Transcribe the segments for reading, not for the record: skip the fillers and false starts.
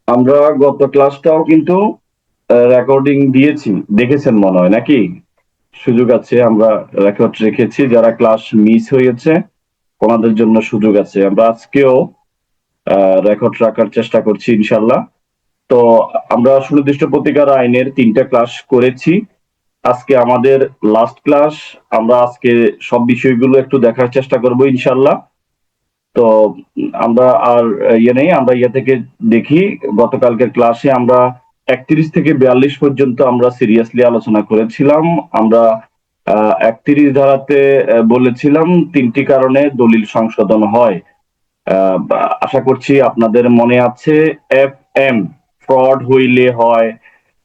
আমরা গত ক্লাসটাও কিন্তু রেকর্ডিং দিয়েছি, দেখেছেন মনে হয় নাকি? সুযোগ আছে, আমরা রেকর্ড রেখেছি। যারা ক্লাস মিস হয়েছে ওনাদের জন্য সুযোগ আছে। আমরা আজকেও রেকর্ড রাখার চেষ্টা করছি ইনশাল্লাহ। তো আমরা সুনির্দিষ্ট প্রতিকার আইনের 3টা ক্লাস করেছি। আজকে আমাদের লাস্ট ক্লাস। আমরা আজকে সব বিষয়গুলো একটু দেখার চেষ্টা করব ইনশাল্লাহ। তো আমরা আর ইয়ে নেই, আমরা ইয়ে থেকে দেখি। গতকালকের ক্লাসে আমরা 31 থেকে 42 পর্যন্ত আমরা সিরিয়াসলি আলোচনা করেছিলাম। আমরা 31 ধারাতে বলেছিলাম 3টি কারণে দলিল সংশোধন হয়। আশা করছি আপনাদের মনে আছে। FM ফ্রড হইলে হয়,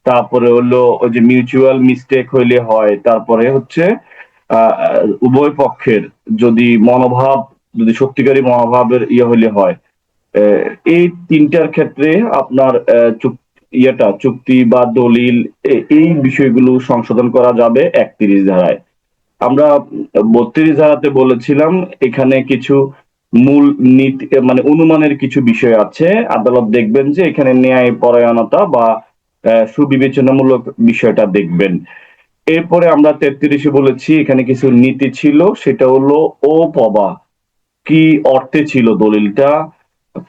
তারপরে হলো ওই যে মিউচুয়াল মিস্টেক হইলে হয়, তারপরে হচ্ছে উভয় পক্ষের যদি সত্যিকারী মনোভাবের ইয়ে হইলে হয়। এই 3টার ক্ষেত্রে আপনার চুক্তি বা দলিল এই বিষয়গুলো সংশোধন করা যাবে 31 ধারায়। আমরা 32 ধারাতে বলেছিলাম এখানে কিছু মূল নীতি মানে অনুমানের কিছু বিষয় আছে। আদালত দেখবেন যে এখানে ন্যায় পরায়ণতা বা সুবিবেচনামূলক বিষয়টা দেখবেন। এরপরে আমরা 33-এ বলেছি এখানে কিছু নীতি ছিল, সেটা হলো ও পবা কি অর্থে ছিল দলিলটা,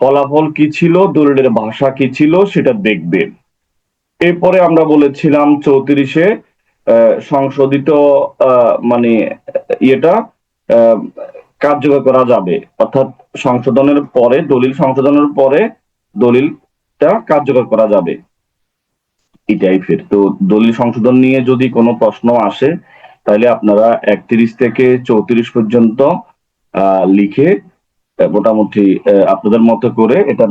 ফলাফল কি ছিল, দলিলের ভাষা কি ছিল সেটা দেখবেন। এরপরে আমরা বলেছিলাম 34-এ সংশোধিত মানে ইয়েটা আহ, কার্যকর করা যাবে, অর্থাৎ দলিল সংশোধনের পরে দলিলটা কার্যকর করা যাবে এই টাইপের। তো দলিল সংশোধন নিয়ে যদি কোনো প্রশ্ন আসে তাহলে আপনারা 31 থেকে 34 পর্যন্ত লিখে মোটামুটি আপনাদের মতো করে এটা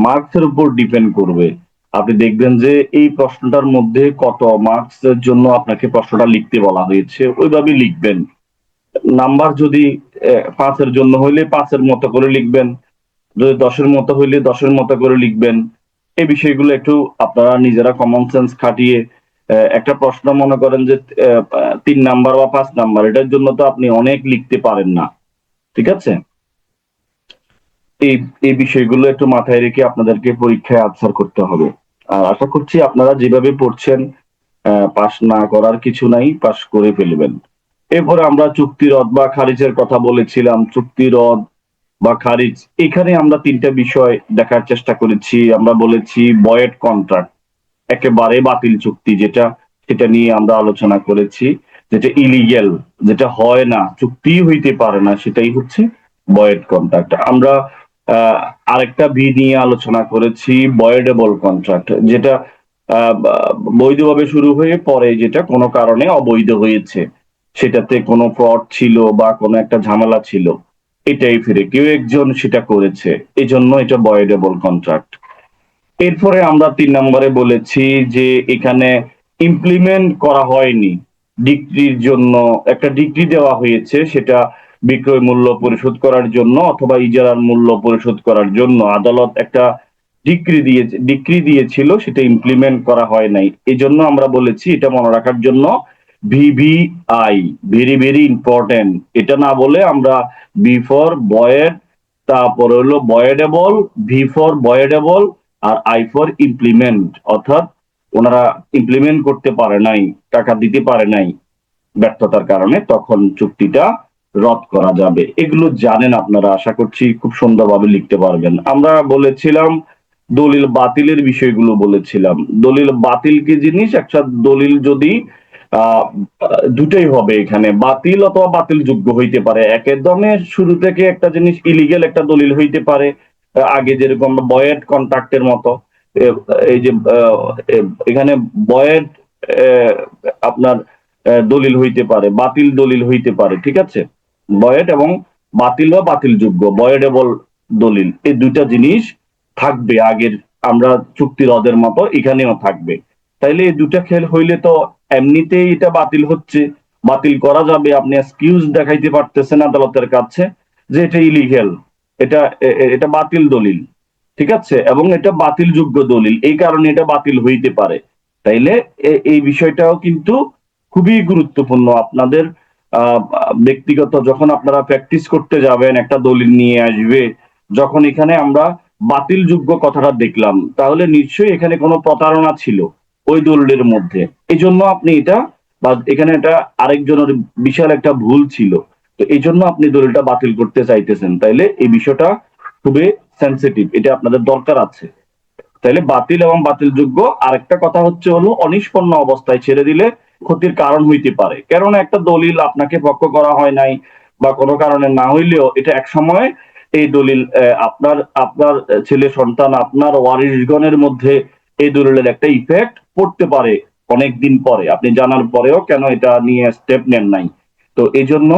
মার্কসের উপর ডিপেন্ড করবে। আপনি দেখবেন যে এই প্রশ্নটার মধ্যে কত মার্কস এর জন্য আপনাকে প্রশ্নটা লিখতে বলা হয়েছে, ওইভাবেই লিখবেন। নাম্বার যদি 5-এর জন্য হইলে 5-এর মতো করে লিখবেন, যদি 10-এর মতো হইলে 10-এর মতো করে লিখবেন। এই বিষয়গুলো একটু আপনারা নিজেরা কমন সেন্স খাটিয়ে একটা প্রশ্ন মনে করেন যে 3 নাম্বার বা 5 নাম্বার, এটার জন্য তো আপনি অনেক লিখতে পারেন না, ঠিক আছে? এই এই বিষয়গুলো একটু মাথায় রেখে আপনাদেরকে পরীক্ষায় আনসার করতে হবে। আর আশা করছি আপনারা যেভাবে পড়ছেন পাস না করার কিছু নাই, পাস করে ফেলবেন। এরপরে আমরা চুক্তি রদ বা খারিজের কথা বলেছিলাম। চুক্তি রদ বা খারিজ, এখানে আমরা 3টা বিষয় দেখার চেষ্টা করেছি। আমরা বলেছি বয়েড কন্ট্রাক্ট, একেবারে বাতিল চুক্তি যেটা, সেটা নিয়ে আমরা আলোচনা করেছি। যেটা ইলিগেল, যেটা হয় না, চুক্তি হইতে পারে না, সেটাই হচ্ছে বয়েড কন্ট্রাক্ট। আমরা আরেকটা নিয়ে আলোচনা করেছি বয়েডেবল কন্ট্রাক্ট, যেটা বৈধভাবে শুরু হয়ে পরে যেটা কোনো কারণে অবৈধ হয়েছে, সেটাতে কোনো ফ্রড ছিল বা কোনো একটা ঝামেলা ছিল, এটাই ফিরে কেউ একজন সেটা করেছে, এই জন্য এটা বয়েডেবল কন্ট্রাক্ট। এরপরে আমরা 3 নম্বরে বলেছি যে এখানে ইমপ্লিমেন্ট করা হয়নি। ডিক্রির জন্য একটা ডিক্রি দেওয়া হয়েছে, সেটা বিক্রয় মূল্য পরিশোধ করার জন্য অথবা ইজারার মূল্য পরিশোধ করার জন্য আদালত একটা ডিক্রি দিয়েছিল, সেটা ইমপ্লিমেন্ট করা হয় নাই। এই জন্য আমরা বলেছি এটা মনে রাখার জন্য VVI, ভেরি ভেরি ইম্পর্টেন্ট। এটা না বলে আমরা বি ফর বয়েড, তারপরে হলো বয়েডেবল, ভি ফর বয়েডেবল, আর আই ফর ইমপ্লিমেন্ট, অর্থাৎ ওনারা ইমপ্লিমেন্ট করতে পারে নাই, টাকা দিতে পারে নাই ব্যর্থতার কারণে, তখন চুক্তিটা রদ করা যাবে। এগুলো জানেন আপনারা, আশা করছি খুব সুন্দরভাবে লিখতে পারবেন। আমরা বলেছিলাম দলিল বাতিলের বিষয়গুলো বলেছিলাম। দলিল বাতিল কি জিনিস? একটা দলিল যদি আহ দুটোই হবে, এখানে বাতিল অথবা বাতিল যোগ্য হইতে পারে। একদমে শুরু থেকে একটা জিনিস ইলিগেল একটা দলিল হইতে পারে, আগে যেরকম বয়েড কন্ট্রাক্টের মতো। এই যে এখানে বয়েড আপনার দলিল হইতে পারে, বাতিল দলিল হইতে পারে, ঠিক আছে? বয়েড এবং বাতিল বা বাতিল যোগ্য, বয়েডেবল দলিল, এই দুইটা জিনিস থাকবে আগের আমরা চুক্তি রদের মতো এখানেও থাকবে। তাইলে এই দুটা খেল হইলে তো এমনিতেই এটা বাতিল হচ্ছে, বাতিল করা যাবে। আপনি এক্সকিউজ দেখাইতে পারতেছেন আদালতের কাছে যে এটা ইলিগেল, এটা বাতিল দলিল, ঠিক আছে, এবং এটা বাতিল যোগ্য দলিল, এই কারণে এটা বাতিল হইতে পারে। তাইলে এই বিষয়টাও কিন্তু খুবই গুরুত্বপূর্ণ আপনাদের আহ ব্যক্তিগত, যখন আপনারা প্র্যাকটিস করতে যাবেন, একটা দলিল নিয়ে আসবে, যখন এখানে আমরা বাতিলযোগ্য কথাটা দেখলাম, তাহলে নিশ্চয়ই এখানে কোনো প্রতারণা ছিল ওই দলিলের মধ্যে। এই জন্য আপনি এটা, বা এখানে এটা আরেকজনের বিশাল একটা ভুল ছিল, তো এই জন্য আপনি দলিলটা বাতিল করতে চাইতেছেন। তাইলে এই বিষয়টা খুবই সেন্সিটিভ, এটা আপনাদের দরকার আছে। তাইলে বাতিল এবং বাতিলযোগ্য। আরেকটা কথা হচ্ছে হলো অনিষ্পন্ন অবস্থায় ছেড়ে দিলে ক্ষতির কারণ হইতে পারে। কেননা একটা দলিল আপনাকে পক্ষ করা হয় নাই বা কোনো কারণে না হইলেও এটা এক সময় এই দলিল আপনার আপনার ছেলে সন্তান, আপনার ওয়ারিশগণের মধ্যে এই দলিলের একটা ইফেক্ট পড়তে পারে অনেকদিন পরে, আপনি জানার পরেও কেন এটা নিয়ে স্টেপ নেন নাই। তো এই জন্য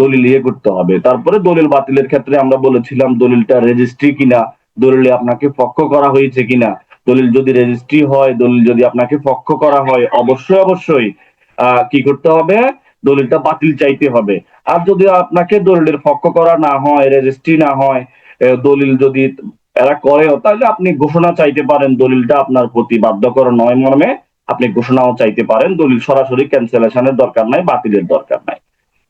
দলিল ইয়ে করতে হবে। তারপরে দলিল বাতিলের ক্ষেত্রে আমরা বলেছিলাম দলিলটা রেজিস্ট্রি কিনা, দলিলে আপনাকে পক্ষ করা হয়েছে কিনা। দলিল যদি রেজিস্ট্রি হয়, দলিল যদি আপনাকে পক্ষ করা হয়, অবশ্যই অবশ্যই কি করতে হবে, দলিলটা বাতিল চাইতে হবে। আর যদি আপনাকে দলিলের পক্ষ করা না হয়, রেজিস্ট্রি না হয়, দলিল যদি এরা করেও, তাহলে আপনি ঘোষণা চাইতে পারেন, দলিলটা আপনার প্রতি বাধ্যকর নয় মর্মে আপনি ঘোষণাও চাইতে পারেন। দলিল সরাসরি ক্যান্সেলেশনের দরকার নাই, বাতিলের দরকার নাই।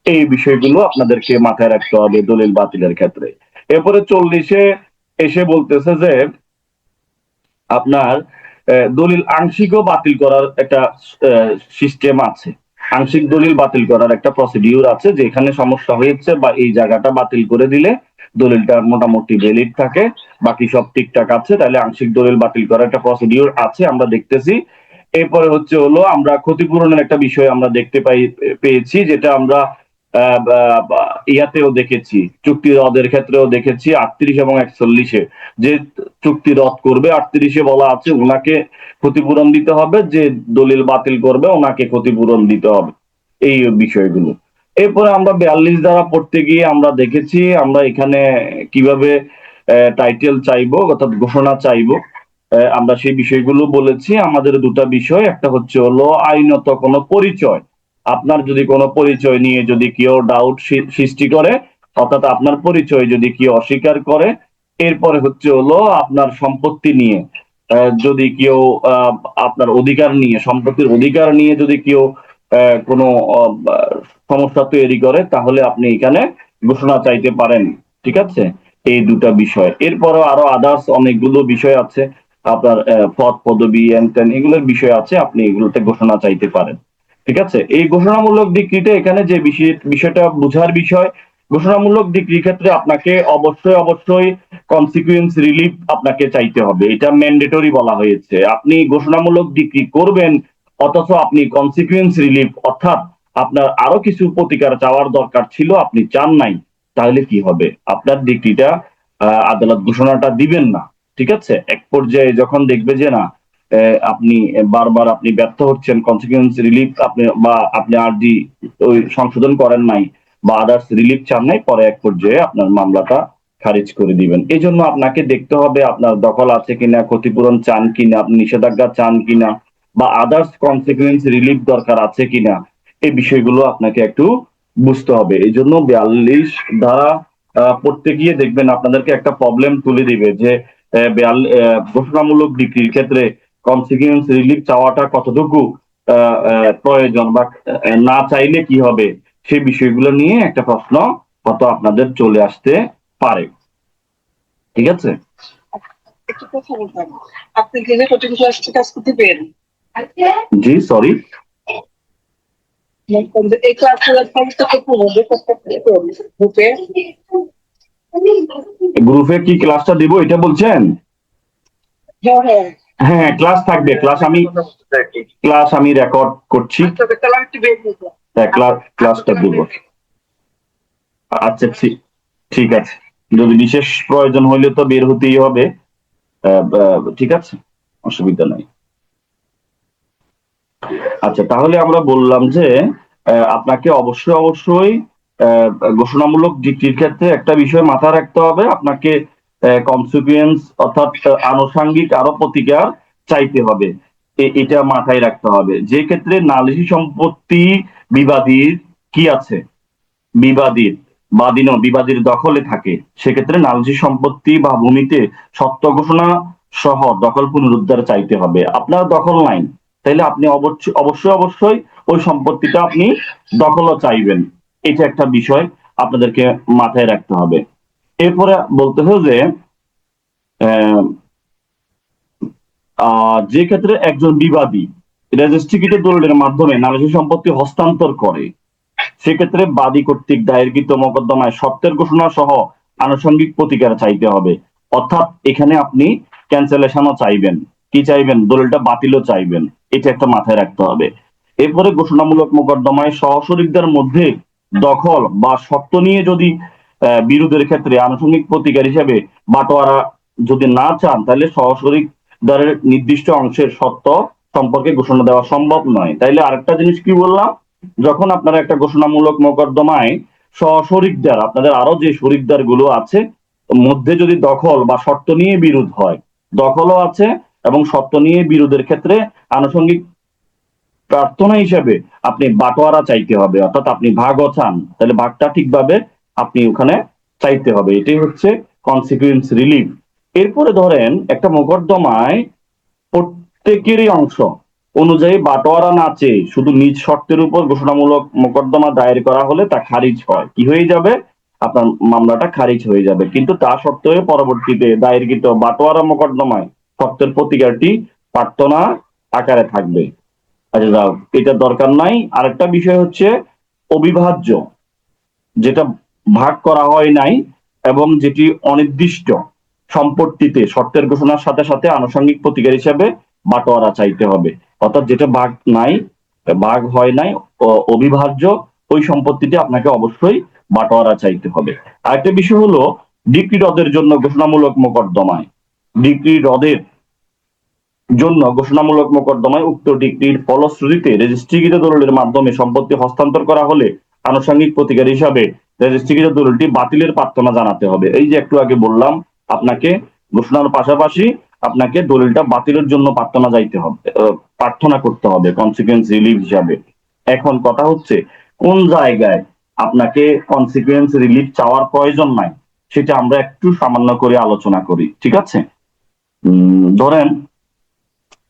এই বিষয়গুলো আপনাদেরকে মাথায় রাখতে হবে দলিল বাতিলের ক্ষেত্রে। এরপরে 40-এ এসে বলতেছে যে আপনার দলিল আংশিকও বাতিল করার একটা সিস্টেম আছে। আংশিক দলিল বাতিল করার একটা প্রসিডিউর আছে, যে এখানে সমস্যা হয়েছে বা এই জায়গাটা বাতিল করে দিলে দলিলটা মোটামুটি ভ্যালিড থাকে, বাকি সব ঠিকঠাক আছে, তাহলে আংশিক দলিল বাতিল করার একটা প্রসিডিউর আছে, আমরা দেখতেছি। এরপরে হচ্ছে হলো আমরা ক্ষতিপূরণের একটা বিষয় আমরা দেখতে পেয়েছি, যেটা আমরা ইয়াতেও দেখেছি, চুক্তি রদের ক্ষেত্রেও দেখেছি 38 এবং 41-এ। যে চুক্তি রদ করবে 38-এ বলা আছে ওনাকে ক্ষতিপূরণ দিতে হবে, যে দলিল বাতিল করবে ওনাকে ক্ষতিপূরণ দিতে হবে, এই বিষয়গুলো। এরপরে আমরা 42 দ্বারা পড়তে গিয়ে আমরা দেখেছি আমরা এখানে কিভাবে টাইটেল চাইবো, অর্থাৎ ঘোষণা চাইবো। আমরা সেই বিষয়গুলো বলেছি। আমাদের দুটা বিষয়, একটা হচ্ছে হলো আইনত কোনো পরিচয়। আপনার যদি কোনো পরিচয় নিয়ে যদি কেউ ডাউট সৃষ্টি করে, অর্থাৎ আপনার পরিচয় যদি কেউ অস্বীকার করে। এরপরে হচ্ছে হলো আপনার সম্পত্তি নিয়ে যদি কেউ আপনার অধিকার নিয়ে, সম্পত্তির অধিকার নিয়ে যদি কেউ কোনো সমস্যা তৈরি করে, তাহলে আপনি এখানে ঘোষণা চাইতে পারেন। ঠিক আছে, এই দুটা বিষয়। এরপরও আরো আদার্স অনেকগুলো বিষয় আছে, আপনার পদ পদবি এগুলোর বিষয় আছে, আপনি এগুলোতে ঘোষণা চাইতে পারেন। ঠিক আছে, এই ঘোষণামূলক ডিক্রিতে এখানে যে বিষয়টা বোঝার বিষয়, ঘোষণামূলক ডিক্রির ক্ষেত্রে আপনাকে অবশ্যই অবশ্যই কনসিকুয়েন্স রিলিফ আপনাকে চাইতে হবে, এটা ম্যান্ডেটরি বলা হয়েছে। আপনি ঘোষণামূলক ডিক্রি করবেন অথচ আপনি কনসিকুয়েন্স রিলিফ, অর্থাৎ আপনার আরো কিছু প্রতিকার চাওয়ার দরকার ছিল, আপনি চান নাই, তাহলে কি হবে, আপনার ডিক্রিটা আদালত ঘোষণাটা দিবেন না। ঠিক আছে, এক পর্যায়ে যখন দেখবে যে না আপনি বারবার আপনি ব্যর্থ হচ্ছেন, কনসিকুয়েন্স রিলিফ আপনি বা আপনি আরজি ওই সংশোধন করেন নাই বা আদার্স রিলিফ চান নাই, পরে এক পর্যায়ে আপনার মামলাটা খারিজ করে দিবেন। এই জন্য আপনাকে দেখতে হবে আপনার দখল আছে কিনা, ক্ষতিপূরণ চান কিনা, আপনি নিষেধাজ্ঞা চান কিনা, বা আদার্স কনসিকুয়েন্স রিলিফ দরকার আছে কিনা, এই বিষয়গুলো আপনাকে একটু বুঝতে হবে। এই জন্য 42 ধারা পড়তে গিয়ে দেখবেন আপনাদেরকে একটা প্রবলেম তুলে দিবে, যে ঘোষণামূলক ডিক্রির ক্ষেত্রে কনসিকুয়েন্স রিলিফ চাওয়াটা কতটুকু প্রয়োজন, বা না চাইলে কি হবে, সেই বিষয়গুলো নিয়ে একটা প্রশ্ন হয়তো আপনাদের চলে আসতে পারে। ঠিক আছে, একটু কথা বলতাম, আপনি কি রেকর্ডিং ক্লাসটি কাজ করতে পেরেন? জি সরি, এই ক্লাসগুলো সমস্ত গ্রুপে গ্রুপে কি ক্লাসটা দিব এটা বলছেন? হ্যাঁ হ্যাঁ হ্যাঁ, ক্লাস থাকবে, ক্লাস আমি রেকর্ড করছি, ক্লাসটা দিব। আচ্ছা ঠিক আছে, যদি বিশেষ প্রয়োজন হইলে তো বের হতেই হবে। ঠিক আছে, অসুবিধা নাই। আচ্ছা, তাহলে আমরা বললাম যে আপনাকে অবশ্যই অবশ্যই ঘোষণামূলক ডিক্রির ক্ষেত্রে একটা বিষয় মাথায় রাখতে হবে, আপনাকে কনসিকুয়েন্স অর্থাৎ আনুষঙ্গিক আরো প্রতিকার চাইতে হবে। এটা মাথায় রাখতে হবে। যে ক্ষেত্রে নালিশি সম্পত্তি বিবাদীর কি আছে, বিবাদীর দখলে থাকে, সেক্ষেত্রে নালিশি সম্পত্তি বা ভূমিতে সত্য ঘোষণা সহ দখল পুনরুদ্ধার চাইতে হবে। আপনার দখল নাই, তাহলে আপনি অবশ্যই অবশ্যই ওই সম্পত্তিটা আপনি দখলও চাইবেন। এটা একটা বিষয় আপনাদেরকে মাথায় রাখতে হবে। এরপরে বলতে হবে যে আহ, যে ক্ষেত্রে একজন বিবাদী রেজিস্ট্রিকৃত দলিলের মাধ্যমে নালিশি সম্পত্তি হস্তান্তর করে, সেক্ষেত্রে বাদী কর্তৃক দায়েরকৃত মোকদ্দমায় সত্যের ঘোষণা সহ আনুষঙ্গিক প্রতিকার চাইতে হবে। অর্থাৎ এখানে আপনি ক্যান্সেলেশনও চাইবেন, কি চাইবেন, দলিলটা বাতিলও চাইবেন, এটা একটা মাথায় রাখতে হবে। এরপরে ঘোষণামূলক মোকদ্দমায় সহশরিকদের মধ্যে দখল বা সত্ত্ব নিয়ে যদি বিরোধের ক্ষেত্রে আনুষঙ্গিক প্রতিকার হিসেবে বাটোয়ারা যদি না চান, তাহলে সহশরিকদারের নির্দিষ্ট অংশের সত্ত্ব সম্পর্কে ঘোষণা দেওয়া সম্ভব নয়। তাইলে আরেকটা জিনিস কি বললাম, যখন আপনারা একটা ঘোষণামূলক মোকদ্দমায় সহশরিকদার, আপনাদের আরো যে শরিকদার গুলো আছে মধ্যে যদি দখল বা শর্ত নিয়ে বিরোধ হয়, দখলও আছে এবং শর্ত নিয়ে বিরোধের ক্ষেত্রে আনুষঙ্গিক প্রার্থনা হিসেবে আপনি বাটোয়ারা চাইতে হবে, অর্থাৎ আপনি ভাগও চান, তাহলে ভাগটা ঠিকভাবে আপনি ওখানে চাইতে হবে। এটাই হচ্ছে কনসিকুয়েন্স রিলিফ। এরপরে ধরেন একটা মোকদ্দমায় প্রত্যেকেরই অংশ অনুযায়ী বাটোয়ারা না চেয়ে শুধু নিজ শর্তের উপর ঘোষণামূলক মোকদ্দমা দায়ের করা হলে তা খারিজ হয়, কি হয়ে যাবে, আপনার মামলাটা খারিজ হয়ে যাবে। কিন্তু তা সত্ত্বেও পরবর্তীতে দায়েরকৃত বাটোয়ারা মোকদ্দমায় শর্তের প্রতিকারটি প্রার্থনা আকারে থাকবে। আচ্ছা যাও, এটা দরকার নাই। আরেকটা বিষয় হচ্ছে অবিভাজ্য, যেটা ভাগ করা হয় নাই এবং যেটি অনির্দিষ্ট সম্পত্তিতে শর্তের ঘোষণার সাথে সাথে আনুষঙ্গিক প্রতিকার হিসাবে বাটোয়ারা চাইতে হবে। অর্থাৎ যেটা ভাগ নাই, ভাগ হয় নাই, অবিভাজ্য, ওই সম্পত্তিতে আপনাকে অবশ্যই বাটোয়ারা চাইতে হবে। আরেকটা বিষয় হলো ডিক্রি রদের জন্য ঘোষণামূলক মোকদ্দমায়, ডিক্রি রদের জন্য ঘোষণামূলক মোকদ্দমায় উক্ত ডিক্রির ফলশ্রুতিতে রেজিস্ট্রিকৃত দলিলের মাধ্যমে সম্পত্তি হস্তান্তর করা হলে আনুষঙ্গিক প্রতিকার হিসাবে রেজিস্ট্রিকৃত দলিলটি বাতিলের প্রার্থনা জানাতে হবে। এই যে একটু আগে বললাম, আপনাকে ঘোষণার পাশাপাশি আপনাকে দলিলটা বাতিলের জন্য প্রার্থনা যাইতে হবে, প্রার্থনা করতে হবে কনসিকুয়েন্স রিলিফ হিসাবে। এখন কথা হচ্ছে কোন জায়গায় আপনাকে কনসিকুয়েন্স রিলিফ চাওয়ার প্রয়োজন নাই, সেটা আমরা একটু সামান্য করে আলোচনা করি, ঠিক আছে? ধরেন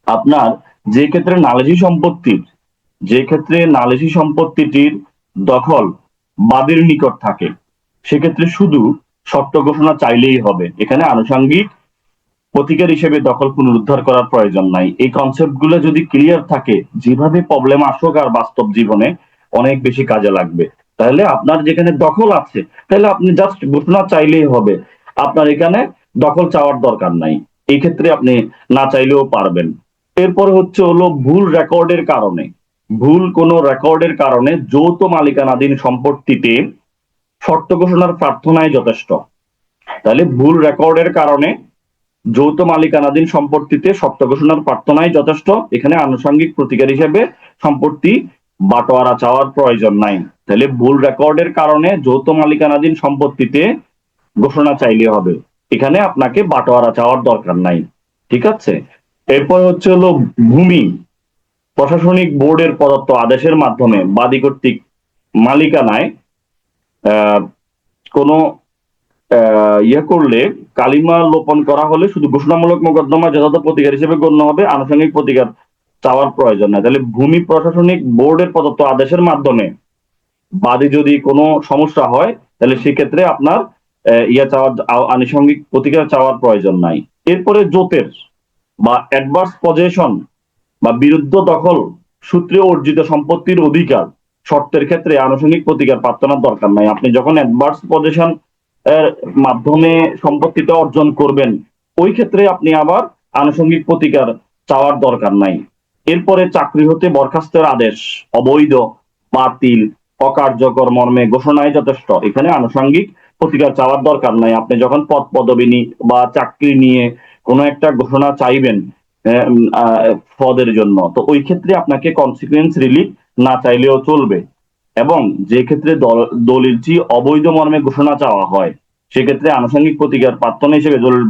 আপনার যে ক্ষেত্রে নালিশি সম্পত্তির, যে ক্ষেত্রে নালিশি সম্পত্তিটির দখল বাদীর নিকট থাকে, সেক্ষেত্রে শুধু শর্ত ঘোষণা চাইলেই হবে, এখানে আনুষঙ্গিক প্রতিকার হিসেবে দখল পুনরুদ্ধার করার প্রয়োজন নাই। এই কনসেপ্ট গুলো যদি ক্লিয়ার থাকে, যেভাবে প্রবলেম আসুক আর বাস্তব জীবনে অনেক বেশি কাজে লাগবে। তাহলে আপনার যেখানে দখল আছে, তাহলে আপনি জাস্ট ঘোষণা চাইলেই হবে, আপনার এখানে দখল চাওয়ার দরকার নাই, এই ক্ষেত্রে আপনি না চাইলেও পারবেন। এরপরে হচ্ছে হলো ভুল রেকর্ডের কারণে, ভুল কোনো রেকর্ডের কারণে যৌথ মালিকানাধীন সম্পত্তিতে শর্ত ঘোষণার প্রার্থনাই যথেষ্ট। তাহলে ভুল রেকর্ডের কারণে যৌথ মালিকানাধীন সম্পত্তিতে শর্ত ঘোষণার প্রার্থনাই যথেষ্ট, এখানে আনুষঙ্গিক প্রতিকার হিসেবে সম্পত্তি বাটোয়ারা চাওয়ার প্রয়োজন নাই। তাহলে ভুল রেকর্ডের কারণে যৌথ মালিকানাধীন সম্পত্তিতে ঘোষণা চাইলে হবে, এখানে আপনাকে বাটোয়ারা চাওয়ার দরকার নাই, ঠিক আছে? এরপর হচ্ছে হলো ভূমি প্রশাসনিক বোর্ডের প্রদত্ত আদেশের মাধ্যমে বাদী কর্তৃক মালিকানায় কোনো ইয়ে করলে, কালিমা লোপন করা হলে শুধু ঘোষণামূলক মোকদ্দমা যথাযথ প্রতিকার হিসেবে গণ্য হবে, আনুষঙ্গিক প্রতিকার চাওয়ার প্রয়োজন নাই। তাহলে ভূমি প্রশাসনিক বোর্ডের প্রদত্ত আদেশের মাধ্যমে বাদী যদি কোনো সমস্যা হয়, তাহলে সেক্ষেত্রে আপনার ইয়া চাওয়ার, আনুষঙ্গিক প্রতিকার চাওয়ার প্রয়োজন নাই। এরপরে জোতের বা অ্যাডভার্স পজেশন বা বিরুদ্ধ দখল সূত্রে অর্জিত সম্পত্তির অধিকার শর্তের ক্ষেত্রে আনুষঙ্গিক প্রতিকার প্রার্থনার দরকার নাই। আপনি যখন অ্যাডভার্স পজেশন এর মাধ্যমে সম্পত্তিটা অর্জন করবেন, ওই ক্ষেত্রে আপনি আবার আনুষঙ্গিক প্রতিকার চাওয়ার দরকার নাই। এরপরে চাকরি হতে বরখাস্তের আদেশ অবৈধ, বাতিল, অকার্যকর মর্মে ঘোষণায় যথেষ্ট, এখানে আনুষঙ্গিক প্রতিকার চাওয়ার দরকার নাই। আপনি যখন পদ পদবি বা চাকরি নিয়ে কোনো একটা ঘোষণা চাইবেন পদের জন্য, তো ওই ক্ষেত্রে আপনাকে কনসিকুয়েন্স রিলিফ না চাইলেও চলবে। এবং যে ক্ষেত্রে দলিলটি অবৈধ মর্মে ঘোষণা চাওয়া হয়, সেক্ষেত্রে আনুষঙ্গিক প্রতিকার প্রার্থনা হিসেবে দলিল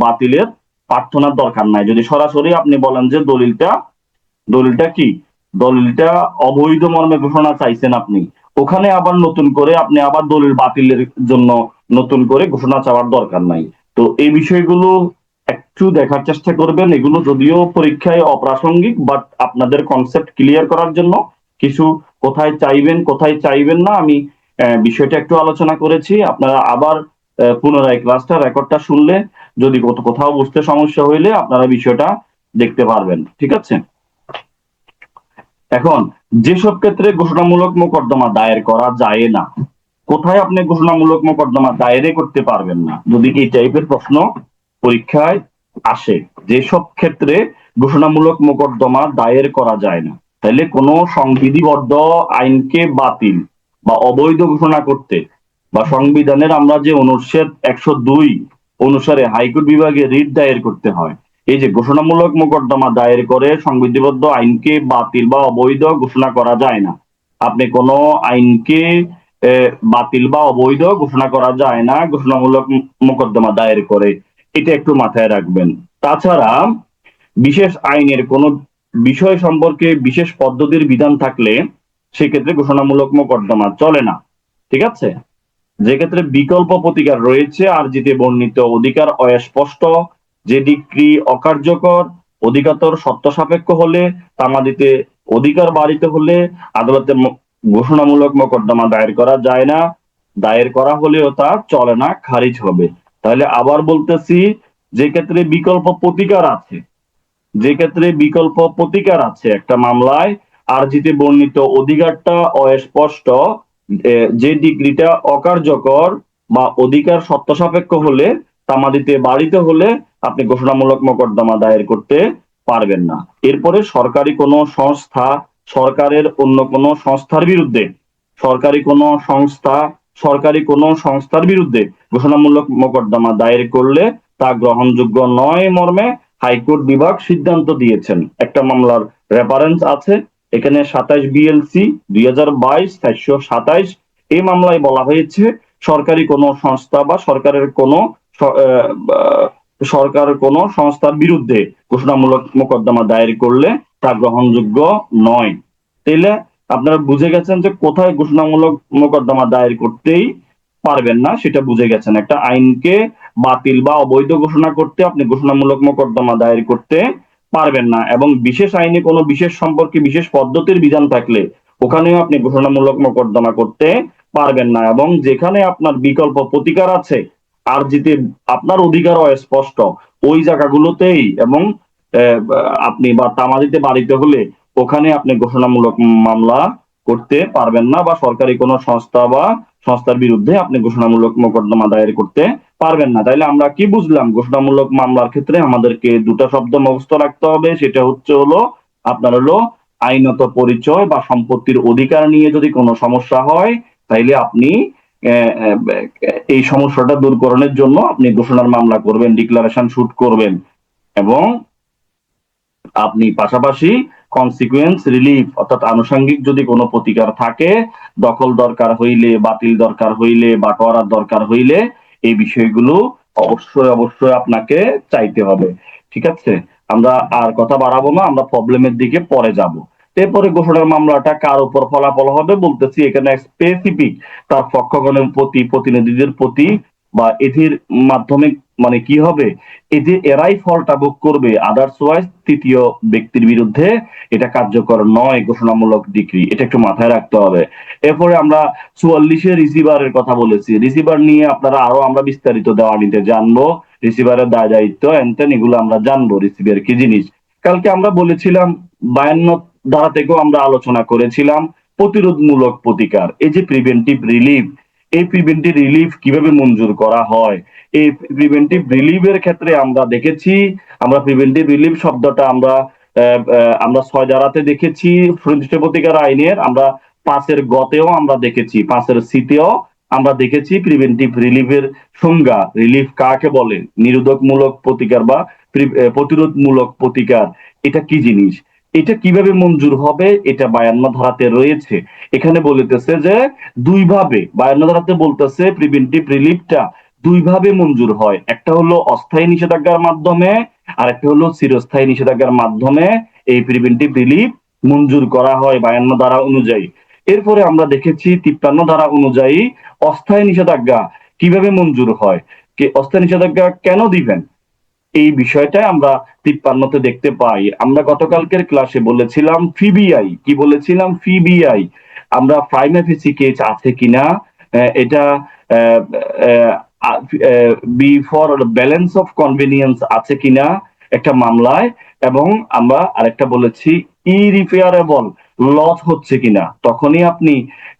বাতিলের প্রার্থনার দরকার নাই। যদি সরাসরি আপনি বলেন যে দলিলটা কি, দলিলটা অবৈধ মর্মে ঘোষণা চাইছেন আপনি, ওখানে আবার নতুন করে আপনি আবার দলিল বাতিলের জন্য নতুন করে ঘোষণা চাওয়ার দরকার নাই। তো এই বিষয়গুলো একটু দেখার চেষ্টা করবেন। এগুলো যদিও পরীক্ষায় অপ্রাসঙ্গিক, বাট আপনাদের কনসেপ্ট ক্লিয়ার করার জন্য কিছু কোথায় চাইবেন কোথায় চাইবেন না, আমি বিষয়টা একটু আলোচনা করেছি। আপনারা আবার পুনরায় ক্লাসটা রেকর্ডটা শুনলে যদি কোথাও বুঝতে সমস্যা হইলে আপনারা বিষয়টা দেখতে পারবেন, ঠিক আছে। এখন যেসব ক্ষেত্রে ঘোষণামূলক মোকদ্দমা দায়ের করা যায় না, কোথায় আপনি ঘোষণামূলক মোকদ্দমা দায়ের করতে পারবেন না, যদি এই টাইপের প্রশ্ন পরীক্ষায় আসে, যেসব ক্ষেত্রে ঘোষণামূলক মোকদ্দমা দায়ের করা যায় না, তাহলে কোনো সংবিধিবদ্ধ আইনকে বাতিল বা অবৈধ ঘোষণা করতে বা সংবিধানের আমরা যে অনুচ্ছেদ 102 অনুসারে হাইকোর্ট বিভাগে রিট দায়ের করতে হয়, এই যে ঘোষণামূলক মোকদ্দমা দায়ের করে সংবিধিবদ্ধ আইনকে বাতিল বা অবৈধ ঘোষণা করা যায় না। আপনি কোনো আইনকে বাতিল বা অবৈধ ঘোষণা করা যায় না ঘোষণামূলক মোকদ্দমা দায়ের করে, এটা একটু মাথায় রাখবেন। তাছাড়া বিশেষ আইনের কোনো বিষয় সম্পর্কে বিশেষ পদ্ধতির বিধান থাকলে সেক্ষেত্রে ঘোষণামূলক মোকদ্দমা চলে না, ঠিক আছে। যে ক্ষেত্রে বিকল্প প্রতিকার রয়েছে আর্জিতে বর্ণিত অধিকার অস্পষ্ট, যে ডিক্রি অকার্যকর, অধিকতর সত্য সাপেক্ষ হলে, তামাদিতে অধিকার বাড়িত হলে আদালতে ঘোষণামূলক মোকদ্দমা দায়ের করা যায় না, দায়ের করা হলেও তা চলে না, খারিজ হবে। তাহলে আবার বলতেছি, যে ক্ষেত্রে বিকল্প প্রতিকার আছে, যে ক্ষেত্রে বিকল্প প্রতিকার আছে একটা মামলায়, আর্জিতে বর্ণিত অধিকারটা অস্পষ্ট, যে ডিগ্রিটা অকার্যকর বা অধিকার সত্য সাপেক্ষ হলে, তামাদিতে বাড়িতে হলে আপনি ঘোষণামূলক মোকদ্দমা দায়ের করতে পারবেন না। এরপরে সরকারি কোনো সংস্থা, সরকারের অন্য কোনো সংস্থার বিরুদ্ধে, সরকারি কোনো সংস্থা, সরকারি কোনো সংস্থার বিরুদ্ধে ঘোষণামূলক মোকদ্দমা দায়ের করলে তা গ্রহণযোগ্য নয় মর্মে হাইকোর্ট বিভাগ সিদ্ধান্ত দিয়েছেন। একটা মামলার রেফারেন্স আছে এখানে 27 বিএলসি 2022/427। এই মামলায় বলা হয়েছে সরকারি কোনো সংস্থা বা সরকারের কোনো সরকার কোনো সংস্থার বিরুদ্ধে ঘোষণামূলক মোকদ্দমা দায়ের করলে তা গ্রহণযোগ্য নয়। তাইলে আপনারা বুঝে গেছেন যে কোথায় ঘোষণামূলক মোকদ্দমা দায়ের করতেই পারবেন না, সেটা বুঝে গেছেন। একটা আইনকে বাতিল বা অবৈধ ঘোষণা করতে আপনি ঘোষণামূলক মোকদ্দমা দায়ের করতে পারবেন না, এবং বিশেষ আইনে কোনো বিশেষ সম্পর্কে বিশেষ পদ্ধতির বিধান থাকলে ওখানেও আপনি ঘোষণামূলক মোকদ্দমা করতে পারবেন না, এবং যেখানে আপনার বিকল্প প্রতিকার আছে আর যেতে আপনার অধিকার স্পষ্ট ওই জায়গাগুলোতেই, এবং আপনি বা তামাদিতে বাড়িতে হলে ওখানে আপনি ঘোষণামূলক মামলা করতে পারবেন না, বা সরকারি কোনো সংস্থা বা সংস্থার বিরুদ্ধে আপনি ঘোষণামূলক মোকদ্দমা দায়ের করতে পারবেন না। তাইলে আমরা কি বুঝলাম? ঘোষণামূলক মামলার ক্ষেত্রে আমাদেরকে দুটো শব্দ মুখস্থ রাখতে হবে, সেটা হলো আপনার আইনত পরিচয় বা সম্পত্তির অধিকার নিয়ে যদি কোনো সমস্যা হয় তাইলে আপনি এই সমস্যাটা দূরকরণের জন্য আপনি ঘোষণার মামলা করবেন, ডিক্লারেশন শুট করবেন, এবং আপনি পাশাপাশি কনসিকুয়েন্স রিলিফ অর্থাৎ আনুষঙ্গিক যদি কোনো প্রতিকার থাকে, দখল দরকার হইলে, বাতিল দরকার হইলে, বাটোয়ারার দরকার হইলে এই বিষয়গুলো অবশ্যই অবশ্যই আপনাকে চাইতে হবে, ঠিক আছে। আমরা আর কথা বাড়াবো না, আমরা প্রবলেমের দিকে পরে যাব। এরপরে ঘোষণার মামলাটা কার উপর ফলাফল হবে বলতেছি, এখানে স্পেসিফিক তার পক্ষগণের প্রতি, প্রতিনিধিদের প্রতি, বা এদের মাধ্যমে মানে কি হবে, এদের এরাই ফলটা ভোগ করবে, আদার্সওয়াইজ তৃতীয় ব্যক্তির বিরুদ্ধে এটা কার্যকর নয় ঘোষণামূলক ডিক্রি, এটা একটু মাথায় রাখতে হবে। এরপরে আমরা 44-এ রিসিভারের কথা বলেছি, রিসিভার নিয়ে আপনারা আরো আমরা বিস্তারিত দেওয়ানিতে জানবো, রিসিভারের দায় দায়িত্ব এনতেন এগুলো আমরা জানবো, রিসিভার কি জিনিস। কালকে আমরা বলেছিলাম 52 ধারা থেকেও আমরা আলোচনা করেছিলাম প্রতিরোধমূলক প্রতিকার, এই যে প্রিভেন্টিভ রিলিফ, এই প্রিভেন্টিভ রিলিফ কিভাবে মঞ্জুর করা হয়। এই প্রিভেন্টিভ রিলিফের ক্ষেত্রে আমরা দেখেছি, আমরা প্রিভেন্টিভ রিলিফ শব্দটা আমরা 6 ধারাতে দেখেছি সুনির্দিষ্ট প্রতিকার আইনের, আমরা 5-এর গতেও আমরা দেখেছি, 5-এর সিতেও আমরা দেখেছি প্রিভেন্টিভ রিলিফের সংজ্ঞা, রিলিফ কাকে বলে, নিরোধকমূলক প্রতিকার বা প্রতিরোধমূলক প্রতিকার, এটা কি জিনিস, এটা কিভাবে মঞ্জুর হবে, এটা 52 ধারাতে রয়েছে। এখানে বলতেছে যে দুইভাবে, 52 ধারাতে বলতেছে প্রিভেন্টিভ রিলিফটা দুইভাবে মঞ্জুর হয়, একটা হলো অস্থায়ী নিষেধাজ্ঞার মাধ্যমে, আর একটা হলো চিরস্থায়ী নিষেধাজ্ঞার মাধ্যমে এই প্রিভেন্টিভ রিলিফ মঞ্জুর করা হয় 52 ধারা অনুযায়ী। এরপরে আমরা দেখেছি 53 ধারা অনুযায়ী অস্থায়ী নিষেধাজ্ঞা কিভাবে মঞ্জুর হয়, অস্থায়ী নিষেধাজ্ঞা কেন দিবেন, এই বিষয়টা আমরা 53-তে দেখতে পাই। আমরা গতকালকের ক্লাসে বলেছিলাম ফিবিআই, কি বলেছিলাম, ফিবিআই আমরা প্রাইমা ফেসি কেস আছে কিনা, এটা B for balance of convenience আছে কিনা একটা মামলায়, এবং আমরা আরেকটা বলেছি ইরিপেয়ারেবল লস হচ্ছে কিনা, তখনই আপনি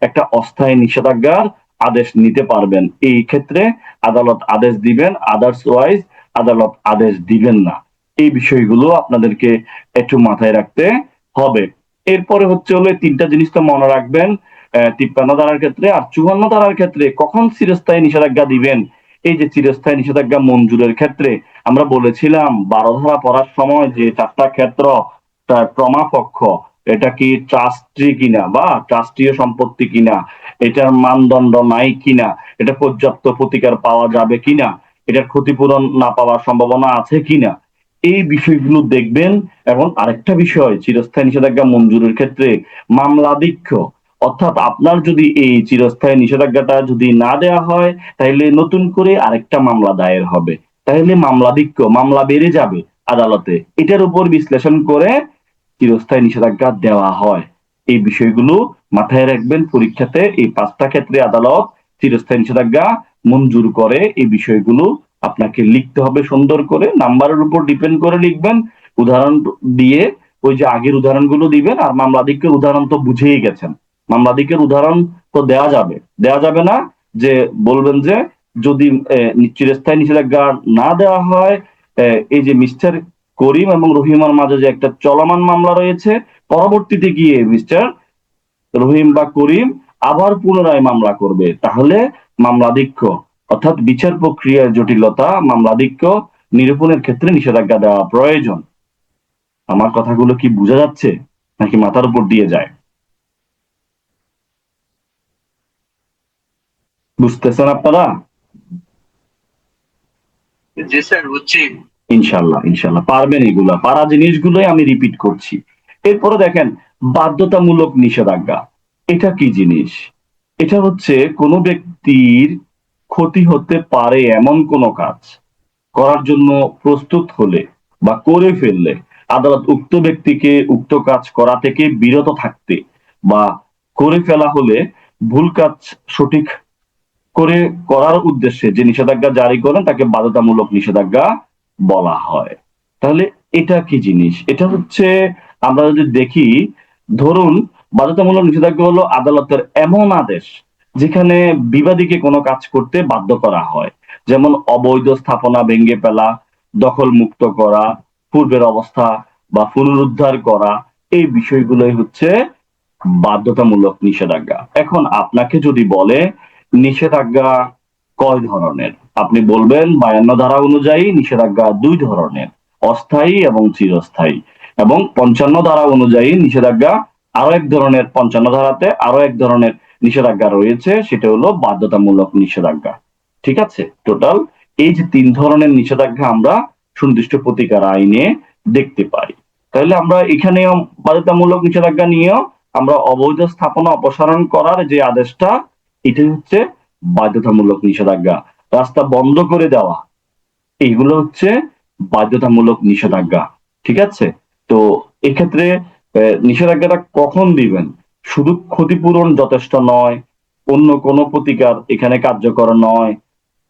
একটা অস্থায়ী নিষেধাজ্ঞার আদেশ নিতে পারবেন। এই ক্ষেত্রে আদালত আদেশ দিবেন, আদার্স ওয়াইজ আদালত আদেশ দিবেন না। এই বিষয়গুলো আপনাদেরকে একটু মাথায় রাখতে হবে। এরপরে হচ্ছে হলো তিনটা জিনিস তো মনে রাখবেন, 53 ধারার ক্ষেত্রে আর 54 ধারার ক্ষেত্রে কখন চিরস্থায়ী নিষেধাজ্ঞা দিবেন। এই যে চিরস্থায়ী নিষেধাজ্ঞা মঞ্জুরের ক্ষেত্রে আমরা বলেছিলাম 12 ধারা পড়ার সময় যে চারটা ক্ষেত্র, প্রমাপক্ষ, এটা কি ট্রাস্টি কিনা বা ট্রাস্টীয় সম্পত্তি কিনা, এটার মানদণ্ড নাই কিনা, এটা পর্যাপ্ত প্রতিকার পাওয়া যাবে কিনা, এটার ক্ষতিপূরণ না পাওয়ার সম্ভাবনা আছে কিনা, এই বিষয়গুলো দেখবেন। এবং আরেকটা বিষয়, চিরস্থায়ী নিষেধাজ্ঞা মঞ্জুরের ক্ষেত্রে মামলাধিক্য, অর্থাৎ আপনার যদি এই চিরস্থায়ী নিষেধাজ্ঞাটা যদি না দেওয়া হয়, তাহলে নতুন করে আরেকটা মামলা দায়ের হবে, তাহলে মামলাধিক্য, মামলা বেড়ে যাবে আদালতে, এটার উপর বিশ্লেষণ করে চিরস্থায়ী নিষেধাজ্ঞা দেওয়া হয়। এই বিষয়গুলো মাথায় রাখবেন। পরীক্ষাতে এই পাঁচটা ক্ষেত্রে আদালত চিরস্থায়ী নিষেধাজ্ঞা মঞ্জুর করে, এই বিষয়গুলো আপনাকে লিখতে হবে সুন্দর করে, নাম্বারের উপর ডিপেন্ড করে লিখবেন, উদাহরণ দিয়ে ওই যে আগের উদাহরণগুলো দিবেন। আর মামলাধিক্যের উদাহরণ তো বুঝেই গেছেন, মামলাধিক্যের উদাহরণ তো দেওয়া যাবে না যে বলবেন যে যদি চিরস্থায়ী নিষেধাজ্ঞা না দেওয়া হয়, এই যে মিস্টার করিম এবং রহিমার মাঝে যে একটা চলমান মামলা রয়েছে, পরবর্তীতে গিয়ে মিস্টার রহিম বা করিম আবার পুনরায় মামলা করবে, তাহলে মামলাধিক্য অর্থাৎ বিচার প্রক্রিয়ার জটিলতা, মামলাধিক্য নিরূপণের ক্ষেত্রে নিষেধাজ্ঞা দেওয়া প্রয়োজন। আমার কথাগুলো কি বোঝা যাচ্ছে নাকি মাথার উপর দিয়ে যায়? বুঝতেছেন আপনারা? জি স্যার, বুঝছি। ইনশাল্লাহ ইনশাল্লাহ পারবেন, এগুলা পারা জিনিসগুলোই আমি রিপিট করছি। এরপরে দেখেন বাধ্যতামূলক নিষেধাজ্ঞা, এটা কি জিনিস? এটা হচ্ছে কোনো ব্যক্তির ক্ষতি হতে পারে এমন কোনো কাজ করার জন্য প্রস্তুত হলে বা করে ফেললে আদালত উক্ত ব্যক্তিকে উক্ত কাজ করা থেকে বিরত থাকতে, বা করে ফেলা হলে ভুল কাজ সঠিক করে করার উদ্দেশ্যে যে নিষেধাজ্ঞা জারি করেন তাকে বাধ্যতামূলক নিষেধাজ্ঞা বলা হয়। তাহলে এটা কি জিনিস? এটা হচ্ছে, আমরা যদি দেখি, ধরুন বাধ্যতামূলক নিষেধাজ্ঞা হলো আদালতের এমন আদেশ যেখানে বিবাদীকে কোনো কাজ করতে বাধ্য করা হয়, যেমন অবৈধ স্থাপনা ভেঙে ফেলা, দখল মুক্ত করা, পূর্বের অবস্থা বা পুনরুদ্ধার করা, এই বিষয়গুলোই হচ্ছে বাধ্যতামূলক নিষেধাজ্ঞা। এখন আপনাকে যদি বলে নিষেধাজ্ঞা কয় ধরনের, আপনি বলবেন 52 ধারা অনুযায়ী নিষেধাজ্ঞা দুই ধরনের, অস্থায়ী এবং চিরস্থায়ী। এবং 55 ধারা অনুযায়ী নিষেধাজ্ঞা আরো এক ধরনের, 55 ধারাতে আরো এক ধরনের নিষেধাজ্ঞা রয়েছে, সেটা হলো বাধ্যতামূলক নিষেধাজ্ঞা। ঠিক আছে? টোটাল এই যে তিন ধরনের নিষেধাজ্ঞা আমরা সুনির্দিষ্ট প্রতিকার আইনে দেখতে পাই। তাহলে আমরা এখানেও বাধ্যতামূলক নিষেধাজ্ঞা নিয়েও আমরা অবৈধ স্থাপনা অপসারণ করার যে আদেশটা, এটাই হচ্ছে বাধ্যতামূলক নিষেধাজ্ঞা। রাস্তা বন্ধ করে দেওয়া, এইগুলো হচ্ছে বাধ্যতামূলক নিষেধাজ্ঞা। ঠিক আছে? তো এক্ষেত্রে নিষেধাজ্ঞাটা কখন দিবেন? শুধু ক্ষতিপূরণ যথেষ্ট নয়, অন্য কোনো প্রতিকার এখানে কার্যকর নয়,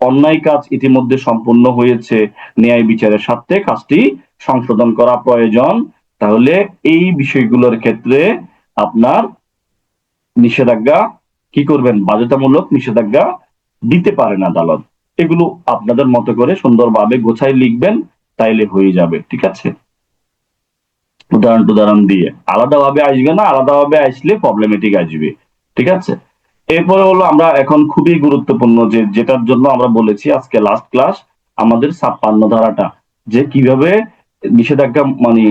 অন্যায় কাজ ইতিমধ্যে সম্পূর্ণ হয়েছে, ন্যায় বিচারের স্বার্থে কাজটি সংশোধন করা প্রয়োজন, তাহলে এই বিষয়গুলোর ক্ষেত্রে আপনার নিষেধাজ্ঞা কি করবেন? বাধ্যতামূলক নিষেধাজ্ঞা দিতে পারেন আদালত। এগুলো আপনাদের মতো করে সুন্দরভাবে গোছায় লিখবেন, তাইলে হয়ে যাবে। ঠিক আছে? উদাহরণ টুদাহরণ দিয়ে আলাদাভাবে আসবে না, আলাদাভাবে আসলে প্রবলেমেটিক আসবে। ঠিক আছে? এরপরে হলো আমরা এখন খুবই গুরুত্বপূর্ণ যে যেটার জন্য আমরা বলেছি আজকে লাস্ট ক্লাস, আমাদের 56 ধারাটা, যে কিভাবে নিষেধাজ্ঞা মানে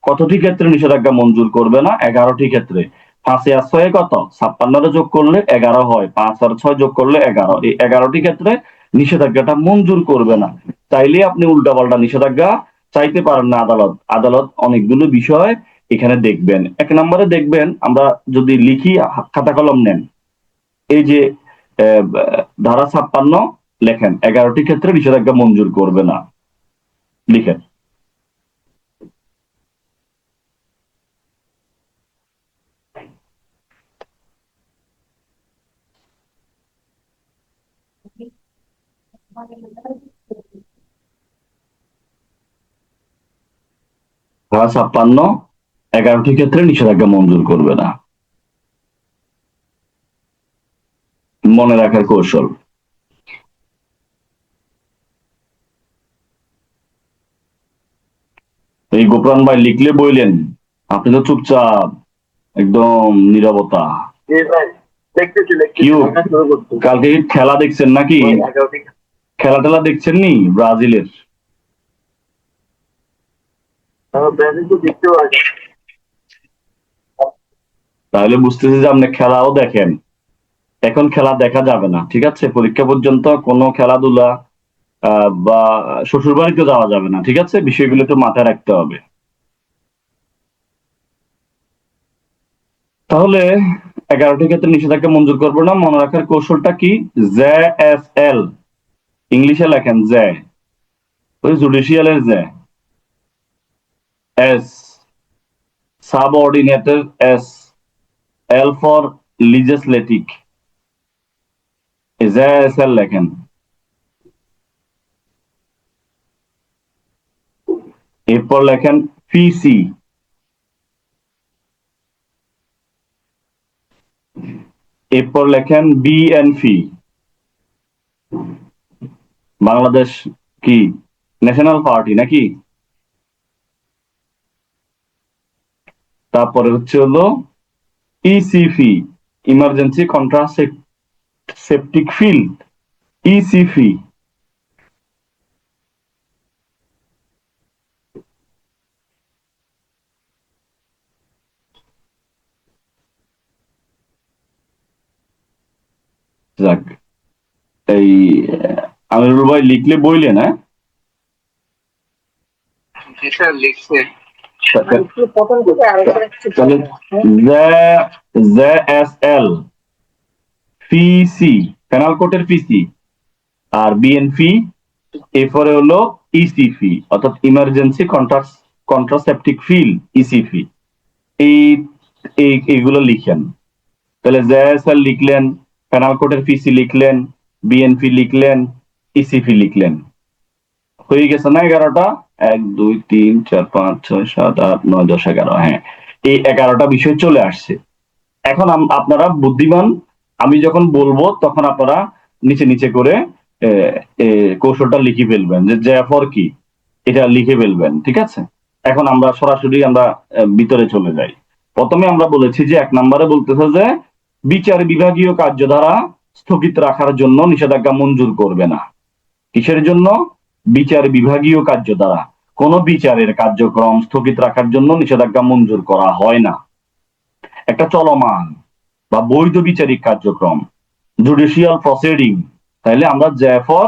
কতটি ক্ষেত্রে নিষেধাজ্ঞা মঞ্জুর করবে না? 11টি ক্ষেত্রে। 5 আর 6 কত? 56 যোগ করলে 11 হয়, 5 আর 6 যোগ করলে 11, এই 11টি ক্ষেত্রে নিষেধাজ্ঞাটা মঞ্জুর করবে না। চাইলে আপনি উল্টাপাল্টা নিষেধাজ্ঞা চাইতে পারেন না আদালত। আদালত অনেকগুলো বিষয় এখানে দেখবেন। এক নম্বরে দেখবেন, আমরা যদি লিখি, খাতা কলম নেন, এই যে ধারা 56 লেখেন 11টি ক্ষেত্রে নিষেধাজ্ঞা মঞ্জুর করবে না, লিখেন। ধারা 56 11টি ক্ষেত্রে নিষেধাজ্ঞা মঞ্জুর করবে না। মনে রাখার কৌশল। এই গোপরান ভাই লিখলে বইলেন, আপনি তো চুপচাপ একদম নীরবতা। কালকে কি খেলা দেখছেন নাকি? খেলা টেলা দেখছেন নি ব্রাজিলের? তাহলে বুঝতেছি যে আপনি খেলাও দেখেন। এখন খেলা দেখা যাবে না, ঠিক আছে? পরীক্ষা পর্যন্ত কোনো খেলাধুলা বা শ্বশুর বাড়িতে যাওয়া যাবে না, ঠিক আছে? বিষয়গুলো একটু মাথায় রাখতে হবে। তাহলে 11টি ক্ষেত্রে নিষেধাজ্ঞা মঞ্জুর করবো না। মনে রাখার কৌশলটা কি? JSL ইংলিশে লেখেন জে, ওই জুডিশিয়ালের জে, এস সাবঅর্ডিনেটের S, L for legislative, JSL লেখেন। এরপর লেখেন পিসি, এরপর লেখেন বিএনপি, বাংলাদেশ কি ন্যাশনাল পার্টি নাকি? তারপরে হচ্ছে হলো ইসিফি, ইমার্জেন্সি কন্ট্রাসেপটিক ফিল্ড, ইসিফি। যাক, এই আমিরুল ভাই লিখলে বইলেন, হ্যাঁ? তাহলে JSL পিসি, পেনাল কোর্টের পিসি, আর বিএনপি এরপরে হলো ইসিফি অর্থাৎ ইমার্জেন্সি কন্ট্রাসেপটিক ফিল্ড, ইসিফি। এই এইগুলো লিখেন। তাহলে JSL লিখলেন, পেনাল কোর্টের পিসি লিখলেন, বিএনপি লিখলেন, ইসিফি লিখলেন। হয়ে গেছে না 11টা? 1 2 3 4 5 6 7 8 9 10 11, হ্যাঁ, এই 11টা বিষয় চলে আসছে। এখন আপনারা বুদ্ধিমান, আমি যখন বলবো তখন আপনারা নিচে নিচে করে কৌশলটা লিখে ফেলবেন, যে জ্যাফর কি এটা লিখে ফেলবেন, ঠিক আছে? এখন আমরা সরাসরি আমরা ভিতরে চলে যাই। প্রথমে আমরা বলেছি যে 1 নম্বরে বলতেছে যে বিচার বিভাগীয় কার্যধারা স্থগিত রাখার জন্য নিষেধাজ্ঞা মঞ্জুর করবে না। কিসের জন্য? বিচার বিভাগীয় কার্যধারা, কোন বিচারের কার্যক্রম স্থগিত রাখার জন্য নিষেধাজ্ঞা মঞ্জুর করা হয় না। একটা চলমান বা বৈধ বিচারিক কার্যক্রম, জুডিশিয়াল প্রসিডিং, তাহলে আমরা ফর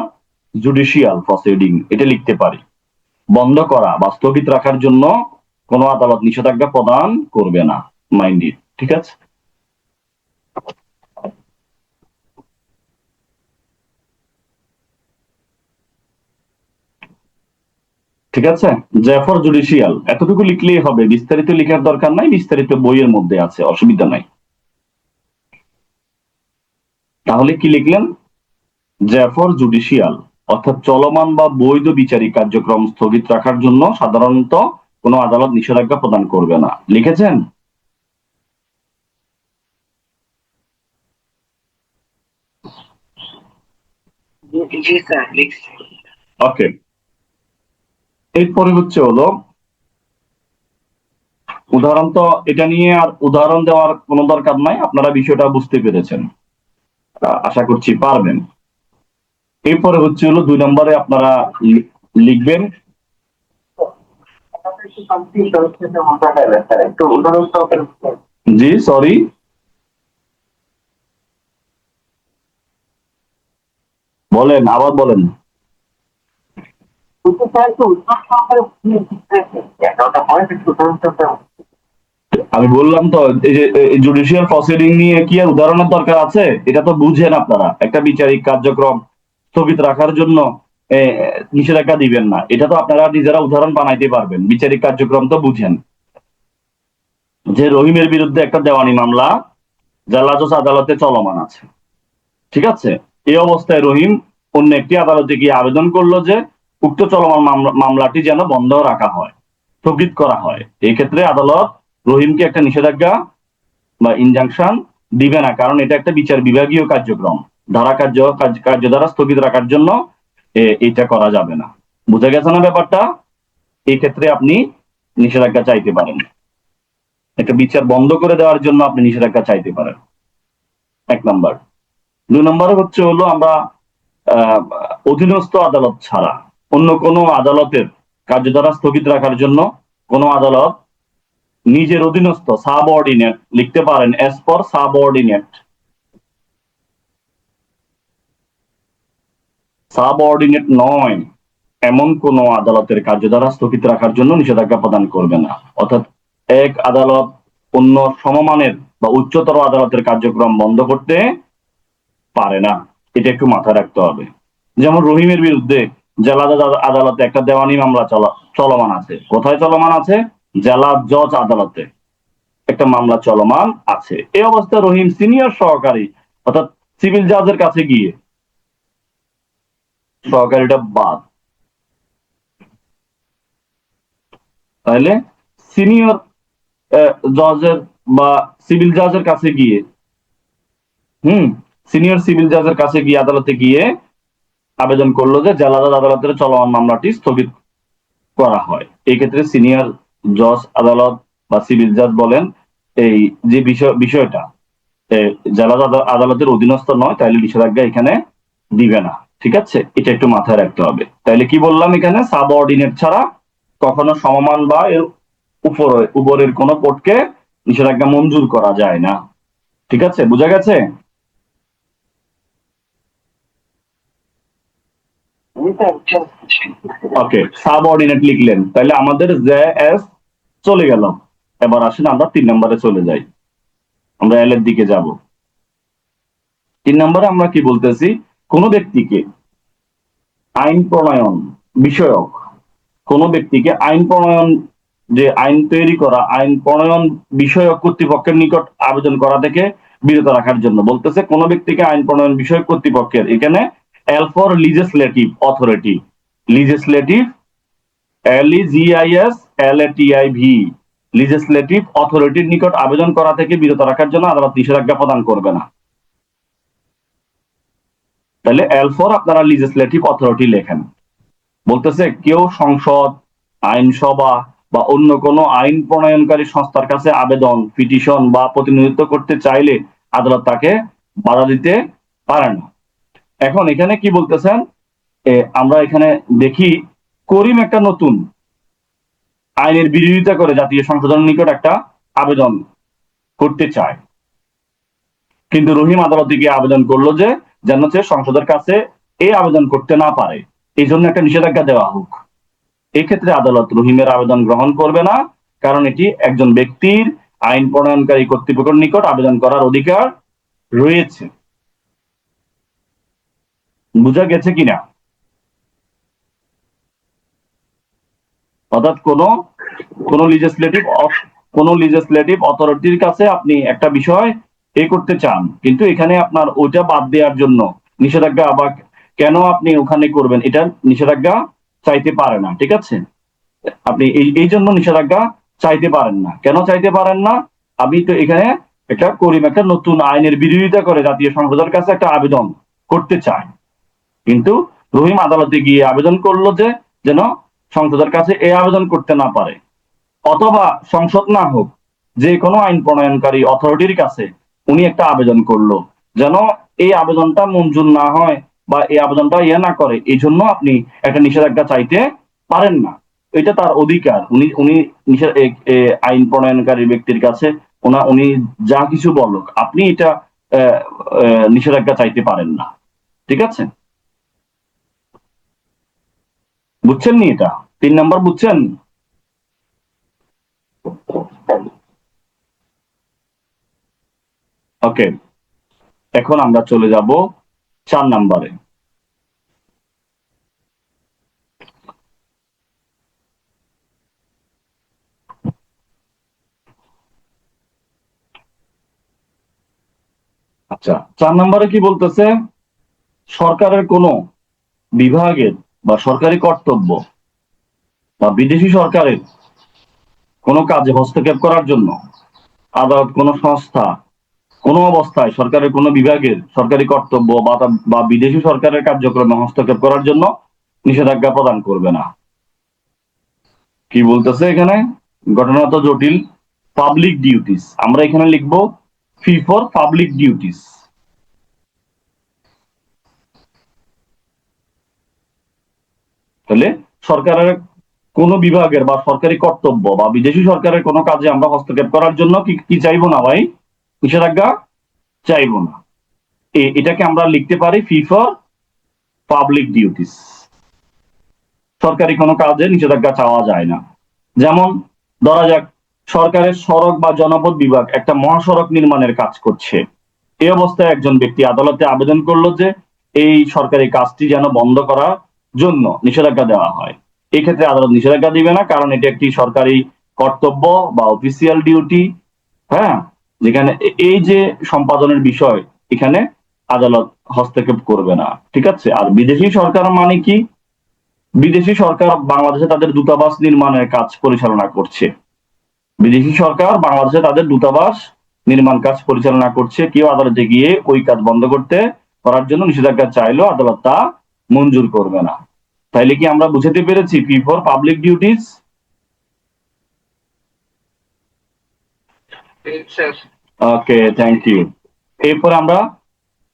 জুডিশিয়াল প্রসিডিং এটা লিখতে পারি। বন্ধ করা বা স্থগিত রাখার জন্য কোনো আদালত নিষেধাজ্ঞা প্রদান করবে না, মাইন্ড ইট, ঠিক আছে? ঠিক আছে, ফর জুডিশিয়াল এতটুকু লিখলেই হবে, বিস্তারিত লেখার দরকার নাই, বিস্তারিত বইয়ের মধ্যে আছে, অসুবিধা নাই। তাহলে কি লিখলেন? ফর জুডিশিয়াল অর্থাৎ চলমান বা বৈধ বিচারিক কার্যক্রম স্থগিত রাখার জন্য সাধারণত কোনো আদালত নিষেধাজ্ঞা প্রদান করবে না। লিখেছেন? ওকে, এরপরে হচ্ছে হলো উদাহরণ। তো এটা নিয়ে আর উদাহরণ দেওয়ার কোনো দরকার নাই, আপনারা বিষয়টা বুঝতে পেরেছেন, আশা করছি পারবেন। এরপরে হচ্ছে হলো 2 নম্বরে আপনারা লিখবেন, জি সরি, বলেন, আবার বলেন। আমি বললাম তো এই যে জুডিশিয়াল প্রসিডিং নিয়ে কি আর উদাহরণের দরকার আছে? এটা তো বুঝেন আপনারা, একটা বিচারিক কার্যক্রম স্থগিত রাখার জন্য নিষেধাজ্ঞা দিবেন না, এটা তো আপনারা নিজেরা উদাহরণ বানাইতে পারবেন। বিচারিক কার্যক্রম তো বুঝেন, যে রহিমের বিরুদ্ধে একটা দেওয়ানি মামলা জেলা জজ আদালতে চলমান আছে, ঠিক আছে? এই অবস্থায় রহিম অন্য একটি আদালতে গিয়ে আবেদন করলো যে উক্ত চলমান মামলাটি যেন বন্ধ রাখা হয়, স্থগিত করা হয়। এই ক্ষেত্রে আদালত রহিমকে একটা নিষেধাজ্ঞা বা ইনজাংশন দিবে না, কারণ এটা একটা বিচার বিভাগীয় কার্যক্রম। কার্যধারা স্থগিত রাখার জন্য এটা করা যাবে না। বুঝা গেছে না ব্যাপারটা? এই ক্ষেত্রে আপনি নিষেধাজ্ঞা চাইতে পারেন, একটা বিচার বন্ধ করে দেওয়ার জন্য আপনি নিষেধাজ্ঞা চাইতে পারেন, 1 নম্বর। 2 নম্বর হচ্ছে হলো আমরা অধীনস্থ আদালত ছাড়া অন্য কোনো আদালতের কার্যধারা স্থগিত রাখার জন্য কোনো আদালত নিজের অধীনস্থ সাবঅর্ডিনেট লিখতে পারেন, এস ফর সাবঅর্ডিনেট। সাবঅর্ডিনেট নয় এমন কোন আদালতের কার্যধারা স্থগিত রাখার জন্য নিষেধাজ্ঞা প্রদান করবে না। অর্থাৎ এক আদালত অন্য সমমানের বা উচ্চতর আদালতের কার্যক্রম বন্ধ করতে পারে না, এটা একটু মাথায় রাখতে হবে। যেমন রহিমের বিরুদ্ধে জেলা আদালতে একটা দেওয়ানি মামলা চলমান আছে। কোথায় চলমান আছে? জেলা জজ আদালতে একটা মামলা চলমান আছে। এই অবস্থায় রহিম সিনিয়র সহকারী অর্থাৎ সিভিল জাজের কাছে গিয়ে, সহকারীটা বাদ, তাহলে সিনিয়র জজের বা সিভিল জাজের কাছে গিয়ে সিনিয়র সিভিল জাজের কাছে গিয়ে আদালতে গিয়ে আবেদন করলো যে জেলা জজ আদালতের চলমান মামলাটি স্থগিত করা হয়। এই ক্ষেত্রে সিনিয়র জজ আদালত বা সিভিল জাজ বলেন এই যে বিষয়টা জেলা আদালতের অধীনস্থ নয়, তাহলে নিষেধাজ্ঞা এখানে দিবে না। ঠিক আছে, এটা একটু মাথায় রাখতে হবে। তাহলে কি বললাম, এখানে সাবঅর্ডিনেট ছাড়া কখনো সমমান বা এর উপরের কোন কোর্টকে নিষেধাজ্ঞা মঞ্জুর করা যায় না। ঠিক আছে, বোঝা গেছে? ওকে, সাবঅর্ডিনেট লিখলেন, তাহলে আমাদের জে এস চলে গেল। এবার আসেন আমরা 3 নম্বরে চলে যাই, আমরা এল এর দিকে যাব। 3 নম্বরে আমরা কি বলতেছি, কোন ব্যক্তিকে আইন প্রণয়ন বিষয়ক, কোন ব্যক্তিকে আইন প্রণয়ন, যে আইন তৈরি করা, আইন প্রণয়ন বিষয়ক কর্তৃপক্ষের নিকট আবেদন করা থেকে বিরত রাখার জন্য বলতেছে। কোন ব্যক্তিকে আইন প্রণয়ন বিষয়ক কর্তৃপক্ষের, এখানে এল ফর লিজিসলেটিভ অথরিটি, লিজিসলেটিভ LEGISLATIV লিজিসলেটিভ অথরিটির নিকট আবেদন করা থেকে বিরত রাখার জন্য আদালত নিষেধাজ্ঞা প্রদান করবে না। তাহলে এল ফর আপনারা লিজিসলেটিভ অথরিটি লেখেন। বলতেছে কেউ সংসদ, আইনসভা বা অন্য কোনো আইন প্রণয়নকারী সংস্থার কাছে আবেদন, পিটিশন বা প্রতিনিধিত্ব করতে চাইলে আদালত তাকে বাধা দিতে পারে না। এখন এখানে কি বলতেছেন, আমরা এখানে দেখি করিম একটা নতুন আইনের বিরোধিতা করে জাতীয় সংসদের নিকট একটা আবেদন করতে চায়, কিন্তু রহিম আদালতে গিয়ে আবেদন করলো যে যেন সে সংসদের কাছে এই আবেদন করতে না পারে, এই জন্য একটা নিষেধাজ্ঞা দেওয়া হোক। এক্ষেত্রে আদালত রহিমের আবেদন গ্রহণ করবে না, কারণ এটি একজন ব্যক্তির আইন প্রণয়নকারী কর্তৃপক্ষের নিকট আবেদন করার অধিকার রয়েছে। বুঝা গেছে কিনা? অর্থাৎ কোন লিজিসলেটিভ অথরিটির কাছে আপনি একটা বিষয় করতে চান, কিন্তু এখানে আপনার ওইটা বাদ দেওয়ার জন্য নিষেধাজ্ঞা, আবার কেন আপনি ওখানে করবেন, এটা নিষেধাজ্ঞা চাইতে পারে না। ঠিক আছে, আপনি এই জন্য নিষেধাজ্ঞা চাইতে পারেন না। কেন চাইতে পারেন না? আমি তো এখানে একটা নতুন আইনের বিরোধিতা করে জাতীয় সংসদের কাছে একটা আবেদন করতে চাই, কিন্তু রহিম আদালতে গিয়ে আবেদন করলো যে যেন সংসদের কাছে এই আবেদন করতে না পারে, অথবা সংসদ না হোক, যে কোনো আইন প্রণয়নকারী অথরিটির কাছে উনি একটা আবেদন করলো যেন এই আবেদনটা মঞ্জুর না হয় বা এই আবেদনটা না করে, এই জন্য আপনি একটা নিষেধাজ্ঞা চাইতে পারেন না। এটা তার অধিকার। উনি উনি আইন প্রণয়নকারী ব্যক্তির কাছে উনি যা কিছু বলুক, আপনি এটা নিষেধাজ্ঞা চাইতে পারেন না। ঠিক আছে, বুঝছেন নি? এটা 3 নম্বর বুঝছেন? ওকে, এখন আমরা চলে যাব 4 নম্বরে। আচ্ছা, 4 নম্বরে কি বলতেছে, সরকারের কোনো বিভাগের বা সরকারি কর্তব্য বা বিদেশি সরকারের কোনো কাজে হস্তক্ষেপ করার জন্য আদালত, কোনো সংস্থা, কোনো অবস্থায় সরকারের কোনো বিভাগের সরকারি কর্তব্য বা বিদেশি সরকারের কার্যক্রমে হস্তক্ষেপ করার জন্য নিষেধাজ্ঞা প্রদান করবে না। কি বলতেছে এখানে? ঘটনা তো জটিল। পাবলিক ডিউটিস, আমরা এখানে লিখবো ফি ফর পাবলিক ডিউটিস। তাহলে সরকারের কোন বিভাগের বা সরকারি কর্তব্য বা বিদেশি সরকারের কোনো কাজে আমরা হস্তক্ষেপ করার জন্য কি চাইবো না ভাই? নিষেধাজ্ঞা চাইবো না। এটাকে আমরা লিখতে পারি ফি ফর পাবলিক ডিউটিস। সরকারি কোনো কাজে নিষেধাজ্ঞা চাওয়া যায় না। যেমন ধরা যাক সরকারের সড়ক বা জনপথ বিভাগ একটা মহাসড়ক নির্মাণের কাজ করছে। এই অবস্থায় একজন ব্যক্তি আদালতে আবেদন করলো যে এই সরকারি কাজটি যেন বন্ধ করার জন্য নিষেধাজ্ঞা দেওয়া হয়। এই ক্ষেত্রে আদালত নিষেধাজ্ঞা দিবে না, কারণ এটি একটি সরকারি কর্তব্য বা অফিসিয়াল ডিউটি। হ্যাঁ, যেখানে এই যে সম্পাদনের বিষয়, এখানে আদালত হস্তক্ষেপ করবে না। ঠিক আছে। আর বিদেশি সরকার মানে কি? বিদেশি সরকার বাংলাদেশে তাদের দূতাবাস নির্মাণের কাজ পরিচালনা করছে। বিদেশি সরকার বাংলাদেশে তাদের দূতাবাস নির্মাণ কাজ পরিচালনা করছে। কেউ আদালতে গিয়ে ওই কাজ বন্ধ করার জন্য নিষেধাজ্ঞা চাইলেও আদালত তা মঞ্জুর করবে না। তাইলে কি আমরা বুঝতে পেরেছি fee for public duties? Okay, thank you. এরপর আমরা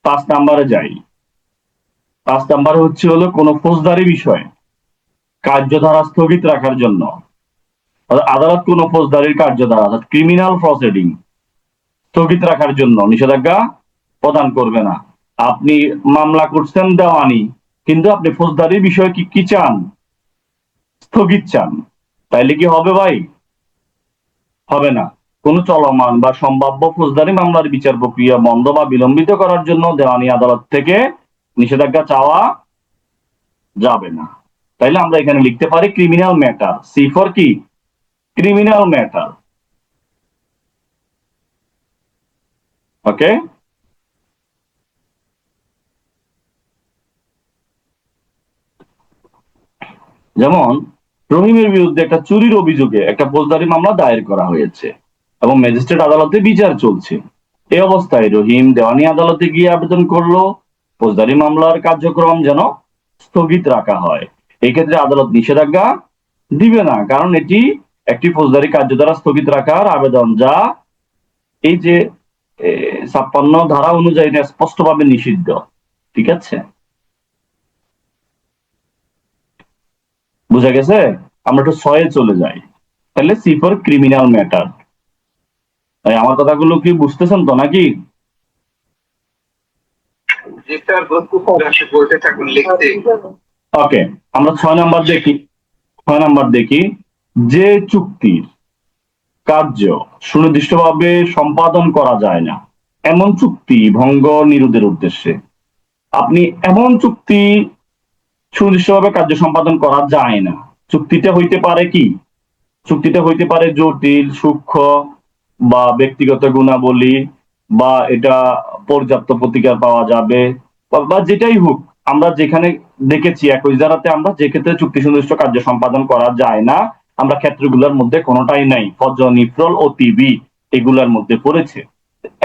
5 নাম্বারে যাই। 5 নাম্বারে হলো কোনো ফৌজদারি বিষয় কার্যধারা স্থগিত রাখার জন্য আদালত কোনো ফৌজদারির কার্যধারা অর্থাৎ ক্রিমিনাল প্রসিডিং স্থগিত রাখার জন্য নিষেধাজ্ঞা প্রদান করবে না। আপনি মামলা করছেন দেওয়ানি, কিন্তু আপনি ফৌজদারি বিষয় কি চান? স্থগিত চান। তাইলে কি হবে ভাই? হবে না। কোন চলমান বা সম্ভাব্য ফৌজদারি মামলার বিচার প্রক্রিয়া বন্ধ বা বিলম্বিত করার জন্য দেওয়ানি আদালত থেকে নিষেধাজ্ঞা চাওয়া যাবে না। তাইলে আমরা এখানে লিখতে পারি ক্রিমিনাল ম্যাটার। সি ফর কি? Criminal matter. ওকে। যেমন রহিমের বিরুদ্ধে একটা চুরির অভিযোগে একটা ফৌজদারি মামলা দায়ের করা হয়েছে এবং ম্যাজিস্ট্রেট আদালতে বিচার চলছে। এই অবস্থায় রহিম দেওয়ানি আদালতে গিয়ে আবেদন করলো ফৌজদারি মামলার কার্যক্রম যেন স্থগিত রাখা হয়। এই ক্ষেত্রে আদালত নিষেধাজ্ঞা দিবে না, কারণ এটি একটি ফৌজদারি কার্যধারা স্থগিত রাখার আবেদন, যা এই যে 56 ধারা অনুযায়ী স্পষ্টভাবে নিষিদ্ধ। ঠিক আছে, বুঝা গেছে? আমরা একটু 6 চলে যাই। তাহলে সি ফর ক্রিমিনাল ম্যাটার। আমার কথাগুলো কি বুঝতেছেন তো নাকি? ওকে, আমরা 6 নাম্বার দেখি। 6 নাম্বার দেখি যে চুক্তির কার্য সুনির্দিষ্টভাবে সম্পাদন করা যায় না এমন চুক্তি ভঙ্গ নিরোধের উদ্দেশ্যে। আপনি এমন চুক্তি সুনির্দিষ্টভাবে কার্য সম্পাদন করা যায় না। চুক্তিটা হইতে পারে কি? চুক্তিটা হইতে পারে জটিল, সূক্ষ্ম বা ব্যক্তিগত গুণাবলী, বা এটা পর্যাপ্ত প্রতিকার পাওয়া যাবে, বা যেটাই হোক। আমরা যেখানে দেখেছি 21 ধারাতে আমরা যে ক্ষেত্রে চুক্তি সুনির্দিষ্ট কার্য সম্পাদন করা যায় না, আমরা ক্ষেত্রগুলোর মধ্যে কোনোটাই নাই। ফজ, নিফরল ও তিবি এগুলার মধ্যে পড়েছে।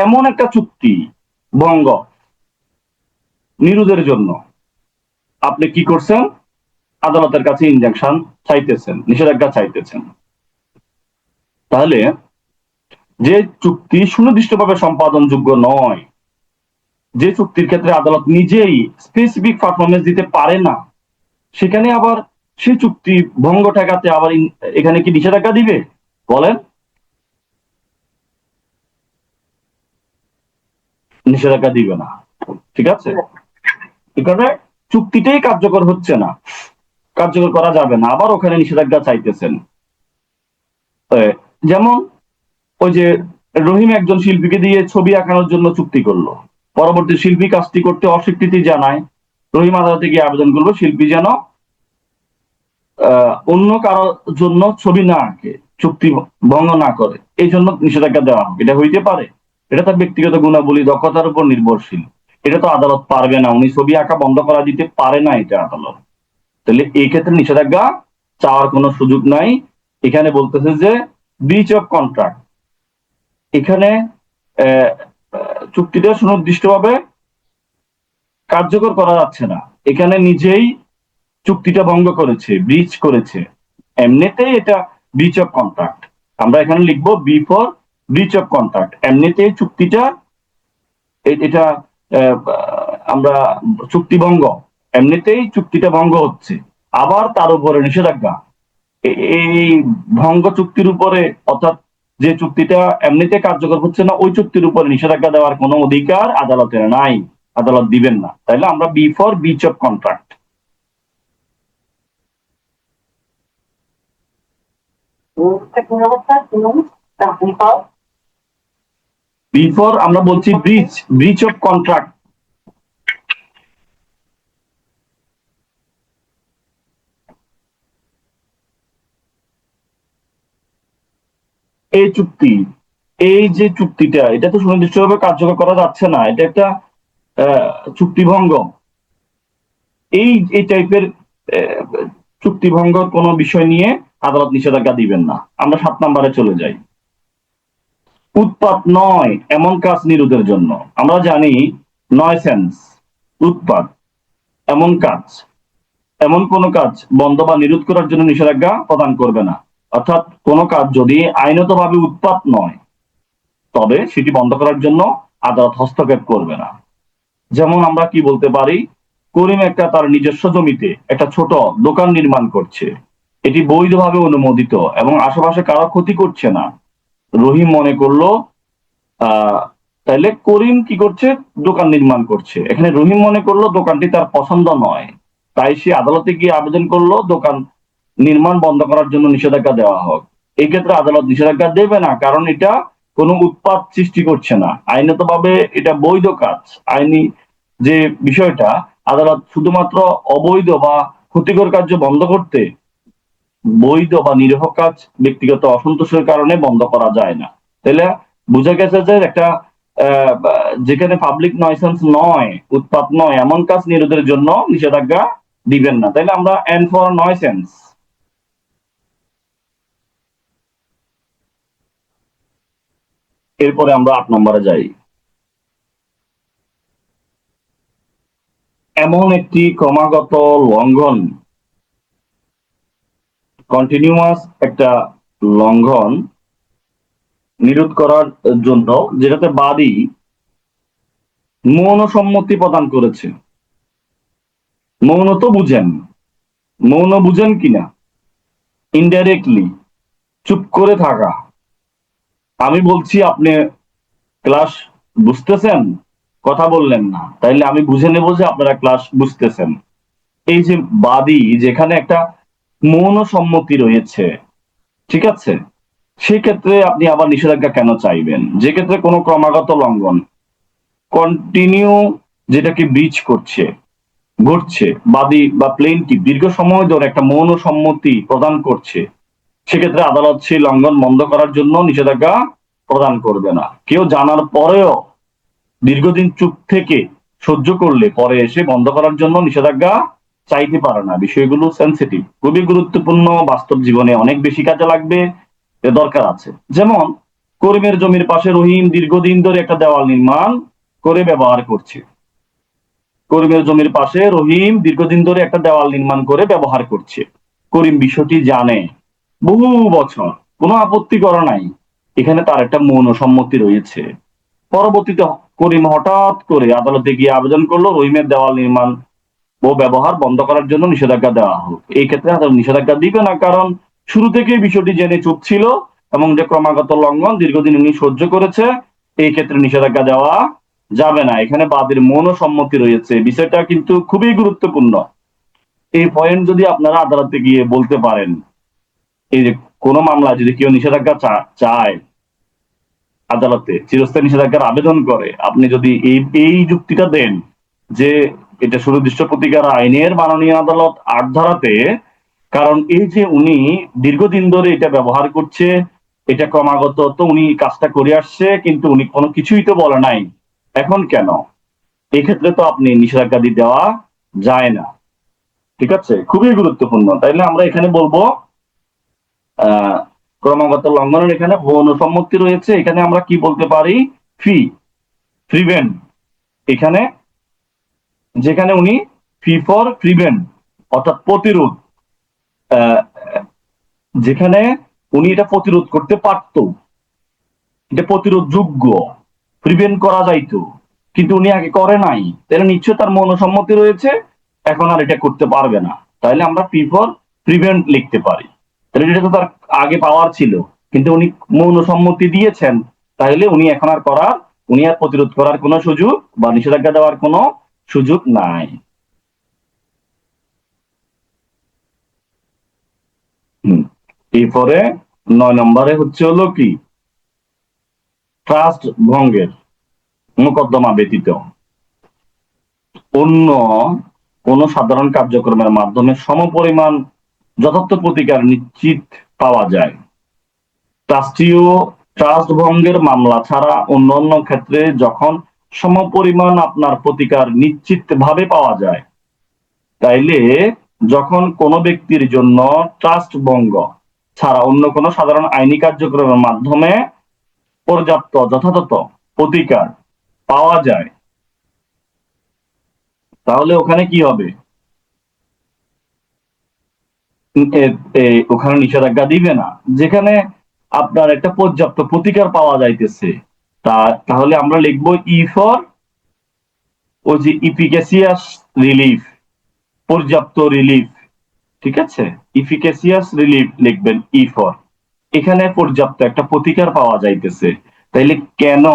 এমন একটা চুক্তি ভঙ্গ নিরোধের জন্য আপনি কি করছেন? আদালতের কাছে ইনজাংশন চাইতেছেন, নিষেধাজ্ঞা চাইতেছেন। তাহলে যে চুক্তি সুনির্দিষ্টভাবে সম্পাদনযোগ্য নয়, যে চুক্তির ক্ষেত্রে আদালত নিজেই স্পেসিফিক পারফরমেন্স দিতে পারে না, সেখানে আবার সেই চুক্তি ভঙ্গ ঠেকাতে আবার এখানে কি নিষেধাজ্ঞা দিবে? বলেন। নিষেধাজ্ঞা দিবে না। ঠিক আছে, এখানে চুক্তিটাই কার্যকর হচ্ছে না, কার্যকর করা যাবে না, আবার ওখানে নিষেধাজ্ঞা চাইতেছেন। যেমন ওই যে রহিম একজন শিল্পীকে দিয়ে ছবি আঁকানোর জন্য চুক্তি করলো, পরবর্তী শিল্পী কাজটি করতে অস্বীকৃতি জানায়। রহিম আদালতে গিয়ে আবেদন করলো শিল্পী যেন অন্য কারোর জন্য ছবি না আঁকে, চুক্তি ভঙ্গ না করে, এই জন্য নিষেধাজ্ঞা দেওয়া হোক। এটা হইতে পারে? এটা তার ব্যক্তিগত গুণাবলী, দক্ষতার উপর নির্ভরশীল। এটা তো আদালত পারবে না, উনি ছবি আঁকা বন্ধ করা দিতে পারে না এটা আদালত। তাহলে এই ক্ষেত্রে নিষেধাজ্ঞা চাওয়ার কোনো সুযোগ নাই। এখানে বলতেছে যে ব্রিচ অফ কন্ট্রাক্ট, এখানে আহ, চুক্তিটা সুনির্দিষ্টভাবে কার্যকর করা যাচ্ছে না, এখানে নিজেই চুক্তিটা ভঙ্গ করেছে, ব্রিচ করেছে, এমনিতেই এটা ব্রিচ অফ কন্ট্রাক্ট। আমরা এখানে লিখবো B for breach of contract. এমনিতেই চুক্তিটা এটা আমরা চুক্তি ভঙ্গ, এমনিতেই চুক্তিটা ভঙ্গ হচ্ছে, আবার তার উপরে নিষেধাজ্ঞা। এই ভঙ্গ চুক্তির উপরে, অর্থাৎ যে চুক্তিটা এমনিতে কার্যকর হচ্ছে না, ওই চুক্তির উপরে নিষেধাজ্ঞা দেওয়ার কোনো অধিকার আদালতের নাই, আদালত দিবেন না। তাইলে আমরা B for breach of contract. B for আমরা বলছি ব্রিচ, ব্রিচ অফ কন্ট্রাক্ট। এই চুক্তি, এই যে চুক্তিটা, এটা তো সুনির্দিষ্টভাবে কার্যকর করা যাচ্ছে না, এটা একটা চুক্তি ভঙ্গ। এই এই টাইপের চুক্তি ভঙ্গর কোন বিষয় নিয়ে আদালত নিষেধাজ্ঞা দিবেন না। আমরা 7 নম্বরে চলে যাই। উৎপাত নয় এমন কাজ নিরোধের জন্য। আমরা জানি নয়সেন্স, উৎপাত, এমন কাজ, এমন কোন কাজ বন্ধ বা নিরোধ করার জন্য নিষেধাজ্ঞা প্রদান করবে না। অর্থাৎ কোন কাজ যদি আইনতভাবে উৎপাত নয়, তবে সেটি বন্ধ করার জন্য আদালত হস্তক্ষেপ করবে না। যেমন আমরা কি বলতে পারি, করিম একটা তার নিজস্ব জমিতে একটা ছোট দোকান নির্মাণ করছে, এটি বৈধভাবে অনুমোদিত এবং আশেপাশে কারো ক্ষতি করছে না। রহিম মনে করলো তাইলে করিম কি করছে, দোকান নির্মাণ করছে, এখানে রহিম মনে করলো দোকানটি তার পছন্দ নয়, তাই সে আদালতে গিয়ে আবেদন করলো দোকান নির্মাণ বন্ধ করার জন্য নিষেধাজ্ঞা দেওয়া হোক। এই ক্ষেত্রে আদালত নিষেধাজ্ঞা দেবে না, কারণ এটা কোনো উৎপাত সৃষ্টি করছে না, আইনতভাবে এটা বৈধ কাজ। আইনি যে বিষয়টা, আদালত শুধুমাত্র অবৈধ বা ক্ষতিকর কার্য বন্ধ করতে, বৈধ বা নিরীহ কাজ ব্যক্তিগত অসন্তোষের কারণে বন্ধ করা যায় না। তাহলে বোঝা গেছে যে একটা যেখানে পাবলিক নয়সেন্স নয়, উৎপাত নয়, এমন কাজ নিরোধের জন্য নিষেধাজ্ঞা দিবেন না। তাইলে আমরা এন ফর নয়সেন্স। এরপরে আমরা 8 নম্বরে যাই। এমন একটি ক্রমাগত লঙ্ঘন, কন্টিনিউয়াস একটা লঙ্ঘন নিরোধ করার জন্য যেটাতে বাদী মৌন সম্মতি প্রদান করেছে। মৌন তো বুঝেন, মৌন বুঝেন কিনা, ইনডাইরেক্টলি চুপ করে থাকা। আমি বলছি, আপনি ক্লাস বুঝতেছেন, কথা বললেন না, তাইলে আমি বুঝে নেব যে আপনারা ক্লাস বুঝতেছেন। এই যে বাদী, যেখানে একটা মৌন সম্মতি রয়েছে, ঠিক আছে, সেক্ষেত্রে আপনি আবার নিষেধাজ্ঞা কেন চাইবেন? যে ক্ষেত্রে কোনো ক্রমাগত লঙ্ঘন, কন্টিনিউ, যেটাকে ব্রিচ করছে, ঘটছে, বাদী বা প্লেনটিভ দীর্ঘ সময় ধরে একটা মৌন সম্মতি প্রদান করছে, সেক্ষেত্রে আদালত সেই লঙ্ঘন বন্ধ করার জন্য নিষেধাজ্ঞা প্রদান করবে না। কেউ জানার পরেও দীর্ঘদিন চুপ থেকে সহ্য করলে পরে এসে বন্ধ করার জন্য নিষেধাজ্ঞা চাইতে পারে না। বিষয়গুলো সেন্সিটিভ, খুবই গুরুত্বপূর্ণ, বাস্তব জীবনে অনেক বেশি কাজে লাগবে, দরকার আছে। যেমন করিমের জমির পাশে রহিম দীর্ঘদিন ধরে একটা দেওয়াল নির্মাণ করে ব্যবহার করছে। করিমের জমির পাশে রহিম দীর্ঘদিন ধরে একটা দেওয়াল নির্মাণ করে ব্যবহার করছে। করিম বিষয়টি জানে, বহু বছর, কোনো আপত্তি করা নাই, এখানে তার একটা মৌন সম্মতি রয়েছে। পরবর্তীতে করিম হঠাৎ করে আদালতে গিয়ে আবেদন করলো রহিমের দেওয়াল নির্মাণ ও ব্যবহার বন্ধ করার জন্য নিষেধাজ্ঞা দেওয়া হোক। এই ক্ষেত্রে আদালত নিষেধাজ্ঞা দিবে না, কারণ শুরু থেকেই বিষয়টি জেনে চুপ ছিল এবং যে ক্রমাগত লঙ্ঘন দীর্ঘদিন উনি সহ্য করেছে, এই ক্ষেত্রে নিষেধাজ্ঞা দেওয়া যাবে না। এখানে বাদীর মৌন সম্মতি রয়েছে, বিষয়টা কিন্তু খুবই গুরুত্বপূর্ণ। এই পয়েন্ট যদি আপনারা আদালতে গিয়ে বলতে পারেন, এই যে কোনো মামলা যদি কেউ নিষেধাজ্ঞা চায়, আদালতে চিরস্থায়ী নিষেধাজ্ঞার আবেদন করে, আপনি যদি এই যুক্তিটা দেন যে এটা সুনির্দিষ্ট প্রতিকার আইনের মাননীয় আদালত 8 ধারাতে, কারণ এই যে উনি দীর্ঘদিন ধরে এটা ব্যবহার করছে, এটা ক্রমাগত তো উনি কাজটা করে আসছে, কিন্তু উনি কোনো কিছুই তো বলে নাই, এখন কেন? এক্ষেত্রে তো আপনি নিষেধাজ্ঞা দিয়ে দেওয়া যায় না। ঠিক আছে, খুবই গুরুত্বপূর্ণ। তাইলে আমরা এখানে বলবো আহ ক্রমাগত লঙ্ঘনের এখানে ভৌণ সম্মতি রয়েছে, এখানে আমরা কি বলতে পারি? ফি, প্রিভেন্ট। এখানে যেখানে উনি ফি ফর প্রিভেন্ট অর্থাৎ প্রতিরোধ, আহ, যেখানে উনি এটা প্রতিরোধ করতে পারত, এটা প্রতিরোধ যোগ্য, প্রিভেন্ট করা যাইতো, কিন্তু উনি আগে করে নাই, তাহলে নিশ্চয় তার মনসম্মতি রয়েছে, এখন আর এটা করতে পারবে না। তাহলে আমরা পি ফর প্রিভেন্ট লিখতে পারি। তাহলে এটা তো তার আগে পাওয়ার ছিল, কিন্তু উনি মৌনসম্মতি দিয়েছেন, তাহলে উনি এখন আর করার, উনি আর প্রতিরোধ করার কোনো সুযোগ বা নিষেধাজ্ঞা দেওয়ার কোনো সুযোগ নাই। এরপরে 9 নম্বরে হচ্ছে হলো কি, ট্রাস্ট ভঙ্গের মোকদ্দমা ব্যতীত অন্য কোন সাধারণ কার্যক্রমের মাধ্যমে সমপরিমাণ যথার্থ প্রতিকার নিশ্চিত পাওয়া যায়। রাষ্ট্রীয় ট্রাস্ট ভঙ্গের মামলা ছাড়া অন্যান্য ক্ষেত্রে যখন সমপরিমাণ আপনার প্রতিকার নিশ্চিত ভাবে পাওয়া যায়, তাইলে যখন কোনো ব্যক্তির জন্য ট্রাস্ট ভঙ্গ ছাড়া অন্য কোনো সাধারণ আইনি কার্যক্রমের মাধ্যমে পর্যাপ্ত যথাযথ প্রতিকার পাওয়া যায়, তাহলে ওখানে কি হবে? ওখানে নিষেধাজ্ঞা দিবে না। যেখানে আপনার একটা পর্যাপ্ত প্রতিকার পাওয়া যাইতেছে, তাহলে আমরা লিখবো ই ফর ও যে ইফিকেসিয়াস রিলিফ, পর্যাপ্ত রিলিফ। ঠিক আছে, ইফিকেসিয়াস রিলিফ লিখবেন ই ফর। এখানে পর্যাপ্ত একটা প্রতিকার পাওয়া যাইতেছে, তাইলে কেন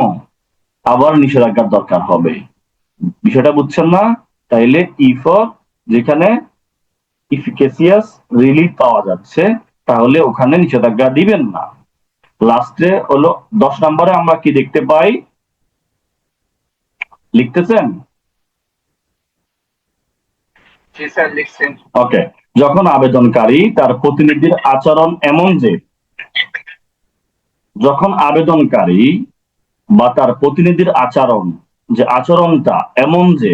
আবার নিষেধাজ্ঞার দরকার হবে? বিষয়টা বুঝছেন না? তাইলে ই ফর, যেখানে ইফিকেসিয়াস রিলিফ পাওয়া যাচ্ছে, তাহলে ওখানে নিষেধাজ্ঞা দিবেন না। লাস্টে হলো 10 নম্বরে আমরা কি দেখতে পাই, লিখতেছেন? ওকে, যখন আবেদনকারী তার প্রতিনিধির আচরণ এমন যে, যখন আবেদনকারী বা তার প্রতিনিধির আচরণ, যে আচরণটা এমন যে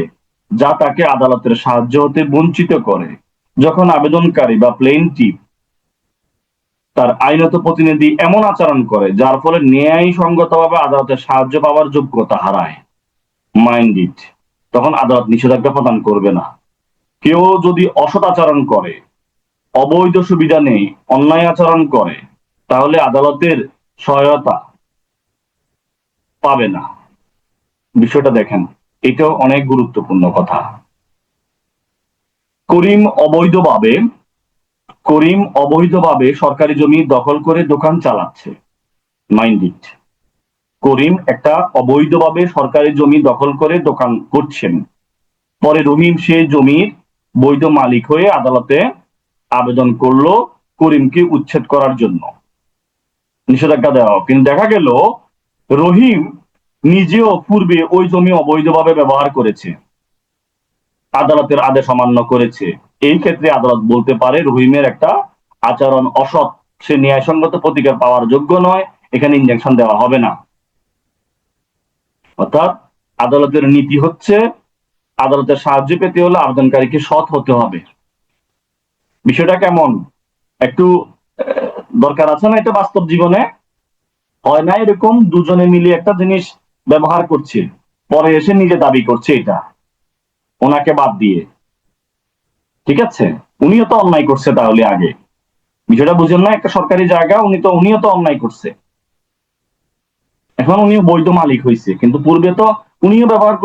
যা তাকে আদালতের সাহায্য হতে বঞ্চিত করে, যখন আবেদনকারী বা প্লেইনটিফ তার আইনত প্রতিনিধি এমন আচরণ করে যার ফলে ন্যায়সঙ্গতভাবে আদালতের সাহায্য পাওয়ার যোগ্যতা হারায়, মাইন্ড ইট, তখন আদালত নিষেধাজ্ঞা প্রদান করবে না। কেউ যদি অসৎ আচরণ করে, অবৈধ সুবিধা নেই, অন্যায় আচরণ করে, তাহলে আদালতের সহায়তা পাবে না। বিষয়টা দেখেন, এটাও অনেক গুরুত্বপূর্ণ কথা। করিম অবৈধভাবে সরকারি জমি দখল করে দোকান চালাচ্ছে, মাইন্ড ইট। করিম একটা অবৈধভাবে সরকারি জমি দখল করে দোকান করছেন, পরে রহিম সে জমির বৈধ মালিক হয়ে আদালতে আবেদন করলো করিমকে উচ্ছেদ করার জন্য, নিষেধাজ্ঞা দেওয়া। কিন্তু দেখা গেল রহিম নিজেও পূর্বে ওই জমি অবৈধভাবে ব্যবহার করেছে, আদালতের আদেশ অমান্য করেছে। এই ক্ষেত্রে আদালত বলতে পারে রহিমের একটা আচরণ অসৎ, সে ন্যায়সঙ্গত প্রতিকার পাওয়ার যোগ্য নয়, এখানে ইনজেকশন দেওয়া হবে না। অর্থাৎ আদালতের নীতি হচ্ছে, আদালতের সাহায্য পেতে হলে আবেদনকারীকে সৎ হতে হবে। বিষয়টা কেমন একটু দরকার আছে না? এটা বাস্তব জীবনে হয় না এরকম, দুজনে মিলে একটা জিনিস ব্যবহার করছে, পরে এসে নিজে দাবি করছে এটা ওনাকে বাদ দিয়ে। ঠিক আছে, উনিও তো অন্যায় করছে, তাহলে আগে বিষয়টা বুঝেন না? একটা সরকারি জায়গা, উনিও তো অন্যায় করছে, এখন উনিও বৈধ মালিক হয়েছে, কিন্তু পূর্বে তো উনিও ব্যবহার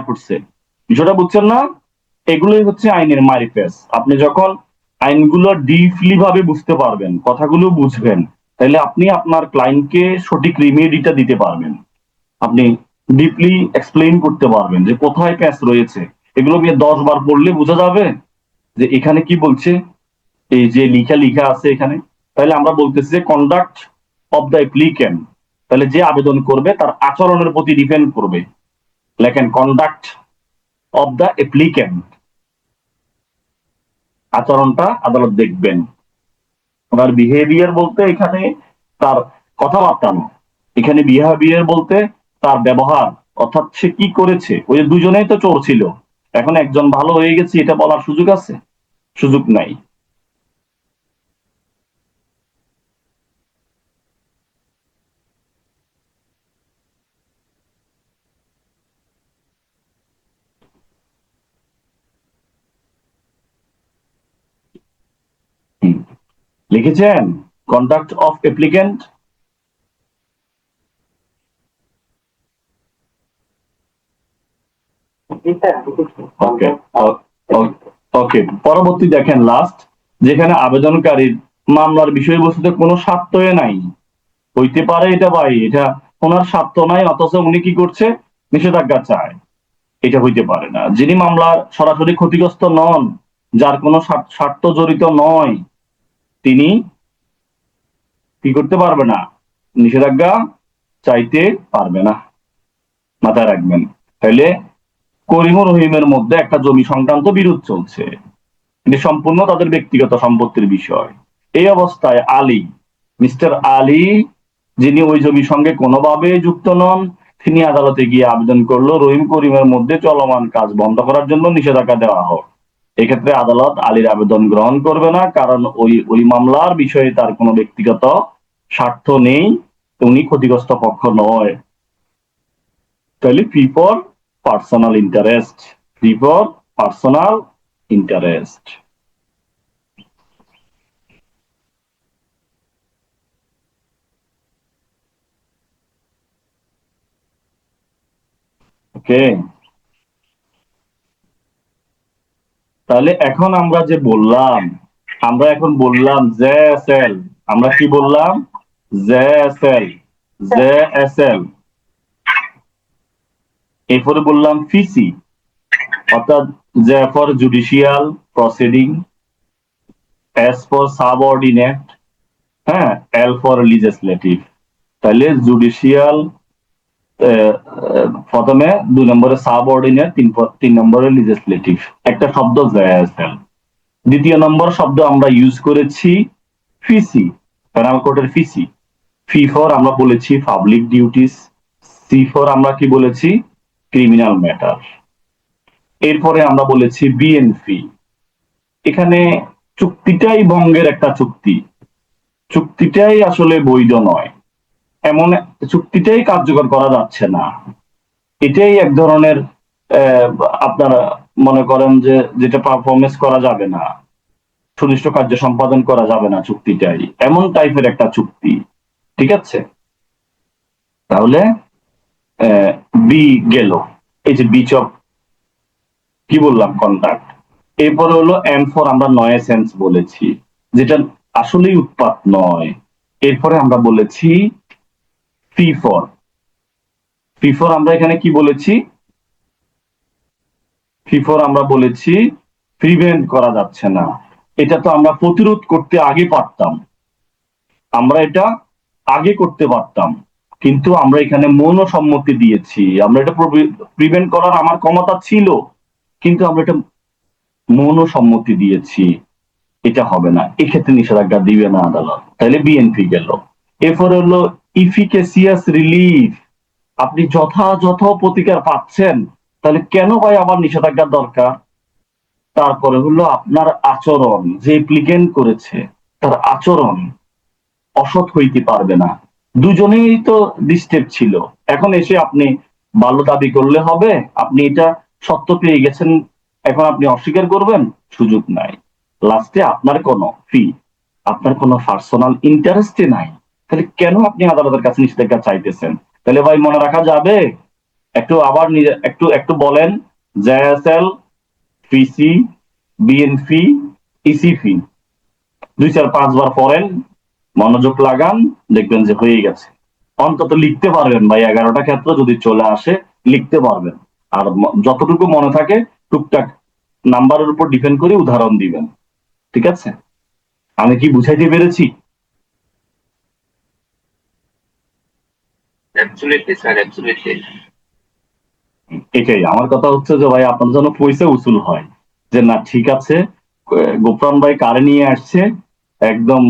করছে। বিষয়টা বুঝছেন না? এগুলোই হচ্ছে আইনের মারিফেস। আপনি যখন আইনগুলো ডিপলি ভাবে বুঝতে পারবেন, কথাগুলো বুঝবেন, তাহলে আপনি আপনার ক্লায়েন্টকে সঠিক রিমেডিটা দিতে পারবেন। আপনি ডিপলি এক্সপ্লেইন করতে পারবেন যে কোথায় প্যাচ রয়েছে। এগুলো নিয়ে 10 বার পড়লে বোঝা যাবে যে এখানে কি বলছে, এই যে লিখা আছে এখানে। তাহলে আমরা বলতেছি যে কন্ডাক্ট অফ দ্য অ্যাপ্লিক্যান্ট, তাহলে যে আবেদন করবে তার আচরণের প্রতি ডিপেন্ড করবে। লেখেন কন্ডাক্ট অফ দ্য অ্যাপ্লিক্যান্ট, আচরণটা আদালত দেখবেন। ওনার বিহেভিয়ার বলতে এখানে তার কথাবার্তা নয়, এখানে বিহেভিয়ার বলতে তার ব্যবহার, অর্থাৎ সে কি করেছে, ওই যে দুজনেই তো চোর ছিল, এখন একজন ভালো হয়ে গেছে এটা বলার সুযোগ আছে? সুযোগ নাই। হুম। লিখেছেন কন্ডাক্ট অফ অ্যাপ্লিক্যান্ট? ওকে, ওকে, পরবর্তী দেখেন লাস্ট, যেখানে আবেদনকারীর মামলার বিষয়বস্তুতে কোনো স্বার্থই নাই। হইতে পারে এটা ভাই, এটা ওনার স্বার্থ নাই, অথচ উনি কি করছে, নিষেধাজ্ঞা চায়। এটা হইতে পারে না। যিনি মামলার সরাসরি ক্ষতিগ্রস্ত নন, যার কোনো স্বার্থ জড়িত নয়, তিনি কি করতে পারবে না, নিষেধাজ্ঞা চাইতে পারবে না। মাথায় রাখবেন। তাহলে করিম ও রহিমের মধ্যে একটা জমি সংক্রান্ত বিরোধ চলছে, এটি সম্পূর্ণ তাদের ব্যক্তিগত সম্পত্তির বিষয়। এই অবস্থায় আলী, মিস্টার আলী, যিনি ওই জমির সঙ্গে কোনোভাবে যুক্ত নন, তিনি আদালতে গিয়ে আবেদন করলো রহিম করিমের মধ্যে চলমান কাজ বন্ধ করার জন্য নিষেধাজ্ঞা দেওয়া হোক। এক্ষেত্রে আদালত আলীর আবেদন গ্রহণ করবে না, কারণ ওই মামলার বিষয়ে তার কোনো ব্যক্তিগত স্বার্থ নেই, উনি ক্ষতিগ্রস্ত পক্ষ নয়। তাহলে P for personal interest, P for personal interest. Okay, তাহলে এখন আমরা যে বললাম, আমরা এখন বললাম জে এস এল, আমরা কি বললাম, J S L, J S L, এরপরে বললাম ফিসি, অর্থাৎ J for judicial proceeding, S for subordinate, হ্যাঁ, এল ফর লিজিসলেটিভ। তাহলে জুডিশিয়াল প্রথমে, 2 নম্বরে সাবঅর্ডিনেট, 3 নম্বরে লিজিসলেটিভ, একটা শব্দ জেএসএল। দ্বিতীয় নম্বর শব্দ আমরা ইউজ করেছি ফিসি, পেনাল কোডের ফিসি। ফি ফর আমরা বলেছি পাবলিক ডিউটিস, সি ফর আমরা কি বলেছি, ক্রিমিনাল ম্যাটার। এরপরে আমরা বলেছি বিএনপি। এখানে চুক্তিটাই ভঙ্গের একটা চুক্তি, চুক্তিটাই আসলে বৈধ নয়, এমন চুক্তিটাই কার্যকর করা যাচ্ছে না। এটাই এক ধরনের আপনারা মনে করেন যে যেটা পারফরমেন্স করা যাবে না, সুনিষ্ঠ কার্য সম্পাদন করা যাবে না, চুক্তিটাই এমন টাইপের একটা চুক্তি। ঠিক আছে, তাহলে বি গেল, এই যে বিচ অফ, কি বললাম, কন্ট্রাক্ট। এরপরে হলো এম ফর আমরা নয়েসেন্স বলেছি, যেটা আসলেই উৎপাত নয়। এরপরে আমরা বলেছি ফি ফর, ফি ফর আমরা এখানে কি বলেছি, ফি ফর আমরা বলেছি প্রিভেন্ট করা যাচ্ছে না, এটা তো আমরা প্রতিরোধ করতে আগে পারতাম, আমরা এটা আগে করতে পারতাম, কিন্তু আমরা এখানে মৌন সম্মতি দিয়েছি, আমরা এটা প্রিভেন্ট করার আমার ক্ষমতা ছিল, কিন্তু আমরা এটা মৌন সম্মতি দিয়েছি, এটা হবে না, এক্ষেত্রে নিষেধাজ্ঞা দিবে না আদালত। তাহলে বিএনপি গেল। এরপরে হলো ইফিকেসিয়াস রিলিফ, আপনি যথাযথ প্রতিকার পাচ্ছেন, তাহলে কেন ভাই আবার নিষেধাজ্ঞার দরকার? তারপরে হলো আপনার আচরণ, যে অ্যাপ্লিকেন্ট করেছে তার আচরণ অসৎ হইতে পারবে না। দুজনেই তো ডিস্টেপ ছিল, এখন এসে আপনি ভালো দাবি করলে হবে, আপনি এটা সত্য পেয়ে গেছেন, এখন আপনি অস্বীকার করবেন, সুযোগ নাই। লাস্টে আপনার কোনো ফি, আপনার কোনো পার্সোনাল ইন্টারেস্টে নাই, তাহলে কেন আপনি আদালতের কাছে নিষেধাজ্ঞা চাইতেছেন? তাহলে ভাই মনে রাখা যাবে, একটু আবার নিজে একটু একটু বলেন, জেএসএল, পিসি, বিএনপি, ইসিপি, 2 4 5 বার পড়েন, মনোযোগ লাগান, দেখবেন যে হয়ে গেছে। অন্তত লিখতে পারবেন ভাই, 11টা ক্ষেত্র যদি চলে আসে লিখতে পারবেন। আর যতটুকু মনে থাকে টুকটাক নাম্বারের উপর ডিপেন্ড করে উদাহরণ দিবেন। ঠিক আছে, আমি কি বুঝাইতে পেরেছি? এটাই আমার কথা হচ্ছে যে ভাই আপনার জন্য পয়সা উসুল হয়, যে না ঠিক আছে, গোপরান ভাই কারে নিয়ে আসছে, একদম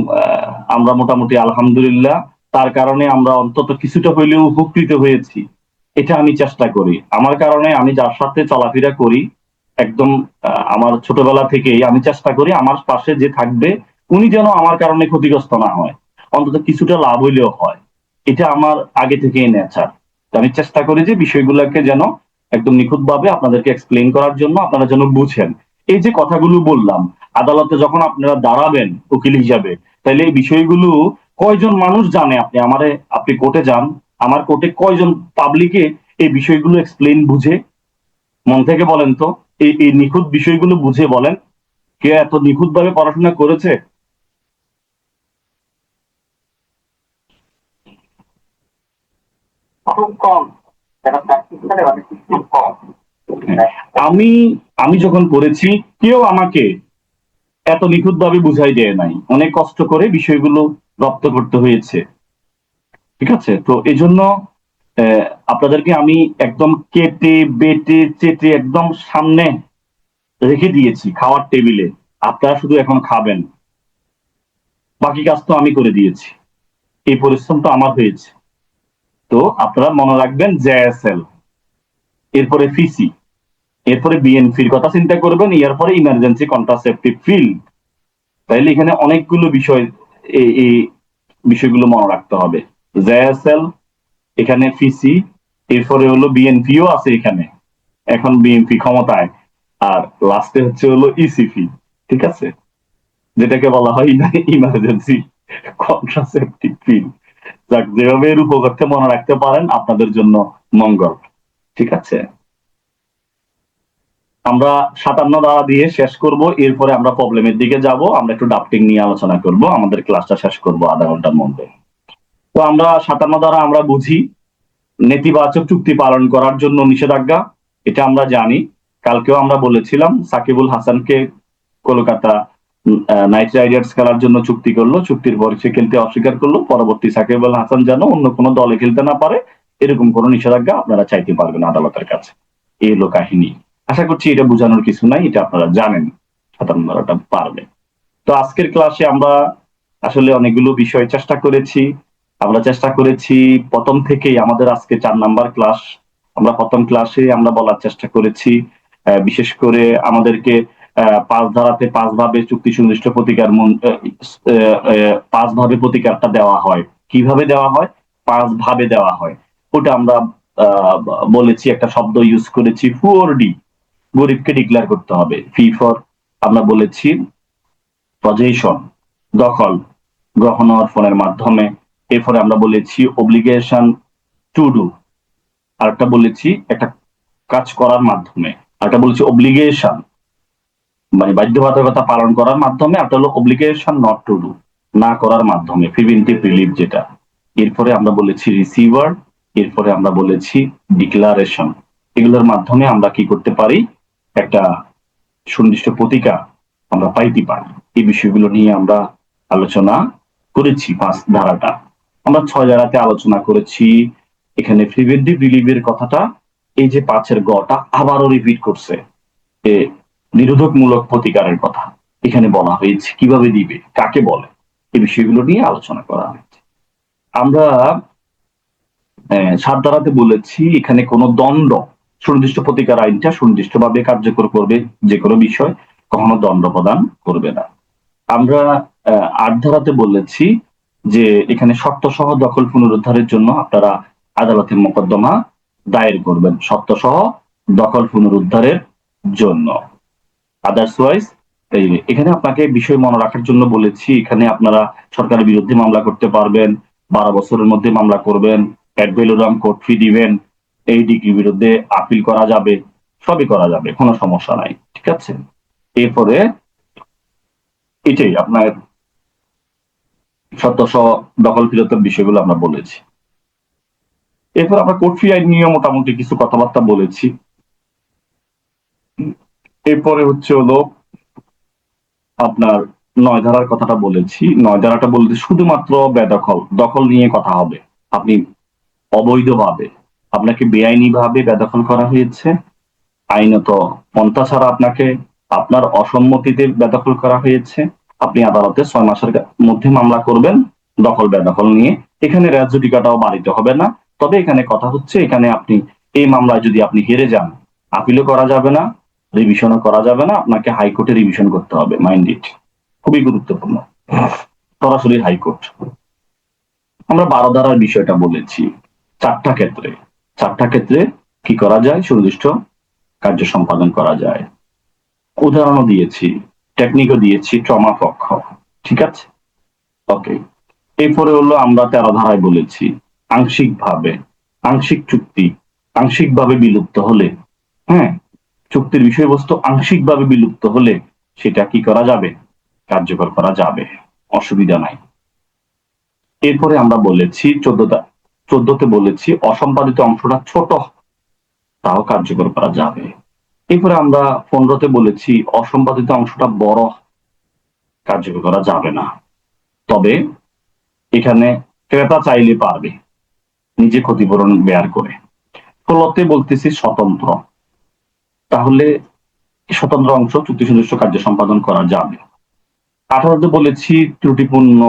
আমরা মোটামুটি আলহামদুলিল্লাহ, তার কারণে আমরা অন্তত কিছুটা হইলেও উপকৃত হয়েছি। এটা আমি চেষ্টা করি। আমার কারণে আমি যার সাথে চলাফেরা করি একদম আমার ছোটবেলা থেকেই আমি চেষ্টা করি আমার পাশে যে থাকবে উনি যেন আমার কারণে ক্ষতিগ্রস্ত না হয়, অন্তত কিছুটা লাভ হইলেও হয়। এটা আমার আগে থেকেই নেচার। আমি চেষ্টা করি যে বিষয়গুলোকে যেন একদম নিখুঁতভাবে আপনাদেরকে এক্সপ্লেইন করার জন্য, আপনারা যেন বুঝেন। এই যে কথাগুলো বললাম, আদালতে যখন আপনারা দাঁড়াবেন উকিল হিসাবে, তাইলে এই বিষয়গুলো কয়জন মানুষ জানে? আপনি কোর্টে যান, আমার কোর্টে কয়জন পাবলিকে এই বিষয়গুলো এক্সপ্লেইন বুঝে? মন থেকে বলেন তো, এই নিখুঁত বিষয়গুলো বুঝে বলেন, কে এত নিখুঁত ভাবে পড়াশোনা করেছে? খুব কম, যারা প্র্যাকটিস করে অনেক খুব কম। হ্যাঁ, আমি আমি যখন পড়েছি কেউ আমাকে এত নিখুঁত ভাবে বুঝাই দেয় নাই, অনেক কষ্ট করে বিষয়গুলো রপ্ত করতে হয়েছে। ঠিক আছে, তো এই জন্য আপনাদেরকে আমি একদম কেটে বেটে চেটে একদম সামনে রেখে দিয়েছি খাওয়ার টেবিলে। আপনারা শুধু এখন খাবেন, বাকি কাজ তো আমি করে দিয়েছি, এই পরিশ্রম তো আমার হয়েছে। তো আপনারা মনে রাখবেন জেএসএল, এরপরে ফিসি, এরপরে বিএনপির কথা চিন্তা করবেন, এরপরে ইমার্জেন্সি কন্ট্রাসেপটিভ ফিল্ড। তাইলে এখানে অনেকগুলো বিষয়, এই বিষয়গুলো মনে রাখতে হবে। জেএসএল, এখানে ফিসি, এরপরে হলো বিএনপিও আছে এখানে, এখন বিএনপি ক্ষমতায়, আর লাস্টে হচ্ছে হলো ইসিপি। ঠিক আছে, যেটাকে বলা হয় ইমার্জেন্সি কন্ট্রাসেপটিভ ফিল্ড। যাক, যেভাবে এর উপকথ্যে মনে রাখতে পারেন আপনাদের জন্য মঙ্গল। ঠিক আছে, আমরা 57 ধারা দিয়ে শেষ করব, এরপরে আমরা প্রবলেমের দিকে যাব, আমরা একটু ডাফটিং নিয়ে আলোচনা করব, আমাদের ক্লাসটা শেষ করব আধা ঘন্টার মধ্যে। তো আমরা 57 ধারা আমরা বুঝি, নেতিবাচক চুক্তি পালন করার জন্য নিষেধাজ্ঞা, এটা আমরা জানি। কালকেও আমরা বলেছিলাম সাকিবুল হাসানকে কলকাতা নাইট রাইডার্স খেলার জন্য চুক্তি করলো, চুক্তির পর সে খেলতে অস্বীকার করলো, পরবর্তী সাকিবুল হাসান যেন অন্য কোনো দলে খেলতে না পারে এরকম কোনো নিষেধাজ্ঞা আপনারা চাইতে পারবেন আদালতের কাছে। এই হলো কাহিনী। আশা করছি এটা বোঝানোর কিছু নাই, এটা আপনারা জানেন, 57টা পারবে। তো আজকের ক্লাসে আমরা আসলে অনেকগুলো বিষয় চেষ্টা করেছি। আমরা চেষ্টা করেছি প্রথম থেকেই, আমাদের আজকে 4 নাম্বার ক্লাস, আমরা প্রথম ক্লাসে আমরা বলার চেষ্টা করেছি বিশেষ করে আমাদেরকে 5 ধারাতে 5 ভাবে চুক্তি সুনির্দিষ্ট প্রতিকার 5 ভাবে প্রতিকারটা দেওয়া হয়। কিভাবে দেওয়া হয়? 5 ভাবে দেওয়া হয়। ওটা আমরা বলেছি, একটা শব্দ ইউজ করেছি 4D, গরিবকে ডিক্লেয়ার করতে হবে। ফি ফর আমরা বলেছি পজেশন, দখল, গ্রহণ অর্পণের মাধ্যমে। এরপরে আমরা বলেছি অব্লিগেশন টু ডু, আরেকটা বলেছি একটা কাজ করার মাধ্যমে, আরেকটা বলেছি অব্লিগেশন মানে বাধ্যবাধকতা পালন করার মাধ্যমে, একটা হলো অব্লিগেশন নট টু ডু, না করার মাধ্যমে, প্রিভেন্টিভ রিলিফ যেটা। এরপরে আমরা বলেছি রিসিভার, এরপরে আমরা বলেছি ডিক্লারেশন। এগুলোর মাধ্যমে আমরা কি করতে পারি? একটা সুনির্দিষ্ট প্রতিকার আমরা পাইতে পারি। এই বিষয়গুলো নিয়ে আমরা আলোচনা করেছি। 5 ধারাটা আমরা 6 ধারাতে আলোচনা করেছি। এখানে প্রিভেন্টিভ রিলিফের কথাটা, এই যে 5-এর গটা আবারও রিপিট করছে, নিরোধকমূলক প্রতিকারের কথা এখানে বলা হয়েছে, কিভাবে দিবে, কাকে বলে, এই বিষয়গুলো নিয়ে আলোচনা করা হয়েছে। আমরা 7 ধারাতে বলেছি এখানে কোনো দণ্ড, সুনির্দিষ্ট প্রতিকার আইনটা সুনির্দিষ্টভাবে কার্যকর করবে যে কোনো বিষয়, কখনো দণ্ড প্রদান করবে না। আমরা 8 ধারাতে বলেছি যে এখানে শর্ত সহ দখল পুনরুদ্ধারের জন্য আপনারা আদালতে মোকদ্দমা দায়ের করবেন, শর্ত সহ দখল পুনরুদ্ধারের জন্য। আদার্সওয়াইজ এখানে আপনাকে বিষয় মনে রাখার জন্য বলেছি, এখানে আপনারা সরকারের বিরুদ্ধে মামলা করতে পারবেন, 12 বছরের মধ্যে মামলা করবেন, অ্যাড ভ্যালুরাম কোর্ট ফি দিবেন, এই ডিগ্রির বিরুদ্ধে আপিল করা যাবে, সবই করা যাবে, কোনো সমস্যা নাই। ঠিক আছে, এরপরে এটাই আপনার শর্ত সহ দখল ফিরতের বিষয়গুলো আমরা বলেছি। এরপর আমরা কোর্ট ফি আইন নিয়ে মোটামুটি কিছু কথাবার্তা বলেছি। এরপরে হচ্ছে হলো আপনার 9 ধারার কথাটা বলেছি। 9 ধারাটা বলতে শুধুমাত্র বেদখল, দখল নিয়ে কথা হবে। আপনি অবৈধভাবে, আপনাকে বেআইনি ভাবে বেদখল করা হয়েছে, আইনত পন্থা ছাড়া আপনাকে আপনার অসম্মতিতে বেদখল করা হয়েছে, আপনি আদালতে 6 মাসের মধ্যে মামলা করবেন দখল বেদখল নিয়ে। এখানে রেজ জুডিকাটাও বাড়িতে হবে না, তবে এখানে কথা হচ্ছে, এখানে আপনি এই মামলায় যদি আপনি হেরে যান, আপিলও করা যাবে না, রিভিশনও করা যাবে না, আপনাকে হাইকোর্টে রিভিশন করতে হবে। মাইন্ড ইট, খুবই গুরুত্বপূর্ণ, সরাসরি হাইকোর্ট। আমরা 12 ধারার বিষয়টা বলেছি। চারটা ক্ষেত্রে কি করা যায়, সুনির্দিষ্ট কার্য সম্পাদন করা যায়। উদাহরণও দিয়েছি, টেকনিকও দিয়েছি, ট্রমা পক্ষ। ঠিক আছে, ওকে। এরপরে হলো আমরা 13 ধারায় বলেছি আংশিক চুক্তি আংশিকভাবে বিলুপ্ত হলে, হ্যাঁ, চুক্তির বিষয়বস্তু আংশিকভাবে বিলুপ্ত হলে সেটা কি করা যাবে, কার্যকর করা যাবে, অসুবিধা নাই। এরপরে আমরা বলেছি 14তে বলেছি অসম্পাদিত অংশটা ছোট, তাও কার্যকর করা যাবে। এরপরে আমরা 15তে বলেছি অসম্পাদিত অংশটা বড়, কার্যকর করা যাবে না। তবে এখানে ক্রেতা চাইলে পারবে নিজে ক্ষতিপূরণ বেয়ার করে। 16তে বলতেছি স্বতন্ত্র, তাহলে স্বতন্ত্র অংশ চুক্তি সুনির্দিষ্ট কার্য সম্পাদন করা যাবে। 18তে বলেছি ত্রুটিপূর্ণ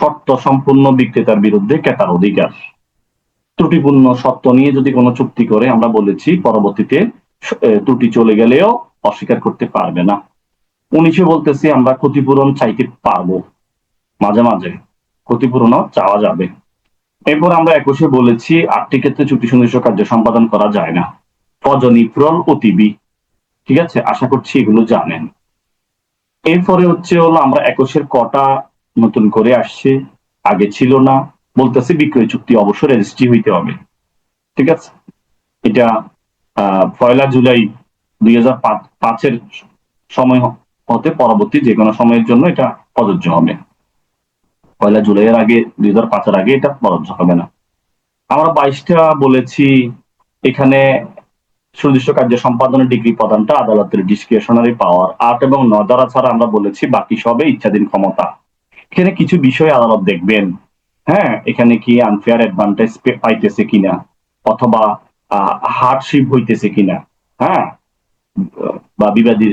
শর্ত সম্পূর্ণ বিক্রেতার বিরুদ্ধে ক্রেতার অধিকার। ত্রুটিপূর্ণ শর্ত নিয়ে যদি কোনো চুক্তি করে, আমরা বলেছি পরবর্তীতে ত্রুটি চলে গেলেও অস্বীকার করতে পারবে না। 19-এ বলতেছি আমরা ক্ষতিপূরণ চাইতে পারবো, মাঝে মাঝে ক্ষতিপূরণও চাওয়া যাবে। এরপর আমরা 21-এ বলেছি 8টি ক্ষেত্রে চুক্তি সুনির্দিষ্ট কার্য সম্পাদন করা যায় না। ফজনিপ্রল অতিবি, ঠিক আছে, আশা করছি এগুলো জানেন। এরপরে হলো আমরা 21-এর কটা নতুন করে আসছে, আগে ছিল না। বলতেছে বিক্রয় চুক্তি অবশ্য রেজিস্ট্রি হইতে হবে, ঠিক আছে। এটা 1 জুলাই 2005-এর সময় হতে পরবর্তী যে কোনো সময়ের জন্য এটা প্রযোজ্য হবে। 1 জুলাইয়ের আগে, 2005-এর আগে এটা প্রযোজ্য হবে না। আমরা 22টা বলেছি এখানে সুনির্দিষ্ট কার্য সম্পাদনের ডিগ্রি প্রদানটা আদালতের ডিসক্রিশনারি পাওয়ার। 8 এবং 9 ধারা ছাড়া আমরা বলেছি বাকি সবে ইচ্ছাধীন ক্ষমতা। এখানে কিছু বিষয় আদালত দেখবেন, হ্যাঁ, এখানে কি আনফেয়ার অ্যাডভান্টেজ পাইতেছে কিনা, অথবা হার্ডশিপ হইতেছে কিনা, হ্যাঁ, বা বিবাদীর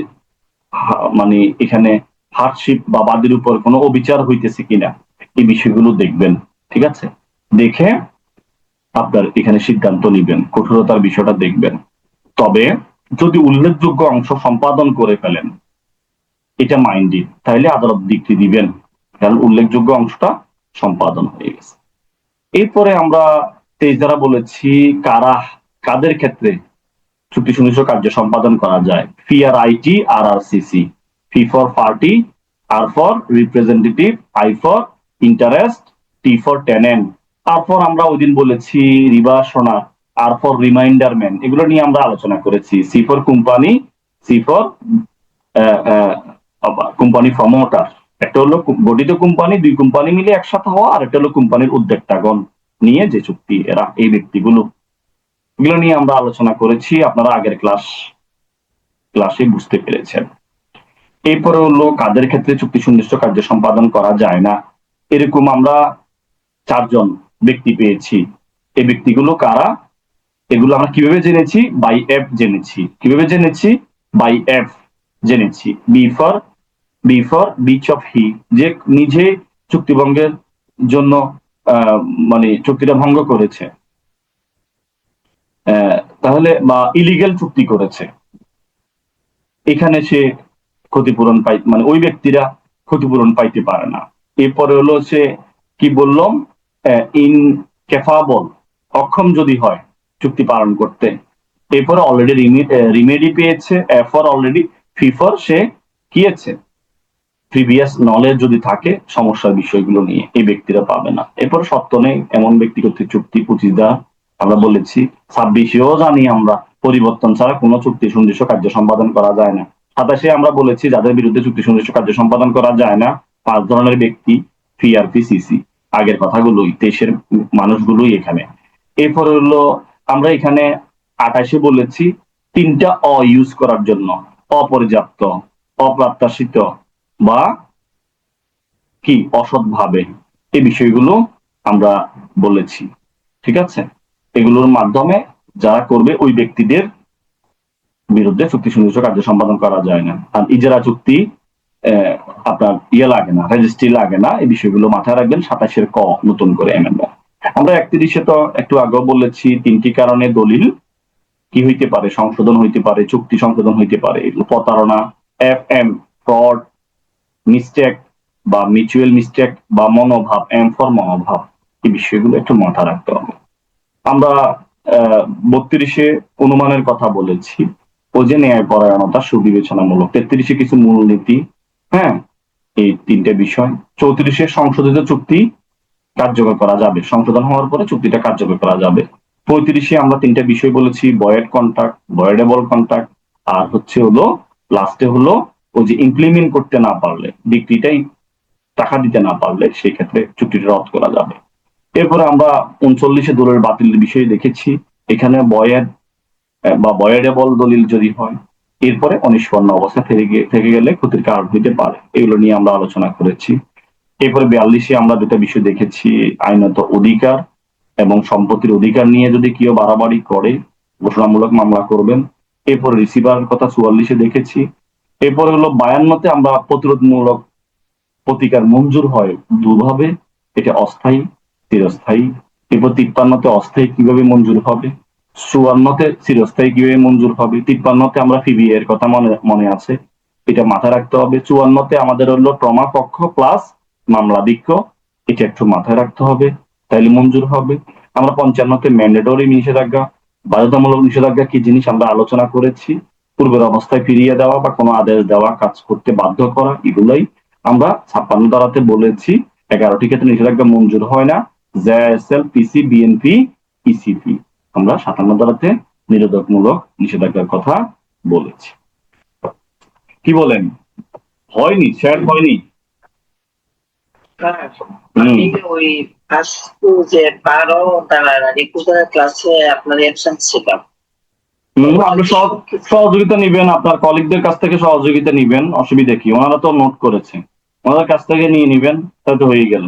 মানে এখানে হার্ডশিপ বা বাদীর উপর কোনো অবিচার হইতেছে কিনা, এই বিষয়গুলো দেখবেন, ঠিক আছে। দেখে আপনার এখানে সিদ্ধান্ত নিবেন, কঠোরতার বিষয়টা দেখবেন। তবে যদি উল্লেখযোগ্য অংশ সম্পাদন করে ফেলেন, এটা মাইন্ডি, তাইলে আদালত ডিগ্রি দিবেন, কারণ উল্লেখযোগ্য অংশটা সম্পাদন হয়ে গেছে। এরপরে আমরা 23 ধারা বলেছি কাদের ক্ষেত্রে চুক্তি সুনির্দিষ্ট কার্য সম্পাদন করা যায়। ফি আর আইটি, আর R CC. F for party, R for representative, I for interest, T for tenant. তারপর আমরা ওই দিন বলেছি রিভার্সনা, আর ফর রিমাইন্ডারম্যান, এগুলো নিয়ে আমরা আলোচনা করেছি। C for company, C for company promoter. একটা হলো গঠিত কোম্পানি, দুই কোম্পানি মিলে একসাথে হওয়া, আর একটা হলো কোম্পানির উদ্যোক্তাগণ নিয়ে যে চুক্তি, এরা এই ব্যক্তিগুলো, এগুলো নিয়ে আমরা আলোচনা করেছি, আপনারা আগের ক্লাসে বুঝতে পেরেছেন। এরপরে হলো কাদের ক্ষেত্রে চুক্তি সুনির্দিষ্ট কার্য সম্পাদন করা যায় না। এরকম আমরা 4 জন ব্যক্তি পেয়েছি। এই ব্যক্তিগুলো কারা, এগুলো আমরা কিভাবে জেনেছি, বাই এফ জেনেছি। কিভাবে জেনেছি, বাই এফ জেনেছি। B for beach of he, যে নিজে চুক্তিভঙ্গের জন্য মানে চুক্তিটা ভঙ্গ করেছে, তাহলে বা ইলিগেল চুক্তি করেছে, এখানে সে ক্ষতিপূরণ মানে ওই ব্যক্তিরা ক্ষতিপূরণ পাইতে পারে না। এরপরে হলো সে কি বললাম, ইনক্যাপাবল, অক্ষম যদি হয় চুক্তি পালন করতে। এরপরে অলরেডি রিমেডি পেয়েছে, এফর অলরেডি, ফিফর সে কি আছে, প্রিভিয়াস নলেজ যদি থাকে সমস্যার বিষয়গুলো নিয়ে, এই ব্যক্তিরা পাবে না। এরপর সত্য নেই এমন ব্যক্তি কর্তৃক চুক্তি 25 ধারা আমরা বলেছি। 26-এও জানি আমরা পরিবর্তন ছাড়া কোনো চুক্তি সুনির্দিষ্ট কার্য সম্পাদন করা যায় না। 27-এ আমরা বলেছি যাদের বিরুদ্ধে চুক্তি সুনির্দিষ্ট কার্য সম্পাদন করা যায় না 5 ধরনের ব্যক্তি, পিআরপি, সিসি, আগের কথাগুলোই, 23-এর মানুষগুলোই এখানে। এরপরে হলো আমরা এখানে 28-এ বলেছি 3টা ইউজ করার জন্য, অপর্যাপ্ত, অপ্রত্যাশিত বা কি অসৎভাবে, এই বিষয়গুলো আমরা বলেছি, ঠিক আছে। এগুলোর মাধ্যমে যারা করবে ওই ব্যক্তিদের বিরুদ্ধে চুক্তি সুনির্দিষ্ট কার্য সম্পাদন করা যায় না। আর ইজারা চুক্তি আপনার লাগে না, রেজিস্ট্রি লাগে না, এই বিষয়গুলো মাথায় রাখবেন। 27-এর ক নতুন করে এমএনও। আমরা 31-এ তো একটু আগেও বলেছি 3টি কারণে দলিল কি হইতে পারে, সংশোধন হইতে পারে, চুক্তি সংশোধন হইতে পারে। এগুলো প্রতারণা, FM, ফ্রড, মিস্টেক বা মিউচুয়াল মিস্টেক বা মনোভাব, এম ফর মনোভাব, এই বিষয়গুলো একটু মাথায় রাখতে হবে। আমরা 32-এ অনুমানের কথা বলেছি, ও যে ন্যায়পরায়ণতা, সুবিবেচনামূলক। 33-এ কিছু মূলনীতি, হ্যাঁ, এই 3টে বিষয়। 34-এ সংশোধিত চুক্তি কার্যকর করা যাবে, সংশোধন হওয়ার পরে চুক্তিটা কার্যকর করা যাবে। 35-এ আমরা 3টে বিষয় বলেছি, ভয়েড কন্ট্রাক্ট, ভয়েডেবল কন্ট্রাক্ট, আর হচ্ছে হলো লাস্টে হলো ওই যে ইমপ্লিমেন্ট করতে না পারলে, ডিক্রিটাই টাকা দিতে না পারলে সেই ক্ষেত্রে চুক্তিটা রদ করা যাবে। এরপরে আমরা 39-এ দলিল বাতিলের বিষয়ে দেখেছি, এখানে বয়েড বা বয়েডেবল দলিল যদি হয়, এরপরে অনিষ্পন্ন অবস্থা থেকে গেলে ক্ষতির কারণ হইতে পারে, এগুলো নিয়ে আমরা আলোচনা করেছি। এরপরে 42-এ আমরা দুটা বিষয় দেখেছি, আইনত অধিকার এবং সম্পত্তির অধিকার নিয়ে যদি কেউ বাড়াবাড়ি করে ঘোষণামূলক মামলা করবেন। এরপরে রিসিভার কথা 44-এ দেখেছি। এরপরে হলো 52-তে আমরা প্রতিরোধমূলক প্রতিকার মঞ্জুর হয় দুভাবে, এটা অস্থায়ী, চিরস্থায়ী। এরপর 53-তে অস্থায়ী কিভাবে মঞ্জুর হবে, 54-তে চিরস্থায়ী কিভাবে মঞ্জুর হবে, 53-তে আমরা ফিবিএ এর কথা মনে আছে, এটা মাথায় রাখতে হবে। 54-তে আমাদের হলো ট্রমা পক্ষ প্লাস মামলাদিক্য, এটা একটু মাথায় রাখতে হবে, তাইলে মঞ্জুর হবে। আমরা 55-তে ম্যান্ডেটরি নিষেধাজ্ঞা, বাধ্যতামূলক নিষেধাজ্ঞা কি জিনিস আমরা আলোচনা করেছি, পূর্বের অবস্থায় ফিরিয়ে দেওয়া বা কোনো আদেশ দেওয়া, কাজ করতে বাধ্য করা, এগুলোই আমরা 56 ধারাতে বলেছি। 11টি ক্ষেত্রে নিষেধাজ্ঞা মঞ্জুর হয় না, জেএসএল, পিসি, বিএনপি, ইসিপি। আমরা 57 ধারাতে নিরোধকমূলক নিষেধাজ্ঞার কথা বলেছি। কি বলেন, হয়নি স্যার, হয়নি? আমি ওই আজকে যে 12 তার 21 ক্লাসে আপনার অ্যাবসেন্ট ছিলাম। আপনি সহযোগিতা নিবেন, আপনার কলিগদের কাছ থেকে সহযোগিতা নিবেন, অসুবিধা কি? ওনারা তো নোট করেছে, ওনাদের কাছ থেকে নিয়ে নিবেন, তাহলে তো হয়ে গেল,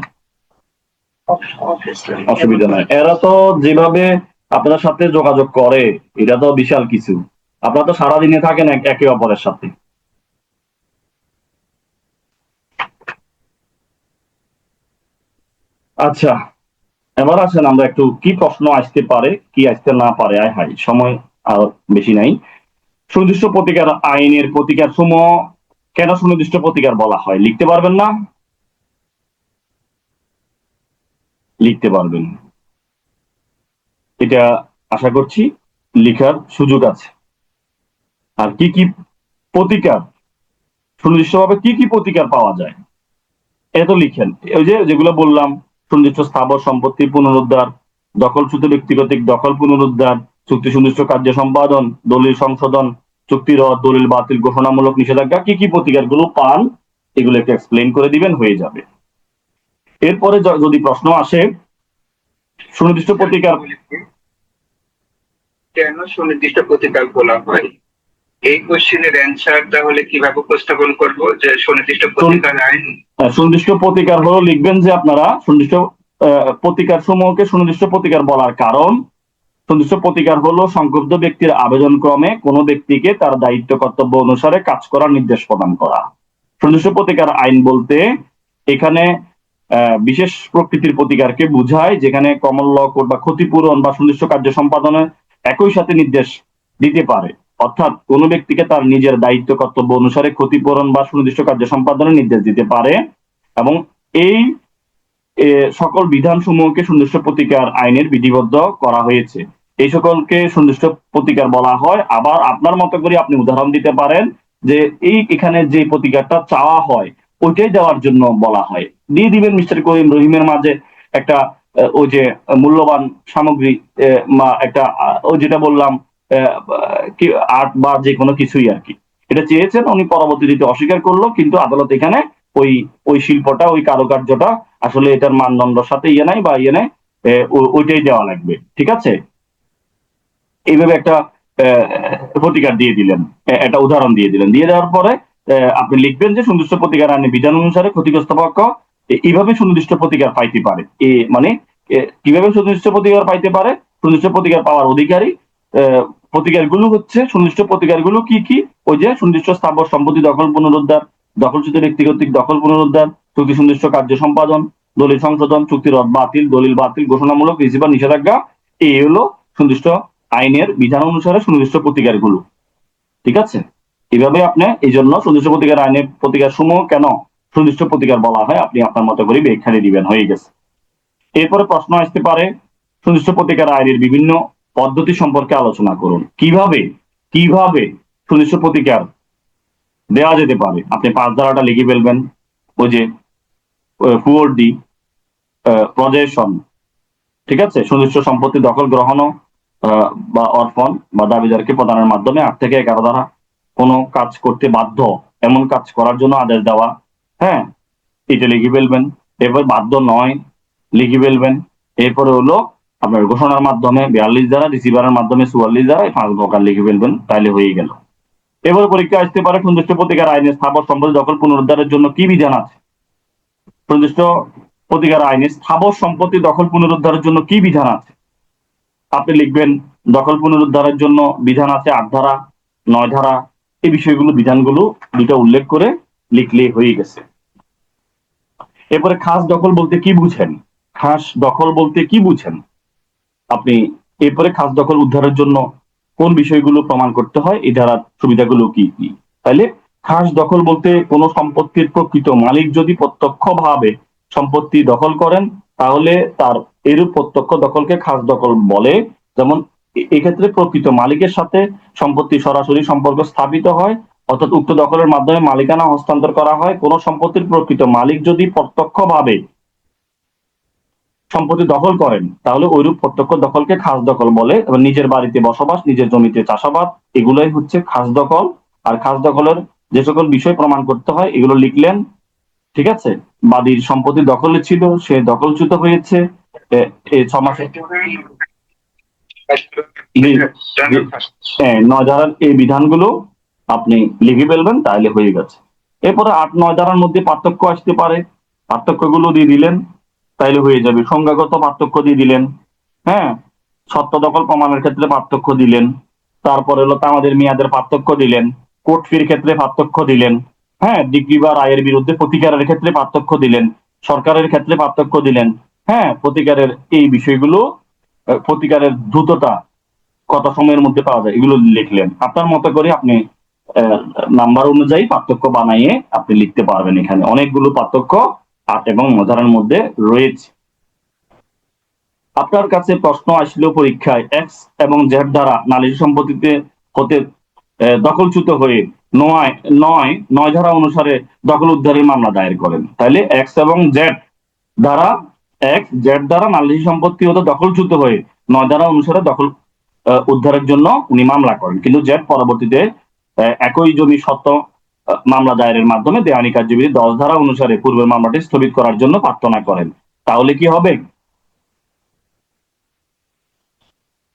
অসুবিধা নাই। এরা তো যেভাবে আপনার সাথে যোগাযোগ করে, এটা তো বিশাল কিছু। আপনারা তো সারাদিনে থাকেন একে অপরের সাথে। আচ্ছা, এবার আসেন আমরা একটু কি প্রশ্ন আসতে পারে, কি আসতে না পারে। আয় হাই, সময় আর বেশি নাই। সুনির্দিষ্ট প্রতিকার আইনের প্রতিকার সমূহ কেন সুনির্দিষ্ট প্রতিকার বলা হয়, লিখতে পারবেন না? লিখতে পারবেন, এটা আশা করছি লিখার সুযোগ আছে। আর কি কি প্রতিকার, সুনির্দিষ্টভাবে কি কি প্রতিকার পাওয়া যায়, এত লিখেন। ওই যে যেগুলো বললাম, সুনির্দিষ্ট স্থাবর সম্পত্তি পুনরুদ্ধার, দখলচ্যুত ব্যক্তিগত দখল পুনরুদ্ধার, চুক্তি সুনির্দিষ্ট কার্য সম্পাদন, দলিল সংশোধন, চুক্তি রদ, দলিল বাতিল, ঘোষণামূলক নিষেধাজ্ঞা, কি কি প্রতিকারগুলো পান, এগুলো একটু এক্সপ্লেন করে দিবেন, হয়ে যাবে। এরপরে যদি প্রশ্ন আসে সুনির্দিষ্ট প্রতিকার কেন সুনির্দিষ্ট প্রতিকার বলা হয়, এই কোশ্চেনের অ্যান্সার তাহলে কিভাবে উপস্থাপন করব? যে সুনির্দিষ্ট প্রতিকার আইন, সুনির্দিষ্ট প্রতিকার হলো লিখবেন যে আপনারা সুনির্দিষ্ট প্রতিকার সমূহকে সুনির্দিষ্ট প্রতিকার বলার কারণ, সুনির্দিষ্ট প্রতিকার হলো সংক্ষুব্ধ ব্যক্তির আবেদন ক্রমে কোনো ব্যক্তিকে তার দায়িত্ব কর্তব্য অনুসারে কাজ করার নির্দেশ প্রদান করা। সুনির্দিষ্ট প্রতিকার আইন বলতে এখানে বিশেষ প্রকৃতির প্রতিকারকে বোঝায়, যেখানে কমন ল কোড বা ক্ষতিপূরণ বা সুনির্দিষ্ট কার্য সম্পাদনে একই সাথে নির্দেশ দিতে পারে। অর্থাৎ কোনো ব্যক্তিকে তার নিজের দায়িত্ব কর্তব্য অনুসারে ক্ষতিপূরণ বা সুনির্দিষ্ট কার্য সম্পাদনের নির্দেশ দিতে পারে, এবং এই সকল বিধান সমূহকে সুনির্দিষ্ট প্রতিকার আইনের বিধিবদ্ধ করা হয়েছে। এই সকলকে সুনির্দিষ্ট প্রতিকার বলা হয়। আবার আপনার মতো করে আপনি উদাহরণ দিতে পারেন যে এই এখানে যে প্রতিকারটা চাওয়া হয় ওইটাই দেওয়ার জন্য বলা হয়, দিয়ে দিবেন। মিস্টার করিম রহিমের মাঝে একটা ওই যে মূল্যবান সামগ্রী, একটা ওই যেটা বললাম আর্ট বা যে কোনো কিছুই আর কি, এটা চেয়েছেন, উনি পরবর্তীতে অস্বীকার করলো, কিন্তু আদালত এখানে ওই ওই শিল্পটা, ওই কারুকার্যটা আসলে এটার মানদণ্ডের সাথে ইয়ে নাই বা ইয়ে নাই, ওইটাই দেওয়া লাগবে, ঠিক আছে? এইভাবে একটা প্রতিকার দিয়ে দিলেন, একটা উদাহরণ দিয়ে দিলেন। দিয়ে দেওয়ার পরে আপনি লিখবেন যে সুনির্দিষ্ট প্রতিকার আইনের বিধান অনুসারে ক্ষতিগ্রস্ত পক্ষ এইভাবে সুনির্দিষ্ট প্রতিকার পাইতে পারে। মানে কিভাবে সুনির্দিষ্ট প্রতিকার পাইতে পারে, সুনির্দিষ্ট প্রতিকার পাওয়ার অধিকারী প্রতিকারগুলো হচ্ছে, সুনির্দিষ্ট প্রতিকারগুলো কি কি, ওই যে সুনির্দিষ্ট স্থাবর সম্পত্তি দখল পুনরুদ্ধার, দখলচ্যুত ব্যক্তিগত দখল পুনরুদ্ধার, চুক্তি সুনির্দিষ্ট কার্য সম্পাদন, দলিল সংশোধন, চুক্তি রদ বাতিল, দলিল বাতিল, ঘোষণামূলক, রিসিভার নিষেধাজ্ঞা, এই হলো সুনির্দিষ্ট আইনের বিধান অনুসারে সুনির্দিষ্ট প্রতিকারগুলো। ঠিক আছে, এইভাবে আপনি এই জন্য সুনির্দিষ্ট প্রতিকার আইনের প্রতিকার সমূহ কেন সুনির্দিষ্ট প্রতিকার বলা হয় আপনি আপনার মতো করে ব্যাখ্যা দিবেন, হয়ে গেছে। এরপরে প্রশ্ন আসতে পারে সুনির্দিষ্ট প্রতিকার আইনের বিভিন্ন পদ্ধতি সম্পর্কে আলোচনা করুন। কিভাবে কিভাবে সুনির্দিষ্ট প্রতিকার দেওয়া যেতে পারে। আপনি 5 ধারাটা লিখে ফেলবেন, ওই যে ফুয়র্ডি প্রজেশন, ঠিক আছে, সুনির্দিষ্ট সম্পত্তি দখল, গ্রহণ বা অর্পণ বা দাবিদারকে প্রদানের মাধ্যমে 8 থেকে 11 ধারা কোনো কাজ করতে বাধ্য, এমন কাজ করার জন্য আদেশ দেওয়া। হ্যাঁ, এটা লিখে ফেলবেন। এরপর বাধ্য নয় লিখে ফেলবেন। এরপরে হলো আপনার ঘোষণার মাধ্যমে 42 ধারা, রিসিভারের মাধ্যমে 44 ধারা, এই 5 প্রকার লিখে ফেলবেন, তাইলে হয়ে গেল। এবার পরীক্ষা আসতে পারে সুনির্দিষ্ট প্রতিকার আইনের স্থাবর সম্পত্তি দখল পুনরুদ্ধারের জন্য কি বিধান আছে। সুনির্দিষ্ট প্রতিকার আইনের স্থাবর সম্পত্তি দখল পুনরুদ্ধারের জন্য কি বিধান আছে। আপনি লিখবেন দখল পুনরুদ্ধারের জন্য বিধান আছে 8 ধারা, 9 ধারা, এই বিষয়গুলো বিধানগুলো দুটো উল্লেখ করে লিখলে হয়ে গেছে। এরপরে খাস দখল বলতে কি বুঝেন, খাস দখল বলতে কি বুঝেন আপনি। এরপরে খাস দখল উদ্ধারের জন্য কোন বিষয়গুলো প্রমাণ করতে হয়, এই ধারার সুবিধাগুলো কি কি। তাহলে খাস দখল বলতে কোন সম্পত্তির প্রকৃত মালিক যদি প্রত্যক্ষভাবে সম্পত্তি দখল করেন তাহলে তার এরূপ প্রত্যক্ষ দখলকে খাস দখল বলে। যেমন এক্ষেত্রে প্রকৃত মালিকের সাথে সম্পত্তি সরাসরি সম্পর্ক স্থাপিত হয়, অর্থাৎ উক্ত দখলের মাধ্যমে মালিকানা হস্তান্তর করা হয়। কোন সম্পত্তির প্রকৃত মালিক যদি প্রত্যক্ষভাবে সম্পত্তি দখল করেন তাহলে ওইরূপ প্রত্যক্ষ দখলকে খাস দখল বলে। এবং নিজের বাড়িতে বসবাস, নিজের জমিতে চাষাবাদ, এগুলোই হচ্ছে খাস দখল। আর খাস দখলের যে সকল বিষয় প্রমাণ করতে হয় এগুলো লিখলেন, ঠিক আছে। বাদীর সম্পত্তি দখলে ছিল, সে দখলচ্যুত হয়েছে, 6 মাসে 9 ধারার এই বিধানগুলো আপনি লিখে ফেলবেন, তাহলে হয়ে গেছে। এরপরে 8-9 ধারার মধ্যে পার্থক্য আসতে পারে, পার্থক্যগুলো দিয়ে দিলেন, তাইলে হয়ে যাবে। সংজ্ঞাগত পার্থক্য দিয়ে দিলেন, হ্যাঁ, সত্য দখল প্রমাণের ক্ষেত্রে পার্থক্য দিলেন, তারপরে হলো তামাদের মেয়াদের পার্থক্য দিলেন, কোর্ট ফির ক্ষেত্রে পার্থক্য দিলেন, হ্যাঁ, ডিগ্রি বা রায়ের বিরুদ্ধে প্রতিকারের ক্ষেত্রে পার্থক্য দিলেন, সরকারের ক্ষেত্রে পার্থক্য দিলেন। হ্যাঁ, প্রতিকারের এই বিষয়গুলো, প্রতিকারের দ্রুততা কত সময়ের মধ্যে পাওয়া যায় এগুলো লিখলেন। আপনার মতো করে আপনি নাম্বার অনুযায়ী পার্থক্য বানাইয়ে আপনি লিখতে পারবেন। এখানে অনেকগুলো পার্থক্য 8 এবং 9 ধারার মধ্যে রয়েছে। আপনার কাছে প্রশ্ন আসলো পরীক্ষায়, এক্স এবং জেড দ্বারা নালিশ সম্পত্তিতে হতে দখলচ্যুত হয়ে 9 ধারা অনুসারে দখল উদ্ধারের মামলা দায়ের করেন। তাহলে এক্স এবং জেড দ্বারা, এক্স জেড দ্বারা নালিশ সম্পত্তি হতে দখলচ্যুত হয়ে 9 ধারা অনুসারে দখল উদ্ধারের জন্য উনি মামলা করেন, কিন্তু জেড পরবর্তীতে একই জমি সত্ত্ব মামলা দায়েরের মাধ্যমে দেওয়ানি কার্যবিধি 10 ধারা অনুসারে পূর্বের মামলাটি স্থগিত করার জন্য প্রার্থনা করেন। তাহলে কি হবে,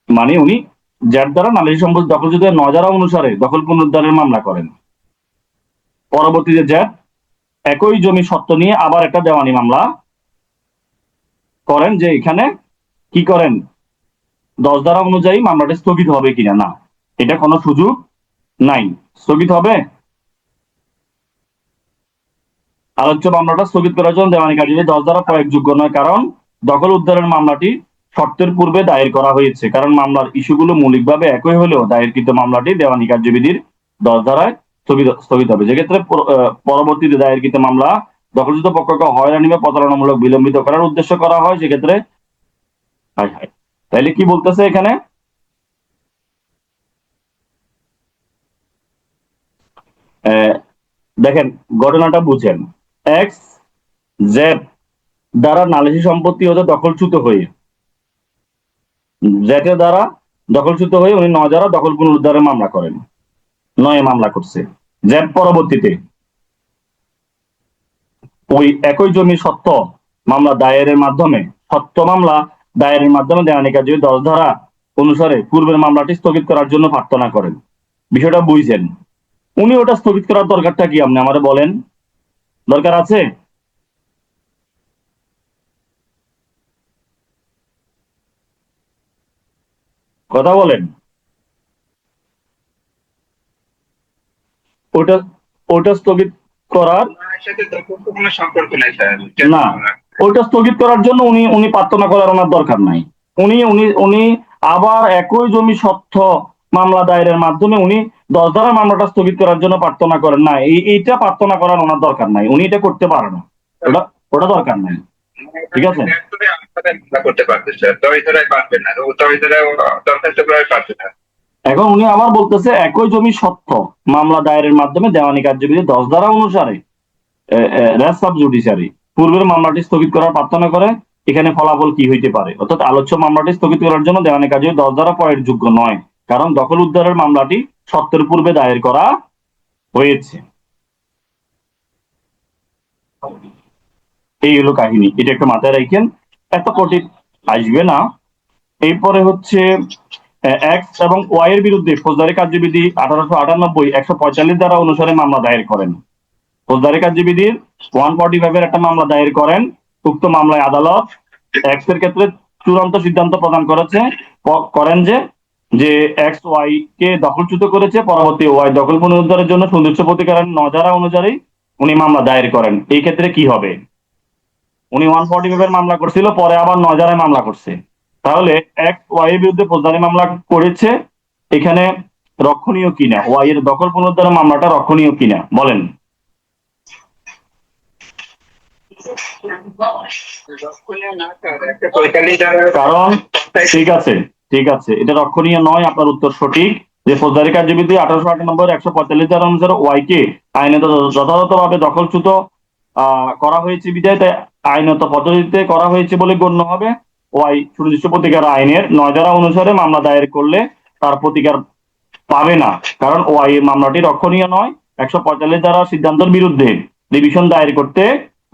মানে উনি জেড দ্বারা নালিশ সম্পত্তি দখলচ্যুত 9 ধারা অনুসারে দখল পুনরুদ্ধারের মামলা করেন। পরবর্তীতে জেড একই জমি সত্ত্ব নিয়ে আবার একটা দেওয়ানি মামলা করেন, যে এখানে কি করেন 10 ধারা অনুযায়ী মামলাটি স্থগিত হবে কিনা। না, এটা কোনো সুযোগ নাই, স্থগিত হবে। আলোচ্য মামলাটা স্থগিত করার জন্য দেওয়ানি কার্যবিধি 10 ধারা প্রয়োগযোগ্য নয়, কারণ দখল উদ্ধারের মামলাটি শর্তের পূর্বে দায়ের করা হয়েছে। কারণ মামলার ইস্যুগুলো মৌলিকভাবে একই হলেও দায়েরকৃত মামলাটি দেওয়ানি কার্যবিধির 10 ধারায় স্থগিত হবে। যেক্ষেত্রে পরবর্তীতে দায়েরকৃত মামলা দখলযুক্ত পক্ষকে হয়রানি বা প্রতারণামূলক বিলম্বিত করার উদ্দেশ্য করা হয়, সেক্ষেত্রে তাইলে কি বলতেছে এখানে, দেখেন ঘটনাটা বুঝেন। এক্স জেড দ্বারা নালিশি সম্পত্তি হতে দখলচ্যুত হয়ে, জেড এর দ্বারা দখলচ্যুত হয়ে উনি 9 ধারা দখল পুনরুদ্ধারের মামলা করেন, 9 মামলা করছে। জেড পরবর্তীতে ওই একই জমি সত্ত্ব মামলা দায়েরের মাধ্যমে, সত্ত্ব মামলা দায়েরের মাধ্যমে দেওয়ানি কার্যবিধি 10 ধারা অনুসারে পূর্বের মামলাটি স্থগিত করার জন্য প্রার্থনা করেন। বিষয়টা বুঝছেন, উনি ওটা স্থগিত করার দরকারটা কি আপনি আমারে বলেন, দরকার আছে? কথা বলেন। ওটা ওটা স্থগিত করার সাথে দখল কোনো সম্পর্ক নাই স্যার। না, ওইটা স্থগিত করার জন্য উনি উনি প্রার্থনা করার ওনার দরকার নাই। উনি উনি উনি আবার একই জমি সত্ত্ব মামলা দায়েরের মাধ্যমে উনি 10 ধারা মামলাটা স্থগিত করার জন্য প্রার্থনা করেন না, এইটা প্রার্থনা করার ওনার দরকার নাই, উনি এটা করতে পারে না, ওটা ওটা দরকার নাই। ঠিক আছে। করতে পারবে স্যার, দরিদ্রায় পারবে না, দরিদ্রায় দরখাস্ত করার পারবে না। এখন উনি আবার বলতেছে একই জমি সত্ত্ব মামলা দায়েরের মাধ্যমে দেওয়ানি কার্যবিধি 10 ধারা অনুসারে রেস সাব জুডিশিয়ারি পূর্বের মামলাটি স্থগিত করার প্রার্থনা করে, এখানে ফলাফল কি হইতে পারে? অর্থাৎ আলোচ্য মামলাটি স্থগিত করার জন্য দেওয়ানি কার্যবিধি 10 ধারা প্রয়োগ যোগ্য নয়, কারণ দখল উদ্ধারের মামলাটি সত্ত্বের পূর্বে দায়ের করা হয়েছে। এই হলো কাহিনী, এটা একটু মাথায় রাখেন, এত কঠিন আসবে না। এরপরে হচ্ছে এক্স এবং ওয়াই এর বিরুদ্ধে ফৌজদারি কার্যবিধি 1898 145 ধারা অনুসারে মামলা দায়ের করেন। ফৌজদারি কার্যবিধির 145 এর একটা মামলা দায়ের করেন। উক্ত মামলায় আদালত এক্স এর ক্ষেত্রে চূড়ান্ত সিদ্ধান্ত প্রদান করেন যে এক্স ওয়াই কে দখলচ্যুত করেছে, পরবর্তী ওয়াই দখল পুনরুদ্ধারের জন্য সুনির্দিষ্ট প্রতিকারের 9 ধারা অনুযায়ী উনি মামলা দায়ের করেন। এই ক্ষেত্রে কি হবে? উনি 145 এর মামলা করছিল, পরে আবার 9 ধারায় মামলা করছে, তাহলে এক্স ওয়াই এর বিরুদ্ধে ফৌজদারি মামলা করেছে, এখানে রক্ষণীয় কিনা, ওয়াই এর দখল পুনরুদ্ধারের মামলাটা রক্ষণীয় কিনা বলেন? কারণ ঠিক আছে, ঠিক আছে, এটা রক্ষণীয় নয়, আপনার উত্তর সঠিক, যে ফৌজদারি কার্যবিধি 1898 145 ধারা অনুসারে ওয়াই কে আইনত যথাযথভাবে দখলচ্যুত করা হয়েছে বিধায় তাই আইনত পদ্ধতিতে করা হয়েছে বলে গণ্য হবে। ওয়াই সুনির্দিষ্ট প্রতিকার আইনের 9 ধারা অনুসারে মামলা দায়ের করলে তার প্রতিকার পাবে না, কারণ ওয়াই এর মামলাটি রক্ষণীয় নয়। 145 ধারা সিদ্ধান্তের বিরুদ্ধে রিভিশন দায়ের করতে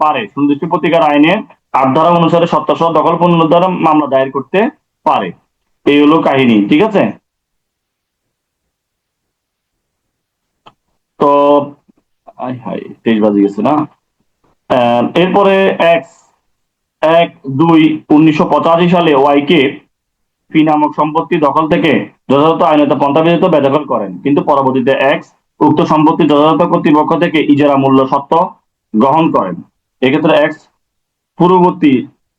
পারে। সুনির্দিষ্ট প্রতিকার আইনের 8 ধারা অনুসারে সত্তাসহ দখল পুনরুদ্ধার মামলা দায়ের করতে পারে। এই হলো কাহিনী, ঠিক আছে। তো 23 বাজে গেছে না। এরপরে এক্স 1/2/1985 সালে ওয়াই কে ফি নামক সম্পত্তি দখল থেকে যথাযথ আইনত পন্থা ব্যতীত বেদখল করেন, কিন্তু পরবর্তীতে এক্স উক্ত সম্পত্তি যথাযথ কর্তৃপক্ষ থেকে ইজারা মূল্য সত্ত্ব গ্রহণ করেন। এক্ষেত্রে এক্স পূর্ববর্তী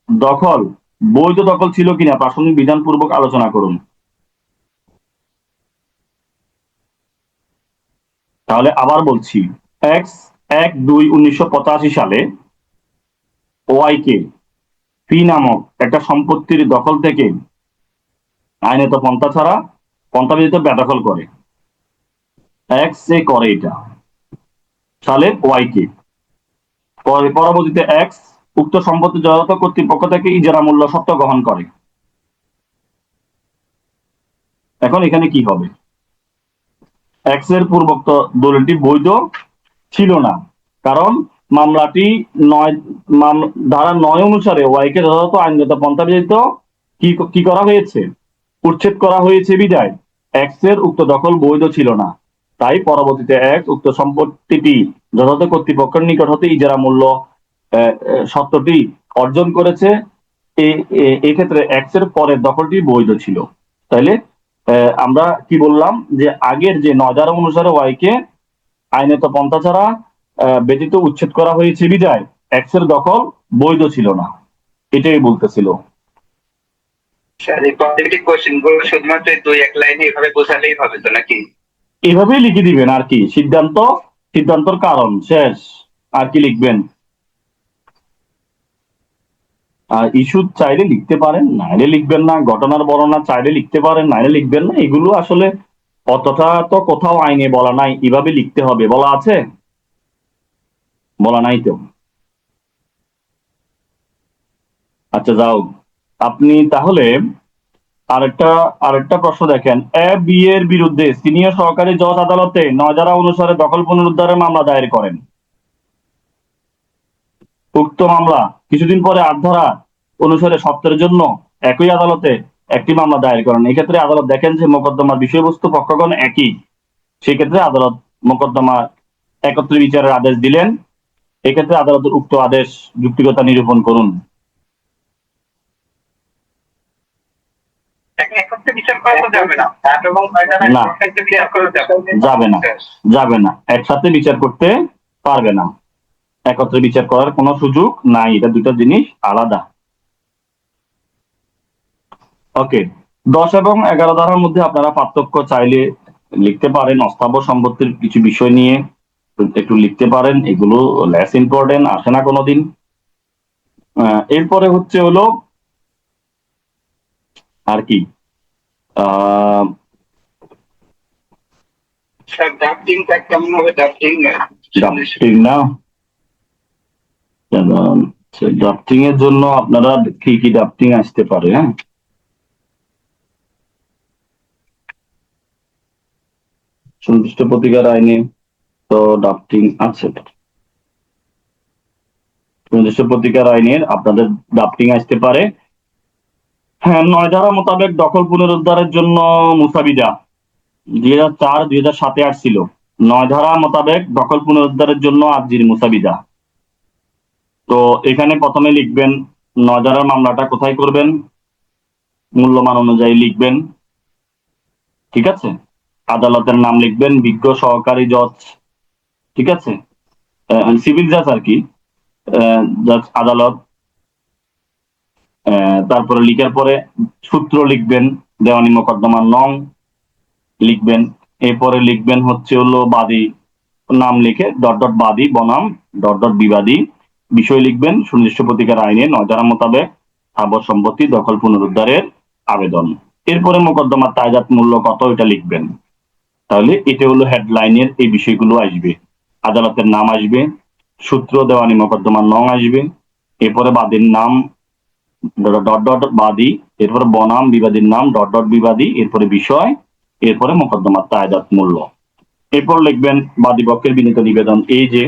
দখল বৈধ দখল ছিল কিনা প্রাসঙ্গিক বিধান পূর্বক আলোচনা করুন। তাহলে আবার বলছি, এক্স 1/2/1985 সালে ওয়াই কে ফি নামক একটা সম্পত্তির দখল থেকে আইনত পন্থা ছাড়া পন্থা ব্যতীত বেদখল করে। এক্স এ করে এটা, সালে ওয়াই কে, পরবর্তীতে এক্স উক্ত সম্পত্তি যথাযথ কর্তৃপক্ষ থেকে ইজারা মূল্য সত্ত্ব গ্রহণ করে। এখন এখানে কি হবে? এক্স এর পূর্বোক্ত দলিলটি বৈধ ছিল না, কারণ মামলাটি ধারা 9 অনুসারে ওয়াই কে যথাযথ আইনগত পন্থা ব্যতীত কি করা হয়েছে? উচ্ছেদ করা হয়েছে বিধায় এক্স এর উক্ত দখল বৈধ ছিল না। তাই পরবর্তীতে এক্স উক্ত সম্পত্তিটি যথাযথ কর্তৃপক্ষের নিকট হতে ইজারা মূল্য সত্ত্বটি অর্জন করেছে। এক্ষেত্রে এক্স এর পরের দখলটি বৈধ ছিল। তাইলে আমরা কি বললাম, যে আগের যে 9 ধারা অনুসারে ওয়াই কে আইনত পন্থা ছাড়া ব্যতীত উচ্ছেদ করা হয়েছে বিধায় এক্স এর দখল বৈধ ছিল না, এটাই বলতেছিল। শুধুমাত্র 2-1 লাইনে এভাবে বোঝালেই হবে তো নাকি? এভাবেই লিখে দিবেন আর কি, সিদ্ধান্তর কারণ শেষ, আর কি লিখবেন? ইস্যু চাইলে লিখতে পারেন, নাইলে লিখবেন না। ঘটনার বর্ণনা চাইলে লিখতে পারেন, নাইলে লিখবেন না। এগুলো আসলে অতটা তো কোথাও আইনে বলা নাই এভাবে লিখতে হবে, বলা আছে? বলা নাই তো। আচ্ছা যাও, আপনি তাহলে আরেকটা প্রশ্ন দেখেন। এ বি এর বিরুদ্ধে সিনিয়র সহকারী জজ আদালতে 9 ধারা অনুসারে দখল পুনরুদ্ধারের মামলা দায়ের করেন। উক্ত মামলা কিছুদিন পরে 8 ধারা অনুসারে সত্ত্বের জন্য একই আদালতে একটি মামলা দায়ের করেন। এক্ষেত্রে আদালত দেখেন যে মোকদ্দমার বিষয়বস্তু পক্ষগণ একই, সেক্ষেত্রে আদালত মোকদ্দমা একত্রে বিচারের আদেশ দিলেন। এক্ষেত্রে আদালতের উক্ত আদেশ যুক্তিকতা নিরূপণ করুন। যাবে না, একসাথে বিচার করতে পারবে না। একত্রে বিচার করার কোনো সুযোগ নাই, এটা দুটো জিনিস আলাদা। ওকে, 10 এবং 11 ধারার মধ্যে আপনারা পার্থক্য চাইলে লিখতে পারেন, অস্থাবর সম্পত্তির কিছু বিষয় নিয়ে একটু লিখতে পারেন, এগুলো লেস ইম্পর্টেন্ট, আসে না কোনোদিন। এরপরে হচ্ছে হলো আর কি স্যার ড্রাফটিংটা কেমন হবে? ড্রাফটিং ড্রাফটিং না, ড্রাফটিং এর জন্য আপনারা কি কি ড্রাফটিং আসতে পারে, হ্যাঁ, সুনির্দিষ্ট প্রতিকার আইনে তো ড্রাফটিং আছে, সুনির্দিষ্ট প্রতিকার আইনের আপনাদের ড্রাফটিং আসতে পারে। হ্যাঁ, 9 ধারা মোতাবেক দখল পুনরুদ্ধারের জন্য মুসাবিদা 2004-2007 আসছিল। 9 ধারা মোতাবেক দখল পুনরুদ্ধারের জন্য আরজির মুসাবিদা। তো এখানে প্রথমে লিখবেন 9 ধারার মামলাটা কোথায় করবেন, মূল্যমান অনুযায়ী লিখবেন, ঠিক আছে। আদালতের নাম লিখবেন বিজ্ঞ সহকারী জজ, ঠিক আছে, সিভিল জাজ আর কি, জাজ আদালত। তারপরে লিখার পরে সূত্র লিখবেন, দেওয়ানি মোকদ্দমার নং লিখবেন, এরপরে লিখবেন হচ্ছে হলো বাদী নাম লিখে ডট ডট বাদী বনাম ডট ডট বিবাদী, বিষয় লিখবেন সুনির্দিষ্ট প্রতিকার আইনে 9 ধারা মোতাবেক স্থাবর সম্পত্তি দখল পুনরুদ্ধারের আবেদন। এরপরে মোকদ্দমার তায়জাত মূল্য কত এটা লিখবেন। তাহলে এটা হলো হেডলাইনের এই বিষয়গুলো আসবে, আদালতের নাম আসবে, সূত্র দেওয়ানি মোকদ্দমার নং আসবে, এরপরে বাদীর নাম ডট ডট বাদী, এরপরে বনাম বিবাদীর নাম ডট ডট বিবাদী, এরপরে বিষয়, এরপরে মোকদ্দমার তায়জাত মূল্য। এরপর লিখবেন বাদী পক্ষের বিনীত নিবেদন, এই যে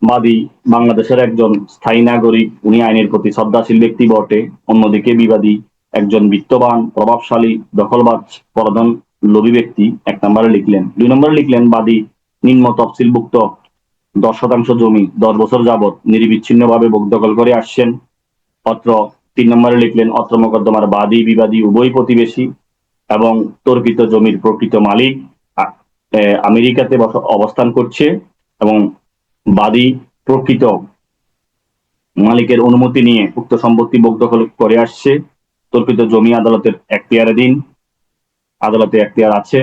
বাদী বাংলাদেশের একজন স্থায়ী নাগরিক, উনি আইনের প্রতি শ্রদ্ধাশীল ব্যক্তি বটে, অন্যদিকে বিবাদী একজন বিত্তবান প্রভাবশালী দখলবাজ প্রধান লোভী ব্যক্তি, 1 নম্বরে লিখলেন। 2 নম্বরে লিখলেন বাদী নিম্ন তফসিলভুক্ত 10% জমি 10 বছর যাবৎ নিরবিচ্ছিন্নভাবে ভোগ দখল করে আসছেন। অত্র 3 নম্বরে লিখলেন অত্র মোকদ্দমার বাদী বিবাদী উভয় প্রতিবেশী এবং তর্কিত জমির প্রকৃত মালিক আমেরিকাতে অবস্থান করছে এবং বাদী প্রকৃত মালিকের অনুমতি নিয়ে উক্ত সম্পত্তি ভোগ দখল করে আসছে। তর্কিত জমি আদালতের এখতিয়ারাধীন, আদালতে এখতিয়ার আছে,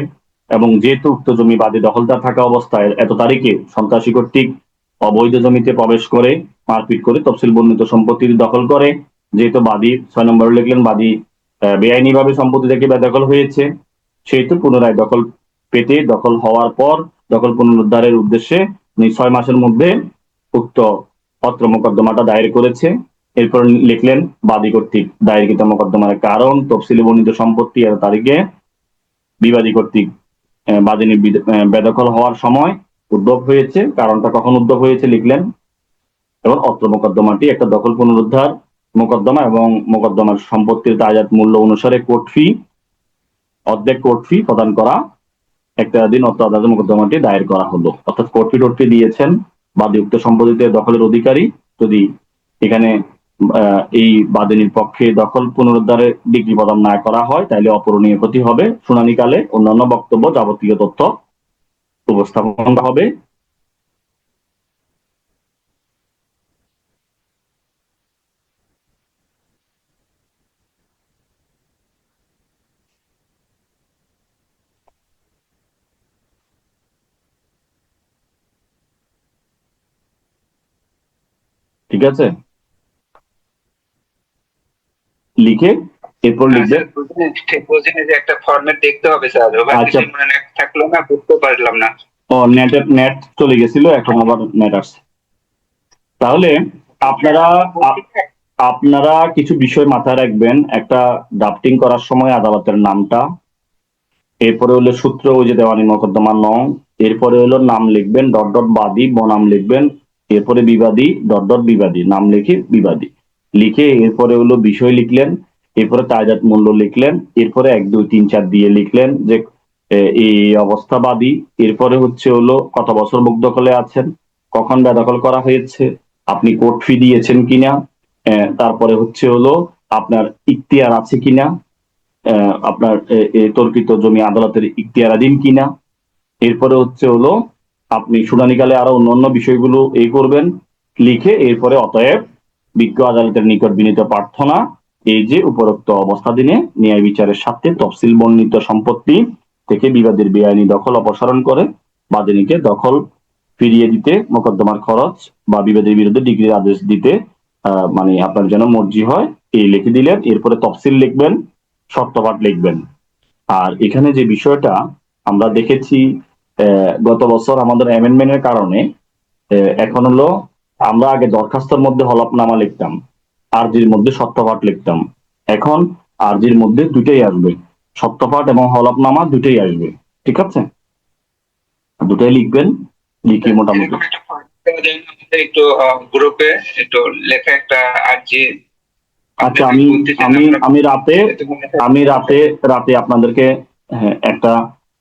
এবং যেহেতু উক্ত জমি বাদী দখলদার থাকা অবস্থায় এত তারিখে সন্ত্রাসী কর্তৃক অবৈধ জমিতে প্রবেশ করে মারপিট করে তফসিল বর্ণিত সম্পত্তি দখল করে, যেহেতু বাদী 6 নম্বরে লিখলেন বাদী বেআইনিভাবে সম্পত্তি থেকে বেদখল হয়েছে, সেহেতু পুনরায় দখল পেতে দখল হওয়ার পর দখল পুনরুদ্ধারের উদ্দেশ্যে 6 মাসের মধ্যে উক্ত অত্র মোকদ্দমাটা দায়ের করেছে। এরপর লিখলেন বাদী কর্তৃক দায়েরকৃত মোকদ্দমার কারণ তফসিলি বর্ণিত সম্পত্তি এত তারিখে বিবাদী কর্তৃক বাদিনীর বেদখল হওয়ার সময় উদ্ভব হয়েছে, কারণটা কখন উদ্ভব হয়েছে লিখলেন, এবং অত্র মোকদ্দমাটি একটা দখল পুনরুদ্ধার মোকদ্দমা এবং মোকদ্দমার সম্পত্তির তাজাত মূল্য অনুসারে কোর্ট ফি অর্ধেক কোর্ট ফি প্রদান করা এখতিয়ারাধীন অত্র আদালতে মোকদ্দমাটি দায়ের করা হলো। অর্থাৎ কোর্ট ফি দিয়েছেন বাদী উক্ত সম্পত্তিতে দখলের অধিকারী, যদি এখানে এই বাদিনীর পক্ষে দখল পুনরুদ্ধারের ডিগ্রি প্রদান না করা হয় তাহলে অপূরণীয় ক্ষতি হবে। শুনানিকালে অন্যান্য বক্তব্য যাবতীয় তথ্য উপস্থাপন হবে। ঠিক আছে, লিখে এরপর লিখবে। যে একটা ফরম্যাট দেখতে হবে স্যার, আচ্ছা, মনে থাকলো না, বুঝতে পারলাম না। ও নেট চলে গেছিল, এখন আবার নেট আসছে। তাহলে আপনারা কিছু বিষয় মাথায় রাখবেন। একটা ড্রাফটিং করার সময় আদালতের নামটা, এরপরে হলো সূত্র ওই যে দেওয়ানি মোকদ্দমার নং, এরপরে হলো নাম লিখবেন ডট ডট বাদী বনাম লিখবেন, এরপরে বিবাদী ডট ডট বিবাদী নাম লিখে বিবাদী লিখে, এরপরে হলো বিষয় লিখলেন, এরপরে তায়জাত মূল্য লিখলেন, এরপরে 1 2 3 4 দিয়ে লিখলেন যে এই অবস্থাবাদী, এরপরে হচ্ছে হলো কত বছর ভোগ দখলে আছেন, কখন বেদখল করা হয়েছে, আপনি কোর্ট ফি দিয়েছেন কিনা, তারপরে হচ্ছে হলো আপনার ইখতিয়ার আছে কিনা, আপনার তর্কিত জমি আদালতের ইখতিয়ারাধীন কিনা, এরপরে হচ্ছে হলো আপনি শুনানিকালে আরো অন্যান্য বিষয়গুলো করবেন, লিখে এরপরে অতএব বিজ্ঞ আদালতের নিকট বিনীত প্রার্থনা, এই যে উপরোক্ত অবস্থা দিনে ন্যায় বিচারের স্বার্থে তফসিল বর্ণিত সম্পত্তি থেকে বিবাদের বেআইনি দখল অপসারণ করে বাদিনীকে দখল ফিরিয়ে দিতে মোকদ্দমার খরচ বা বিবাদের বিরুদ্ধে ডিগ্রির আদেশ দিতে মানে আপনার যেন মর্জি হয় এই লিখে দিলেন। এরপরে তফসিল লিখবেন, শর্তপাঠ লিখবেন। আর এখানে যে বিষয়টা আমরা দেখেছি গত বছর আমাদের অ্যামেন্ডমেন্টের কারণে এখন হলো আমরা আগে দরখাস্তর মধ্যে হলফনামা লিখতাম, আরজির মধ্যে সত্যপাঠ লিখতাম। এখন আরজির মধ্যে দুটোই আসবে, সত্যপাঠ এবং হলফনামা দুটোই আসবে। ঠিক আছে, দুটোই লিখবেন, লিখে মোটামুটি এরকম একটা form দেওয়া যায় না আমাদের একটু গ্রুপে একটু লেখা একটা আর্জি? আচ্ছা, আমি রাতে আপনাদেরকে একটা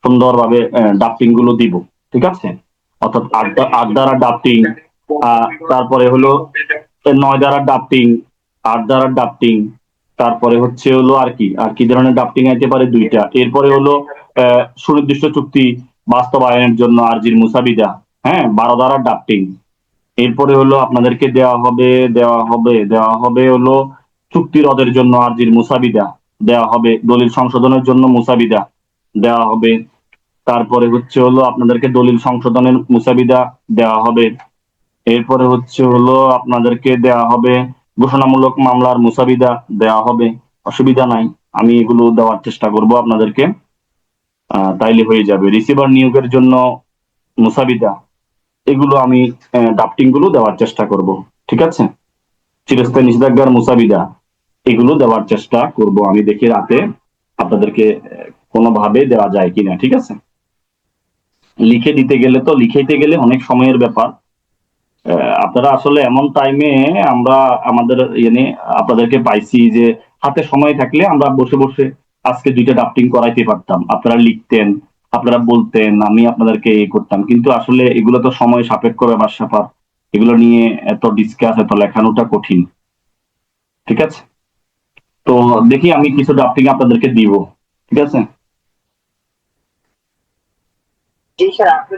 সুন্দরভাবে ড্রাফটিং গুলো দিব। ঠিক আছে, অর্থাৎ আট দ্বারা ড্রাফটিং, তারপরে হলো 9 দ্বারা ড্রাফটিং, 8 দ্বারা ড্রাফটিং, তারপরে হচ্ছে হলো আর কি ধরনের ড্রাফটিং আইতে পারে 2টা। এরপরে হলো সুনির্দিষ্ট চুক্তি বাস্তবায়নের জন্য আরজির মুসাবিদা, 12 দ্বারা ড্রাফটিং। এরপরে হলো আপনাদেরকে দেওয়া হবে হলো চুক্তি রদের জন্য আরজির মুসাবিদা দেওয়া হবে, দলিল সংশোধনের জন্য মুসাবিদা দেওয়া হবে। তারপরে হচ্ছে হলো আপনাদেরকে দলিল সংশোধনের মুসাবিদা দেওয়া হবে। এরপরে হচ্ছে হলো আপনাদেরকে দেওয়া হবে ঘোষণামূলক মামলার মুসাবিদা দেওয়া হবে। অসুবিধা নাই, আমি এগুলো দেওয়ার চেষ্টা করব আপনাদেরকে, তাইলে হয়ে যাবে। রিসিভার নিয়োগের জন্য মুসাবিদা, এগুলো আমি ড্রাফটিং গুলো দেওয়ার চেষ্টা করব। ঠিক আছে, চিরস্থায়ী নিষেধাজ্ঞার মুসাবিদা, এগুলো দেওয়ার চেষ্টা করব আমি, দেখি রাতে আপনাদেরকে কোনোভাবে দেওয়া যায় কিনা। ঠিক আছে, লিখাইতে গেলে অনেক সময়ের ব্যাপার। আপনারা আসলে এমন টাইমে আমরা আমাদের আপনাদেরকে পাইছি যে হাতে সময় থাকলে আমরা বসে বসে আজকে 2টা ড্রাফটিং করাইতে পারতাম, আপনারা লিখতেন, আপনারা বলতেন, আমি আপনাদেরকে করতাম। কিন্তু আসলে এগুলো তো সময় সাপেক্ষ ব্যাপার স্যাপার, এগুলো নিয়ে এত ডিসকাস, এত লেখানোটা কঠিন। ঠিক আছে, তো দেখি আমি কিছু ড্রাফটিং আপনাদেরকে দিব। ঠিক আছে, জি স্যার, আপনি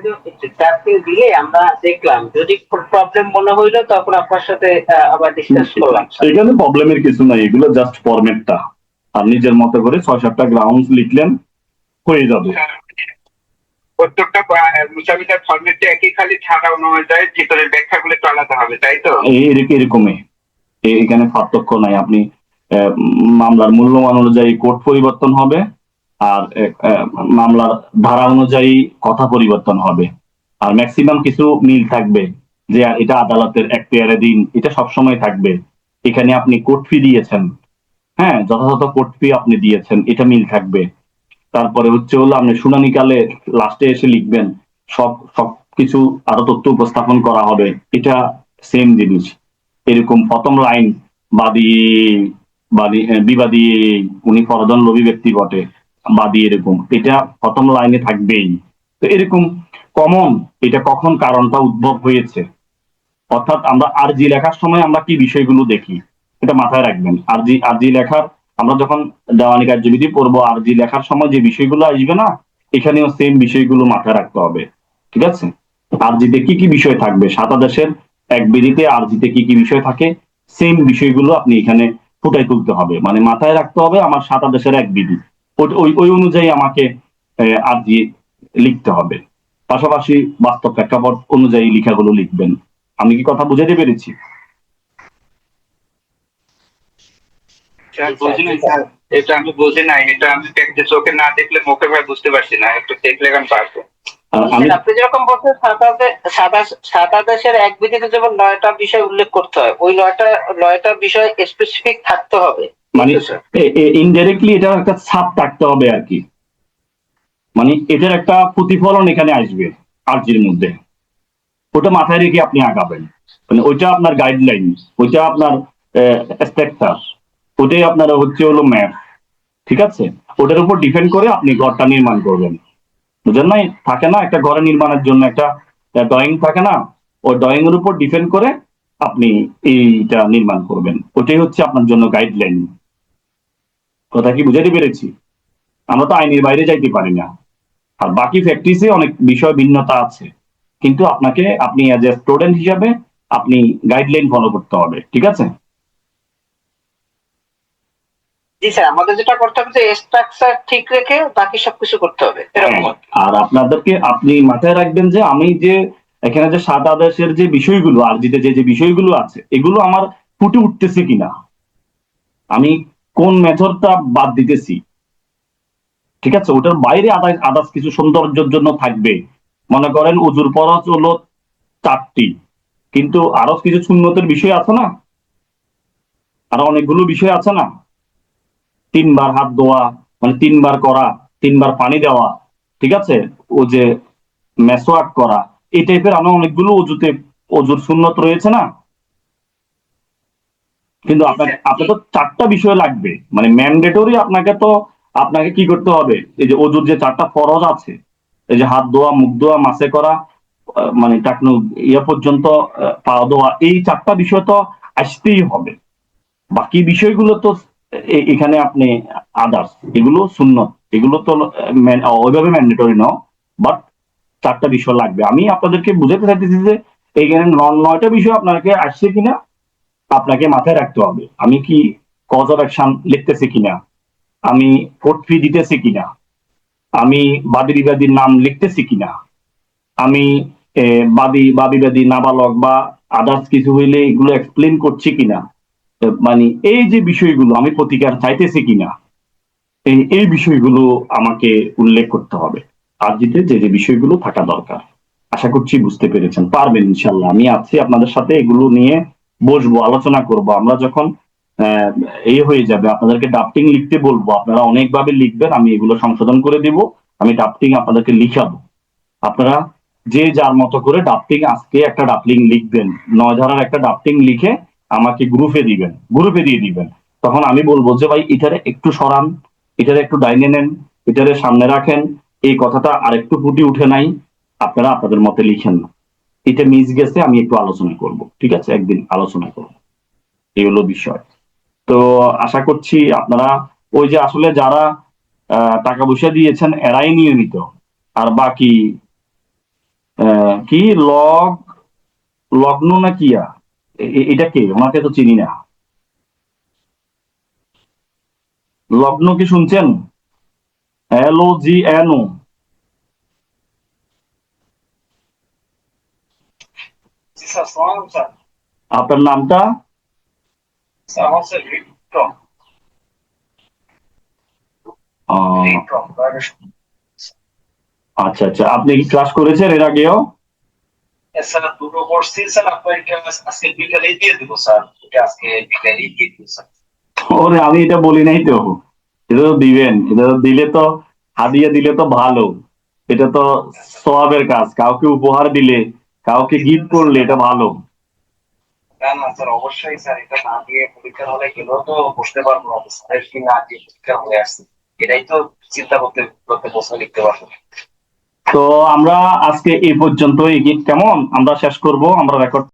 ড্রাফটিং দিলে আমরা দেখলাম, যদি প্রবলেম মনে হইলো তখন আপনার সাথে আবার ডিসকাস করলাম। এখানে প্রবলেমের কিছু নাই, এগুলো জাস্ট ফরম্যাটটা, আর নিজের মতো করে 6-7টা গ্রাউন্ডস লিখলেন, হয়ে যাবে। প্রত্যেকটা মুসাবিদার ফরম্যাটে একই, খালি ছাড়া অনুযায়ী ভিতরের ব্যাখ্যাগুলো একটু আলাদা হবে, তাই তো? এরকমই, এখানে পার্থক্য নাই। আপনি মামলার মূল্যমান অনুযায়ী কোড পরিবর্তন হবে, আর মামলার ধারা অনুযায়ী কথা পরিবর্তন হবে, আর ম্যাক্সিমাম কিছু মিল থাকবে, যে এটা আদালতের এখতিয়ারাধীন, এটা সবসময় থাকবে। এখানে আপনি কোর্ট ফি দিয়েছেন, যথাযথ কোর্ট ফি আপনি দিয়েছেন, এটা মিল থাকবে। তারপরে হচ্ছে হলো আপনি শুনানিকালে লাস্টে এসে লিখবেন সবকিছু আরো তথ্য উপস্থাপন করা হবে, এটা সেম জিনিস। এরকম প্রথম লাইন বিবাদী উনি ফরজন লোভী ব্যক্তি বটে, বাদী, এরকম এটা প্রথম লাইনে থাকবেই। তো এরকম কমন, এটা কখন কারণটা উদ্ভব হয়েছে, অর্থাৎ আমরা আরজি লেখার সময় আমরা কি বিষয়গুলো দেখি, এটা মাথায় রাখবেন। আরজি লেখার আমরা যখন দেওয়ানি কার্যবিধি পড়বো, আরজি লেখার সময় যে বিষয়গুলো আসবে না, এখানেও সেম বিষয়গুলো মাথায় রাখতে হবে। ঠিক আছে, আরজিতে কি কি বিষয় থাকবে, 7 আদেশের এক বিধিতে আরজিতে কি কি বিষয় থাকে, সেম বিষয়গুলো আপনি এখানে ফুটাই তুলতে হবে, মানে মাথায় রাখতে হবে আমার 7 আদেশের এক বিধি, ওই অনুযায়ী আমাকে আরজি লিখতে হবে। পাশাপাশি বাস্তব প্রেক্ষাপট অনুযায়ী লেখাগুলো লিখবেন। আমি কি কথা বুঝাতে পেরেছি? স্যার বুঝিনি স্যার, এটা আমি বুঝি নাই, এটা আমি চোখে না দেখলে মুখে ভাই বুঝতে পারছি না, একটু দেখলে আমি পারবো। আপনি যেরকম বলছেন, সাত আদেশের এক বিধিতে যেমন 9টা বিষয় উল্লেখ করতে হয়, ওই 9টা বিষয় স্পেসিফিক থাকতে হবে, মানে ইনডাইরেক্টলি এটার একটা ছাপ থাকতে হবে আর কি, মানে এটার একটা প্রতিফলন এখানে আসবে আরজির মধ্যে, ওটা মাথায় রেখে আপনি আগাবেন। মানে ওইটা আপনার গাইডলাইন, ওইটা আপনার স্ট্রাকচার, ওইটাই আপনার হচ্ছে হলো ম্যাপ। ঠিক আছে, ওটার উপর ডিপেন্ড করে আপনি ঘরটা নির্মাণ করবেন। বুঝলেন নাই, থাকে না একটা ঘরে নির্মাণের জন্য একটা ড্রয়িং থাকে না, ওই ড্রয়িং এর উপর ডিপেন্ড করে আপনি এইটা নির্মাণ করবেন, ওটাই হচ্ছে আপনার জন্য গাইডলাইন। কথা কি বুঝাতে পেরেছি? আমরা তো আইনের বাইরে যাইতে পারি না, আর বাকি ফ্যাক্টরিজে অনেক বিষয় ভিন্নতা আছে, কিন্তু আপনি অ্যাজ এ স্টুডেন্ট হিসাবে আপনি গাইডলাইন ফলো করতে হবে, ঠিক আছে? জি স্যার, আমাদের যেটা করতে হবে যে স্ট্রাকচার ঠিক রেখে বাকি সবকিছু করতে হবে, এরকম আর কি। আর আপনি মাথায় রাখবেন যে আমি যে এখানে যে 7 আদেশের যে বিষয়গুলো আরজিতে যে বিষয়গুলো আছে এগুলো আমার ফুটে উঠতেছে কিনা, আমি কোন মেথডটা বাদ দিতেছি, ঠিক আছে? ওটার বাইরে আদার্স কিছু সৌন্দর্যের জন্য থাকবে। মনে করেন উজুর ফরজ হলো 4টি, কিন্তু আরো কিছু সুন্নতের বিষয় আছে না, আরো অনেকগুলো বিষয় আছে না? 3 বার হাত ধোয়া, মানে 3 বার করা, 3 বার পানি দেওয়া, ঠিক আছে? ও যে মেসওয়াক করা, এই টাইপের আরো অনেকগুলো অজুর সুন্নত রয়েছে না? কিন্তু আপনার তো 4টা বিষয় লাগবে, মানে ম্যান্ডেটরি আপনাকে কি করতে হবে, এই যে অজুর যে 4টা ফরজ আছে, এই যে হাত ধোয়া, মুখ ধোয়া, মাসে করা, মানে টাকনু ইয়ে পর্যন্ত পা ধোয়া, এই 4টা বিষয় তো আসতেই হবে। বাকি বিষয়গুলো তো এখানে আপনি আদার্স, এগুলো সুন্নত, এগুলো তো ওইভাবে ম্যান্ডেটরি ন, বাট 4টা বিষয় লাগবে। আমি আপনাদেরকে বুঝাতে চাইতেছি যে এইখানে 9টা বিষয় আপনাকে আসছে কিনা আপনাকে মাথায় রাখতে হবে। আমি কি কজ অফ অ্যাকশন লিখতেছি কিনা, আমি কোর্ট ফি দিতেছি কিনা, আমি বাদী বিবাদীর নাম লিখতেছি কিনা, আমি বা বিবাদী নাবালক বা আদার্স কিছু হইলে এগুলো এক্সপ্লেন করছি কিনা, মানে এই যে বিষয়গুলো আমি প্রতিকার চাইতেছি কিনা, এই বিষয়গুলো আমাকে উল্লেখ করতে হবে। আরজিতে যে বিষয়গুলো থাকা দরকার। আশা করছি বুঝতে পেরেছেন, পারবেন ইনশাল্লাহ। আমি আছি আপনাদের সাথে, এগুলো নিয়ে বসবো, আলোচনা করব। আমরা যখন এই হয়ে যাবে আপনাদেরকে ড্রাফটিং লিখতে বলবো, আপনারা অনেকভাবে লিখবেন, আমি এগুলো সংশোধন করে দিব। আমি ড্রাফটিং আপনাদেরকে লিখাবো, আপনারা যে যার মতো করে ড্রাফটিং, আজকে একটা ড্রাফটিং লিখবেন, 9 ধারার একটা ড্রাফটিং লিখে আমাকে গ্রুপে দিয়ে দিবেন। তখন আমি বলবো যে ভাই এটারে একটু সরান, এটারে একটু ডাইনে নেন, এটারে সামনে রাখেন, এই কথাটা আরেকটু ফুটে উঠে নাই, আপনারা আপনাদের মতে লিখেন না, এটা মিস গেছে, আমি একটু আলোচনা করব, ঠিক আছে? একদিন আলোচনা করব, এই হলো বিষয়। তো আশা করছি আপনারা, ওই যে আসলে যারা টাকা পয়সা দিয়েছেন এরাই নিয়মিত, আর বাকি কি লগ্ন না কিয়া, এটা কে? ওনাকে তো চিনি না। লগ্ন কি শুনছেন? LOGNO। জি স্যার, সালাম স্যার। আপনার নামটা? স্যার আমার স্যার বিক্রম। আহ, বিক্রম আচ্ছা আচ্ছা, আপনি কি ক্লাস করেছেন এর আগেও? স্যার, দুটো করছি স্যার। আপনার এটা আজকে বিকালেই দিয়ে দিব স্যার, এটা আজকে বিকালেই দিয়ে দিব স্যার। ওরে, আমি এটা বলি নাই তো। এটা তো দিবেন, এটা তো দিলে তো, হাদিয়া দিলে তো ভালো, এটা তো সওয়াবের কাজ। কাউকে উপহার দিলে, কাউকে গিফট করলে এটা ভালো। না না স্যার, অবশ্যই স্যার, এটা না দিয়ে পরীক্ষার হলে গেলেও তো বসতে পারবো না স্যারের কি না দিয়ে পরীক্ষার হলে আসছে, এটাই তো চিন্তা করতে করতে প্রশ্ন লিখতে পারবো। তো আমরা আজকে এই পর্যন্তই, কেমন? আমরা শেষ করব, আমরা রেকর্ড